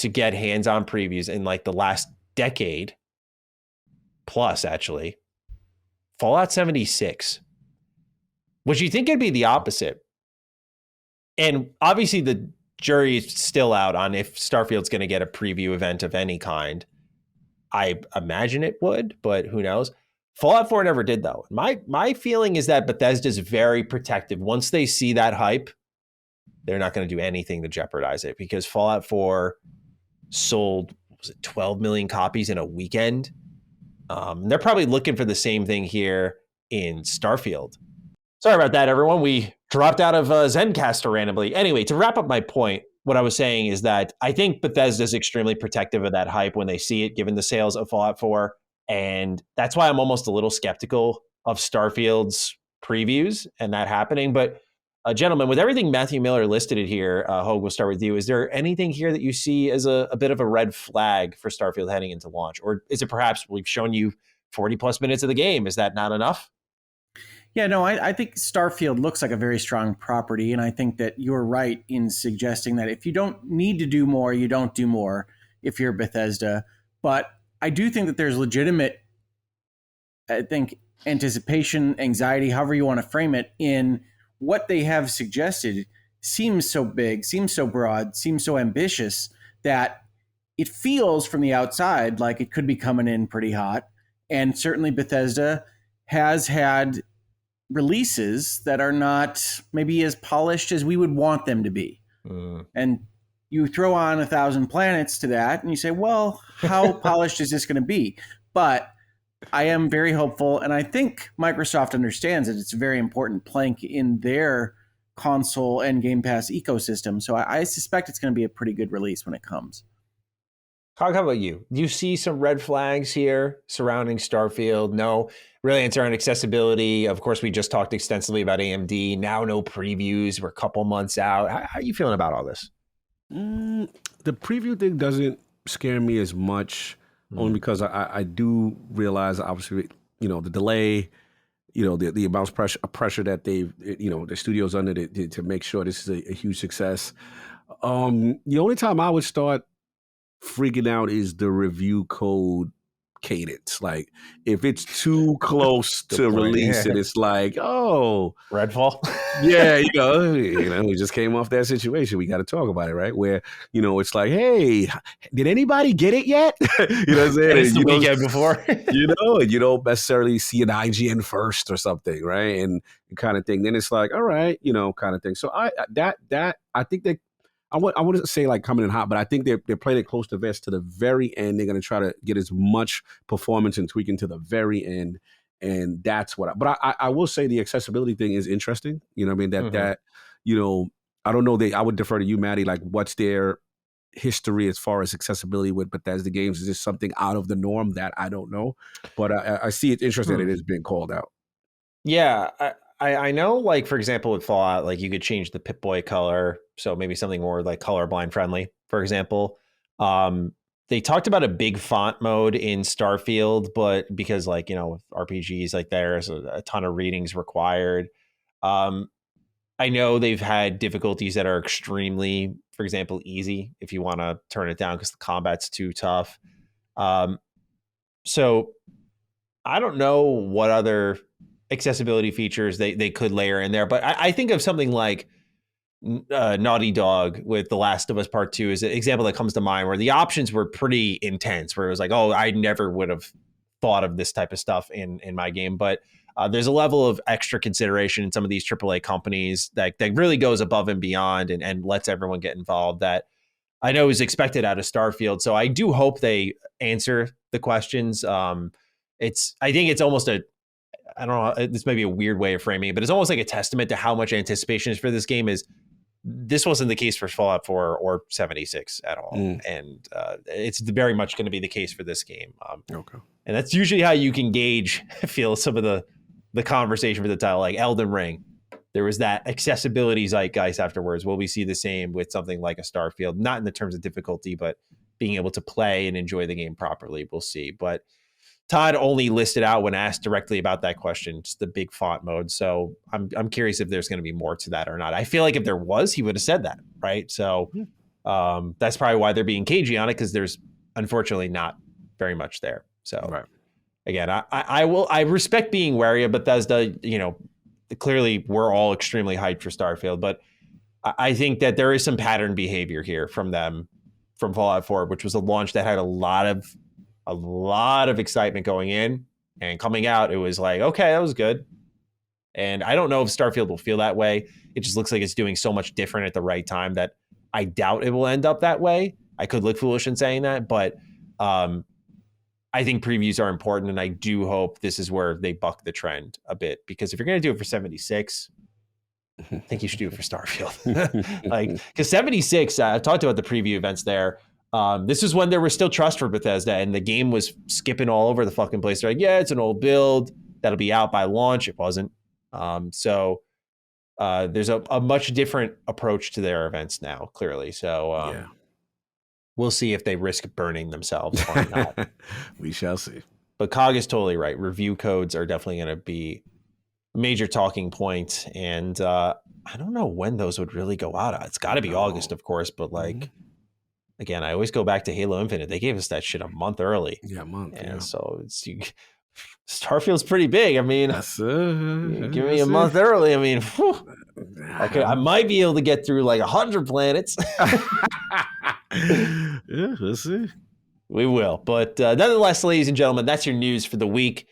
to get hands-on previews in like the last decade plus, actually, Fallout 76. Would you think it'd be the opposite? And obviously the jury is still out on if Starfield's going to get a preview event of any kind. I imagine it would, but who knows? Fallout 4 never did, though. My feeling is that Bethesda's very protective. Once they see that hype, they're not going to do anything to jeopardize it, because Fallout 4 sold, was it 12 million copies in a weekend? They're probably looking for the same thing here in Starfield. Sorry about that, everyone. We dropped out of Zencaster randomly. Anyway, to wrap up my point, what I was saying is that I think Bethesda is extremely protective of that hype when they see it, given the sales of Fallout 4. And that's why I'm almost a little skeptical of Starfield's previews and that happening. But gentlemen, with everything Matthew Miller listed it here, Hoeg, we'll start with you. Is there anything here that you see as a bit of a red flag for Starfield heading into launch? Or is it perhaps we've shown you 40 plus minutes of the game? Is that not enough? Yeah, no, I think Starfield looks like a very strong property, and I think that you're right in suggesting that if you don't need to do more, you don't do more if you're Bethesda. But I do think that there's legitimate, I think, anticipation, anxiety, however you want to frame it, in what they have suggested seems so big, seems so broad, seems so ambitious that it feels from the outside like it could be coming in pretty hot. And certainly Bethesda has had releases that are not maybe as polished as we would want them to be. And you throw on 1,000 Planets to that and you say, well, how polished is this going to be? But I am very hopeful, and I think Microsoft understands that it's a very important plank in their console and Game Pass ecosystem. So I suspect it's going to be a pretty good release when it comes. How about you? Do you see some red flags here surrounding Starfield? No, really answer on accessibility. Of course, we just talked extensively about AMD. Now no previews. We're a couple months out. How are you feeling about all this? The preview thing doesn't scare me as much, only because I do realize, obviously, the delay, the amount of pressure that they've, the studio's under to make sure this is a huge success. The only time I would start freaking out is the review code cadence. Like, if it's too close to release and it's like, oh, Redfall. Yeah, we just came off that situation. We got to talk about it, right? Where, it's like, hey, did anybody get it yet? You know what I'm saying? It's the weekend before. And you don't necessarily see an IGN first or something, right? And kind of thing. Then it's like, all right, kind of thing. So I think that I wouldn't say like coming in hot, but I think they're playing it close to vest to the very end. They're going to try to get as much performance and tweaking to the very end. And that's what I will say the accessibility thing is interesting. You know what I mean? That I don't know. I would defer to you, Maddie. Like, what's their history as far as accessibility with Bethesda games? Is this something out of the norm that I don't know? But I see it's interesting that it is being called out. Yeah. I know, like, for example, with Fallout, like, you could change the Pip-Boy color. So maybe something more like colorblind friendly, for example. They talked about a big font mode in Starfield, but because, like, RPGs, like, there's a ton of readings required. I know they've had difficulties that are extremely, for example, easy if you want to turn it down because the combat's too tough. So I don't know what other accessibility features they could layer in there, but I think of something like Naughty Dog with The Last of Us Part 2 is an example that comes to mind, where the options were pretty intense, where it was like, oh, I never would have thought of this type of stuff in my game. But there's a level of extra consideration in some of these AAA companies that really goes above and beyond and lets everyone get involved, that I know is expected out of Starfield. So I do hope they answer the questions. I think it's almost I don't know, this may be a weird way of framing it, but it's almost like a testament to how much anticipation is for this game. This wasn't the case for Fallout 4 or 76 at all. And it's very much going to be the case for this game. Okay. And that's usually how you can gauge, feel some of the conversation for the title, like Elden Ring. There was that accessibility zeitgeist afterwards. Will we see the same with something like a Starfield? Not in the terms of difficulty, but being able to play and enjoy the game properly. We'll see. But Todd only listed out when asked directly about that question, just the big font mode. So I'm curious if there's going to be more to that or not. I feel like if there was, he would have said that, right? So that's probably why they're being cagey on it, because there's unfortunately not very much there. So again, I respect being wary of Bethesda. clearly we're all extremely hyped for Starfield, but I think that there is some pattern behavior here from them from Fallout 4, which was a launch that had a lot of excitement going in, and coming out, it was like, okay, that was good. And I don't know if Starfield will feel that way. It just looks like it's doing so much different at the right time that I doubt it will end up that way. I could look foolish in saying that, but I think previews are important, and I do hope this is where they buck the trend a bit, because if you're going to do it for 76, I think you should do it for Starfield. Like, because 76, I've talked about the preview events there. This is when there was still trust for Bethesda, and the game was skipping all over the fucking place. They're like, yeah, it's an old build that'll be out by launch. It wasn't. So there's a much different approach to their events now, clearly. So we'll see if they risk burning themselves or not. We shall see. But Cog is totally right. Review codes are definitely going to be a major talking point. And I don't know when those would really go out. It's got to be August, of course. But like, again, I always go back to Halo Infinite. They gave us that shit a month early. Yeah, a month. And so Starfield's pretty big. I mean, give me a month early. I mean, okay, I might be able to get through like 100 planets. Yeah, let's see. We will. But nonetheless, ladies and gentlemen, that's your news for the week.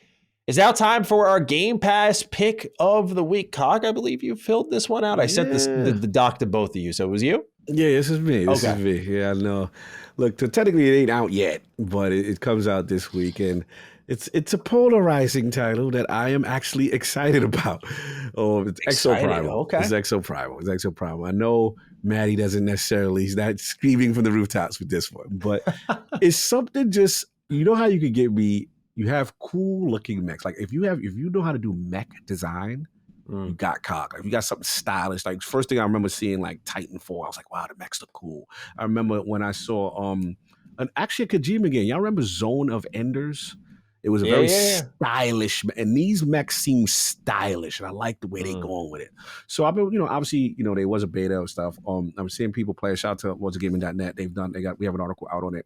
It's now time for our Game Pass pick of the week. Cog, I believe you filled this one out. I sent the doc to both of you. So it was you? Yeah, this is me. This is me. Yeah, I know. Look, technically it ain't out yet, but it comes out this week. And it's a polarizing title that I am actually excited about. Oh, it's Exoprimal. Okay. It's Exoprimal. I know Maddie doesn't necessarily, he's not screaming from the rooftops with this one, but it's something just, you know how you could get me, you have cool looking mechs. Like if you know how to do mech design, you got Cog. Like, if you got something stylish, like first thing I remember seeing like Titanfall, I was like, wow, the mechs look cool. I remember when I saw actually a Kojima game. Y'all remember Zone of Enders? It was a very stylish, and these mechs seem stylish, and I like the way they're going with it. So I've been, obviously, there was a beta and stuff. I'm seeing people play. Shout out to whatsagaming.net. We have an article out on it,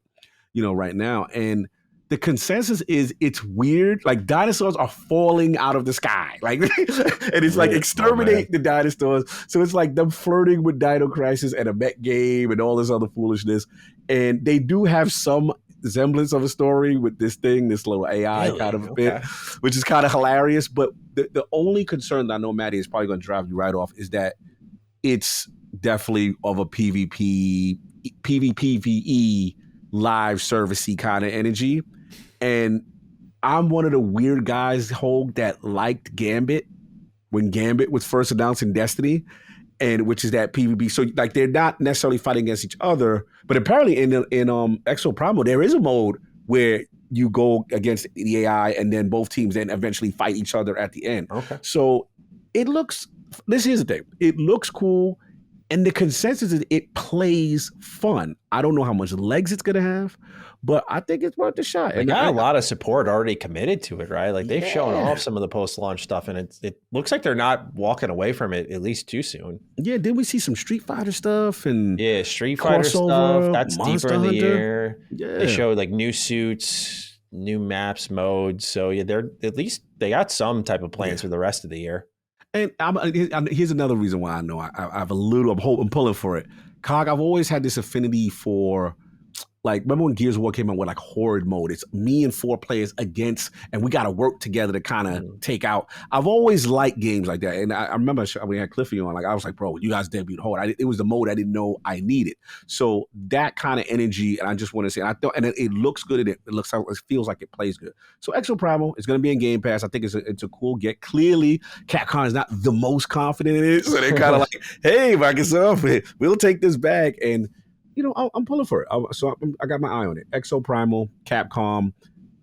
right now. And the consensus is it's weird. Like dinosaurs are falling out of the sky, like, and it's like exterminate the dinosaurs. So it's like them flirting with Dino Crisis and a mech game and all this other foolishness. And they do have some semblance of a story with this little AI kind of bit, which is kind of hilarious. But the only concern that I know, Maddie, is probably going to drive you right off is that it's definitely of a PvPvE live servicey kind of energy. And I'm one of the weird guys, Hoeg, that liked Gambit when Gambit was first announced in Destiny, and which is that PvP. So like they're not necessarily fighting against each other, but apparently in Exoprimal there is a mode where you go against the AI and then both teams then eventually fight each other at the end. Okay. So here's the thing. It looks cool, and the consensus is it plays fun. I don't know how much legs it's gonna have, but I think it's worth a shot. They got a lot of support already committed to it, right? Like they've shown off some of the post-launch stuff, and it looks like they're not walking away from it at least too soon. Yeah, didn't we see some Street Fighter stuff and Street Fighter stuff? That's Monster deeper in the year. Yeah. They showed like new suits, new maps, modes. So yeah, they got some type of plans for the rest of the year. And here's another reason why I know I'm pulling for it. Cog, I've always had this affinity for, like, remember when Gears of War came out with like horde mode? It's me and 4 players against, and we got to work together to kind of take out. I've always liked games like that. And I remember we had Cliffy on, like, I was like, bro, you guys debuted horde. It was the mode I didn't know I needed. So that kind of energy, and I just want to say, and it looks good. It feels like it plays good. So Exoprimal is going to be in Game Pass. I think it's a cool get. Clearly, Capcom is not the most confident in it. So they're kind of like, hey, Microsoft, we'll take this back. And I'm pulling for it. So I got my eye on it. Exoprimal, Capcom,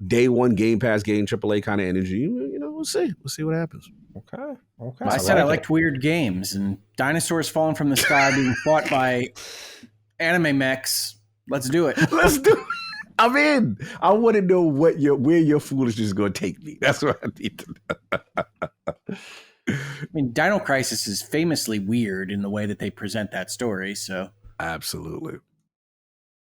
day one Game Pass game, AAA kind of energy. We'll see. We'll see what happens. Okay. I said I liked weird games, and dinosaurs falling from the sky being fought by anime mechs. Let's do it. Let's do it. I'm in. I want to know where your foolishness is going to take me. That's what I need to know. I mean, Dino Crisis is famously weird in the way that they present that story, so... Absolutely.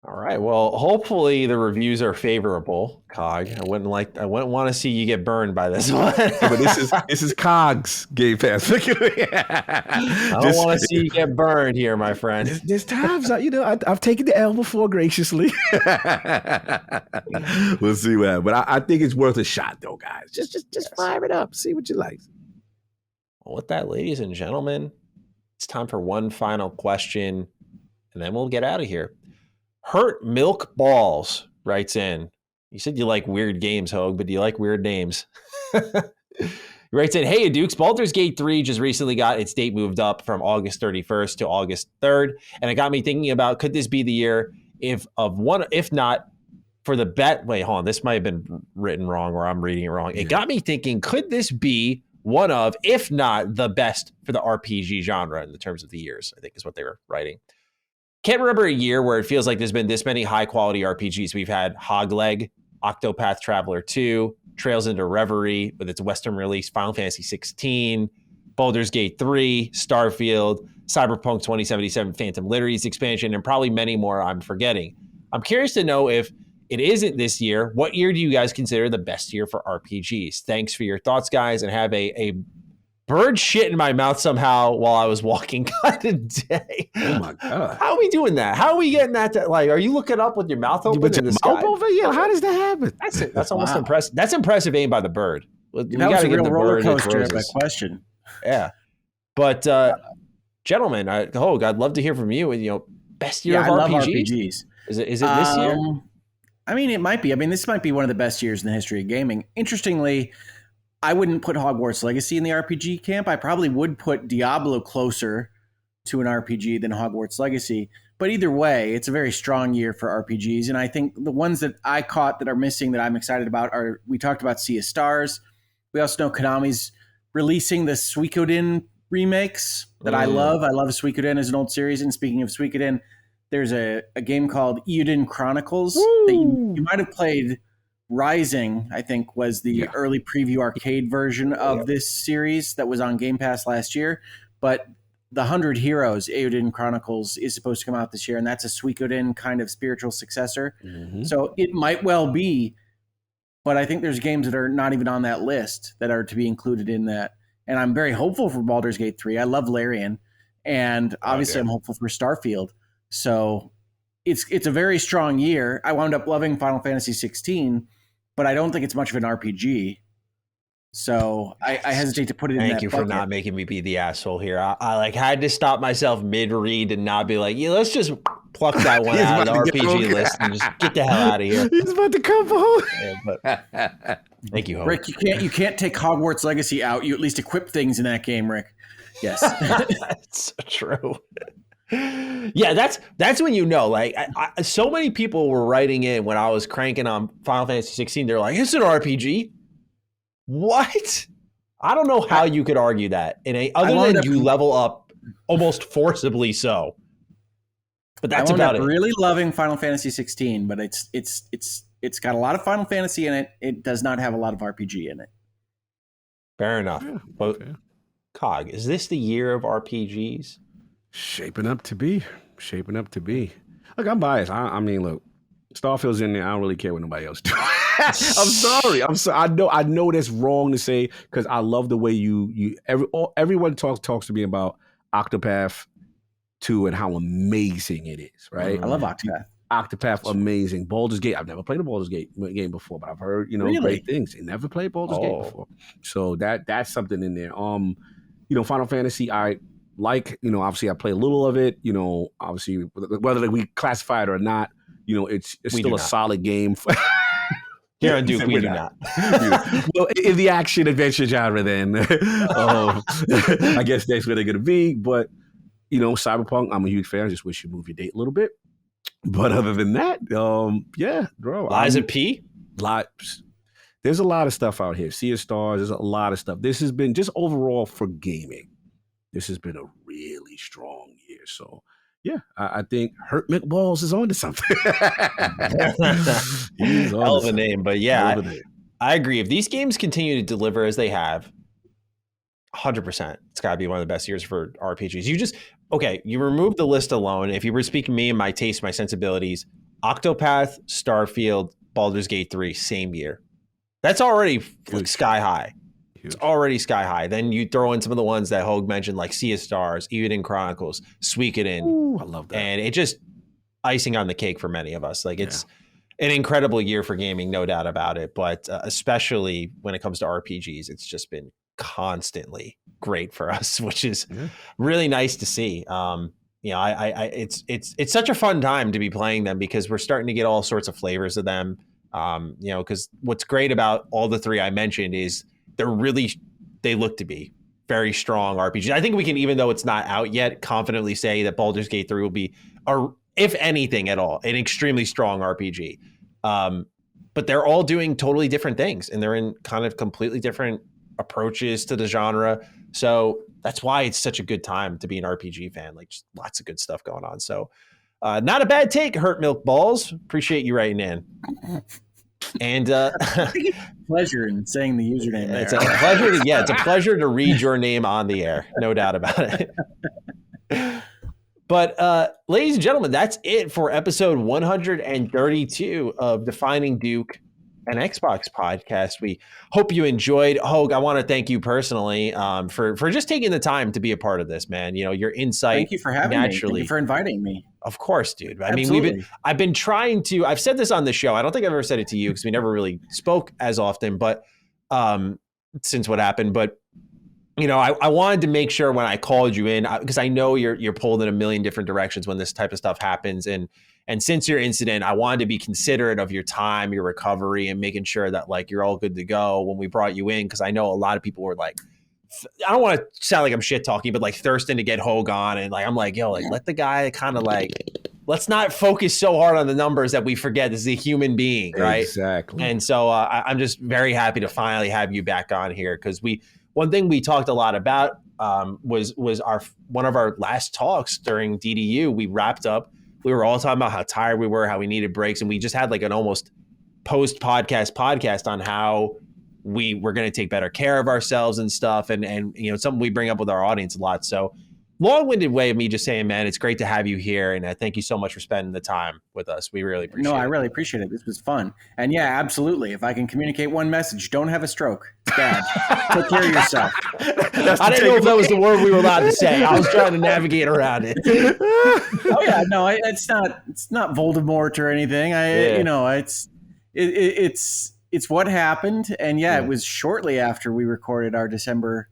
All right. Well, hopefully the reviews are favorable, Cog. I wouldn't want to see you get burned by this one. But this is Cog's Game Pass. I don't want to see you get burned here, my friend. There's times I've taken the L before graciously. We'll see what happens. But I think it's worth a shot, though, guys. Just fire it up. See what you like. Well, with that, ladies and gentlemen, it's time for one final question, and then we'll get out of here. Hurt Milk Balls writes in. You said you like weird games, Hoeg, but do you like weird names? He writes in, hey, Dukes, Baldur's Gate 3 just recently got its date moved up from August 31st to August 3rd, and it got me thinking about, could this be the year if not for the bet? Wait, hold on. This might have been written wrong, or I'm reading it wrong. It got me thinking, could this be one of, if not the best for the RPG genre in the terms of the years, I think is what they were writing. Can't remember a year where it feels like there's been this many high-quality RPGs. We've had Hoeg, Octopath Traveler 2, Trails into Reverie with its Western release, Final Fantasy 16, Baldur's Gate 3, Starfield, Cyberpunk 2077, Phantom Liberty's expansion, and probably many more I'm forgetting. I'm curious to know if it isn't this year. What year do you guys consider the best year for RPGs? Thanks for your thoughts, guys, and have a bird shit in my mouth somehow while I was walking today. Oh my God. How are we doing that? How are we getting that? Are you looking up with your mouth open? With your mouth open? Yeah, how does that happen? That's it. That's almost impressive. That's impressive aim by the bird. That was a real roller coaster of a question. Yeah. But gentlemen, Hoeg, I'd love to hear from you. Best year of RPGs. I love RPGs. Is it this year? I mean, it might be. I mean, this might be one of the best years in the history of gaming. Interestingly, I wouldn't put Hogwarts Legacy in the RPG camp. I probably would put Diablo closer to an RPG than Hogwarts Legacy. But either way, it's a very strong year for RPGs. And I think the ones that I caught that are missing that I'm excited about are, we talked about Sea of Stars. We also know Konami's releasing the Suikoden remakes that I love. I love Suikoden as an old series. And speaking of Suikoden, there's a game called Eiyuden Chronicles that you might have played. Rising, I think, was the early preview arcade version of this series that was on Game Pass last year. But the 100 Heroes, Eiyuden Chronicles, is supposed to come out this year, and that's a Suikoden kind of spiritual successor. Mm-hmm. So it might well be, but I think there's games that are not even on that list that are to be included in that. And I'm very hopeful for Baldur's Gate 3. I love Larian, and obviously I'm hopeful for Starfield. So it's a very strong year. I wound up loving Final Fantasy 16, but I don't think it's much of an RPG. So I hesitate to put it in that Thank you for not making me be the asshole here. I had to stop myself mid-read and not be like, let's just pluck that one out of the RPG list and just get the hell out of here. He's about to come home. Thank you, Hoeg. Rick, you can't take Hogwarts Legacy out. You at least equip things in that game, Rick. Yes. That's so true. Yeah, that's when so many people were writing in when I was cranking on Final Fantasy 16. They're like, it's an RPG. What? I don't know how you could argue that other than you level up almost forcibly so. But that's about it. I'm really loving Final Fantasy 16, but it's got a lot of Final Fantasy in it. It does not have a lot of RPG in it. Fair enough. Yeah, but Cog, is this the year of RPGs? Shaping up to be. Look, I'm biased. I mean, look, Starfield's in there. I don't really care what nobody else does. I'm sorry. I know that's wrong to say because I love the way everyone talks to me about Octopath 2 and how amazing it is. Right? I love Octopath. Octopath, amazing. Baldur's Gate. I've never played a Baldur's Gate game before, but I've heard great things. I never played Baldur's Gate before, so that's something in there. Final Fantasy. Obviously I play a little of it, obviously whether we classify it or not, it's still a solid game. Here on Duke, we do not. Well, in the action adventure genre, then I guess that's where they're going to be. But, Cyberpunk, I'm a huge fan. I just wish you move your date a little bit. But other than that, bro. Liza P? There's a lot of stuff out here. Sea of Stars, there's a lot of stuff. This has been just overall for gaming. This has been a really strong year. So, yeah, I think Hurt McBalls is on to something. Hell of a name. But yeah, I agree. If these games continue to deliver as they have, 100%, it's got to be one of the best years for RPGs. You remove the list alone. If you were speaking to me and my taste, my sensibilities, Octopath, Starfield, Baldur's Gate 3, same year. That's already like sky high. Huge. It's already sky high. Then you throw in some of the ones that Hoeg mentioned, like Sea of Stars, Eiyuden Chronicles, Suikoden. Ooh, I love that. And it just icing on the cake for many of us. Like it's an incredible year for gaming, no doubt about it. But especially when it comes to RPGs, it's just been constantly great for us, which is really nice to see. It's such a fun time to be playing them because we're starting to get all sorts of flavors of them. Because what's great about all the three I mentioned is they look to be very strong RPGs. I think we can, even though it's not out yet, confidently say that Baldur's Gate 3 will be, if anything at all, an extremely strong RPG. But they're all doing totally different things, and they're in kind of completely different approaches to the genre. So that's why it's such a good time to be an RPG fan. Like, just lots of good stuff going on. So not a bad take, Hurt Milk Balls. Appreciate you writing in. And pleasure in saying the username there. It's a pleasure it's a pleasure to read your name on the air, no doubt about it. But ladies and gentlemen, that's it for episode 132 of Defining Duke, an Xbox podcast. We hope you enjoyed. Hoeg, I want to thank you personally for just taking the time to be a part of this, man. You know, your insight. Thank you for having me. Thank you for inviting me. Of course, dude. I Absolutely. mean, I've been trying to, I've said this on the show. I don't think I've ever said it to you because we never really spoke as often, but since what happened, but you know, I wanted to make sure when I called you in, because I know you're pulled in a million different directions when this type of stuff happens. And since your incident, I wanted to be considerate of your time, your recovery, and making sure that like you're all good to go when we brought you in. Because I know a lot of people were like, I don't want to sound like I'm shit talking, but like thirsting to get Hoeg on. And like, I'm like, yo, like let the guy kind of like, let's not focus so hard on the numbers that we forget this is a human being, right? Exactly. And so I'm just very happy to finally have you back on here because one thing we talked a lot about was one of our last talks during DDU. We wrapped up. We were all talking about how tired we were, how we needed breaks, and we just had like an almost post-podcast on how we were going to take better care of ourselves and stuff, and you know, something we bring up with our audience a lot. So long-winded way of me just saying, man, it's great to have you here, and thank you so much for spending the time with us. We really appreciate it. No, I really appreciate it. This was fun. And yeah, absolutely. If I can communicate one message, don't have a stroke. It's bad. Take care of yourself. I didn't know if that was the word we were allowed to say. I was trying to navigate around it. Oh yeah, no, it's not Voldemort or anything. You know, it's what happened. And yeah, it was shortly after we recorded our December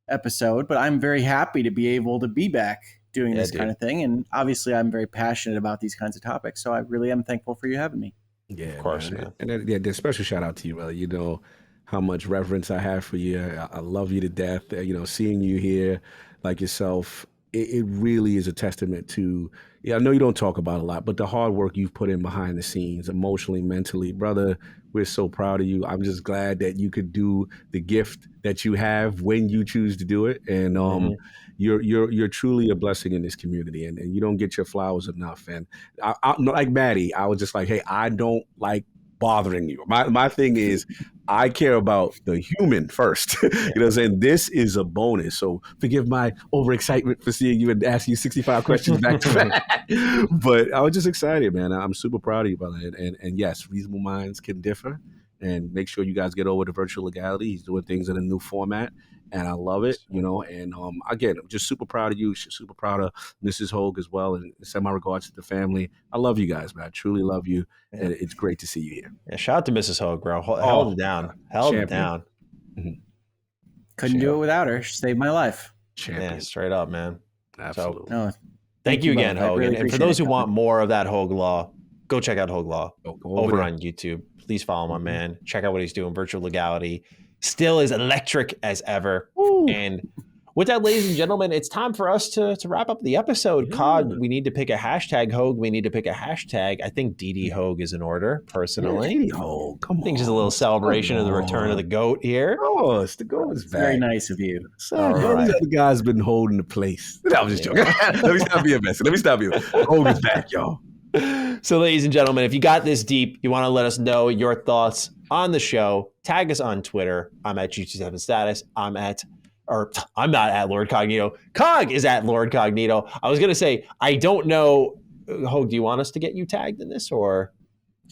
episode, but I'm very happy to be able to be back doing this kind of thing. And obviously I'm very passionate about these kinds of topics. So I really am thankful for you having me. Yeah, of course, man. And a special shout out to you, brother. You know how much reverence I have for you. I love you to death. You know, seeing you here like yourself, it really is a testament to, I know you don't talk about a lot, but the hard work you've put in behind the scenes, emotionally, mentally, brother. We're so proud of you. I'm just glad that you could do the gift that you have when you choose to do it. And you're truly a blessing in this community, and you don't get your flowers enough. And I like Maddie, I was just like, hey, I don't like bothering you. My thing is, I care about the human first. You know what I'm saying? This is a bonus. So forgive my overexcitement for seeing you and asking you 65 questions back to back. But I was just excited, man. I'm super proud of you, brother. And yes, reasonable minds can differ. And make sure you guys get over to virtual legality. He's doing things in a new format. And I love it, you know. And again, I'm just super proud of you. Super proud of Mrs. Hoeg as well. And send my regards to the family. I love you guys, man. I truly love you. Yeah. And it's great to see you here. Yeah, shout out to Mrs. Hoeg, bro. Held it down. Held it down. Mm-hmm. Couldn't do it without her. She saved my life. Champion. Yeah, straight up, man. Absolutely. So, no, thank you again, Hoeg. Really and for those who want more of that Hoeg Law, go check out Hoeg Law over on YouTube. Please follow my man. Check out what he's doing. Virtual legality. Still as electric as ever. Woo. And with that, ladies and gentlemen, it's time for us to wrap up the episode. COD, we need to pick a hashtag. Hoeg, we need to pick a hashtag. I think DD Hoeg is in order, personally. DD Hoeg, come on. I think just a little celebration of the return of the GOAT here. Oh, it's the GOAT is back. Very nice of you. All right. The other guy's been holding the place. I was just joking. Let me stop being messy. Hoeg is back, y'all. So, ladies and gentlemen, if you got this deep, you want to let us know your thoughts on the show, tag us on Twitter. I'm at G27status. I'm not at Lord Cognito. Cog is at Lord Cognito. I was going to say, I don't know Hoeg, do you want us to get you tagged in this or?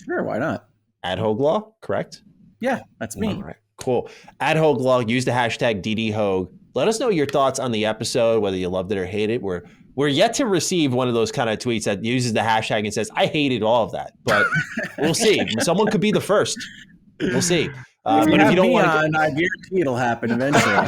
Sure, why not? At Hoeg Law, correct? Yeah, that's me. All right, cool. At Hoeg Law, use the hashtag DDHoeg. Let us know your thoughts on the episode, whether you loved it or hated it. We're yet to receive one of those kind of tweets that uses the hashtag and says, I hated all of that, but we'll see. Someone could be the first. We'll see. But if you don't want to, I guarantee it'll happen eventually.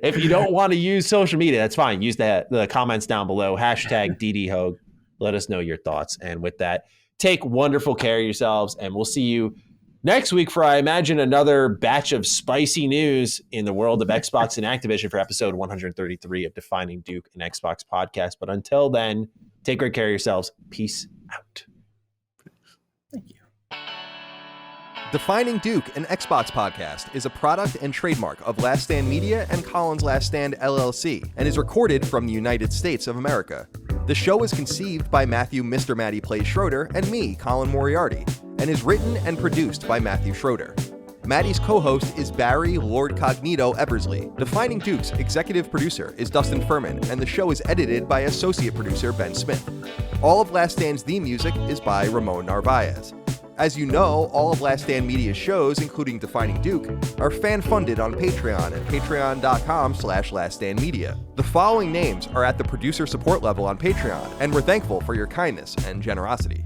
If you don't want to use social media, that's fine. Use the comments down below. Hashtag DDHoeg. Let us know your thoughts. And with that, take wonderful care of yourselves, and we'll see you next week for, I imagine, another batch of spicy news in the world of Xbox and Activision for episode 133 of Defining Duke and Xbox podcast. But until then, take great care of yourselves. Peace out. Thank you. Defining Duke, an Xbox podcast, is a product and trademark of Last Stand Media and Collins Last Stand LLC, and is recorded from the United States of America. The show is conceived by Matthew Mr. Matty Plays Schroeder and me, Colin Moriarty, and is written and produced by Matthew Schroeder. Matty's co-host is Barry Lord Cognito Eversley. Defining Duke's executive producer is Dustin Furman, and the show is edited by associate producer Ben Smith. All of Last Stand's theme music is by Ramon Narvaez. As you know, all of Last Stand Media's shows, including Defining Duke, are fan-funded on Patreon at patreon.com/laststandmedia. The following names are at the producer support level on Patreon, and we're thankful for your kindness and generosity.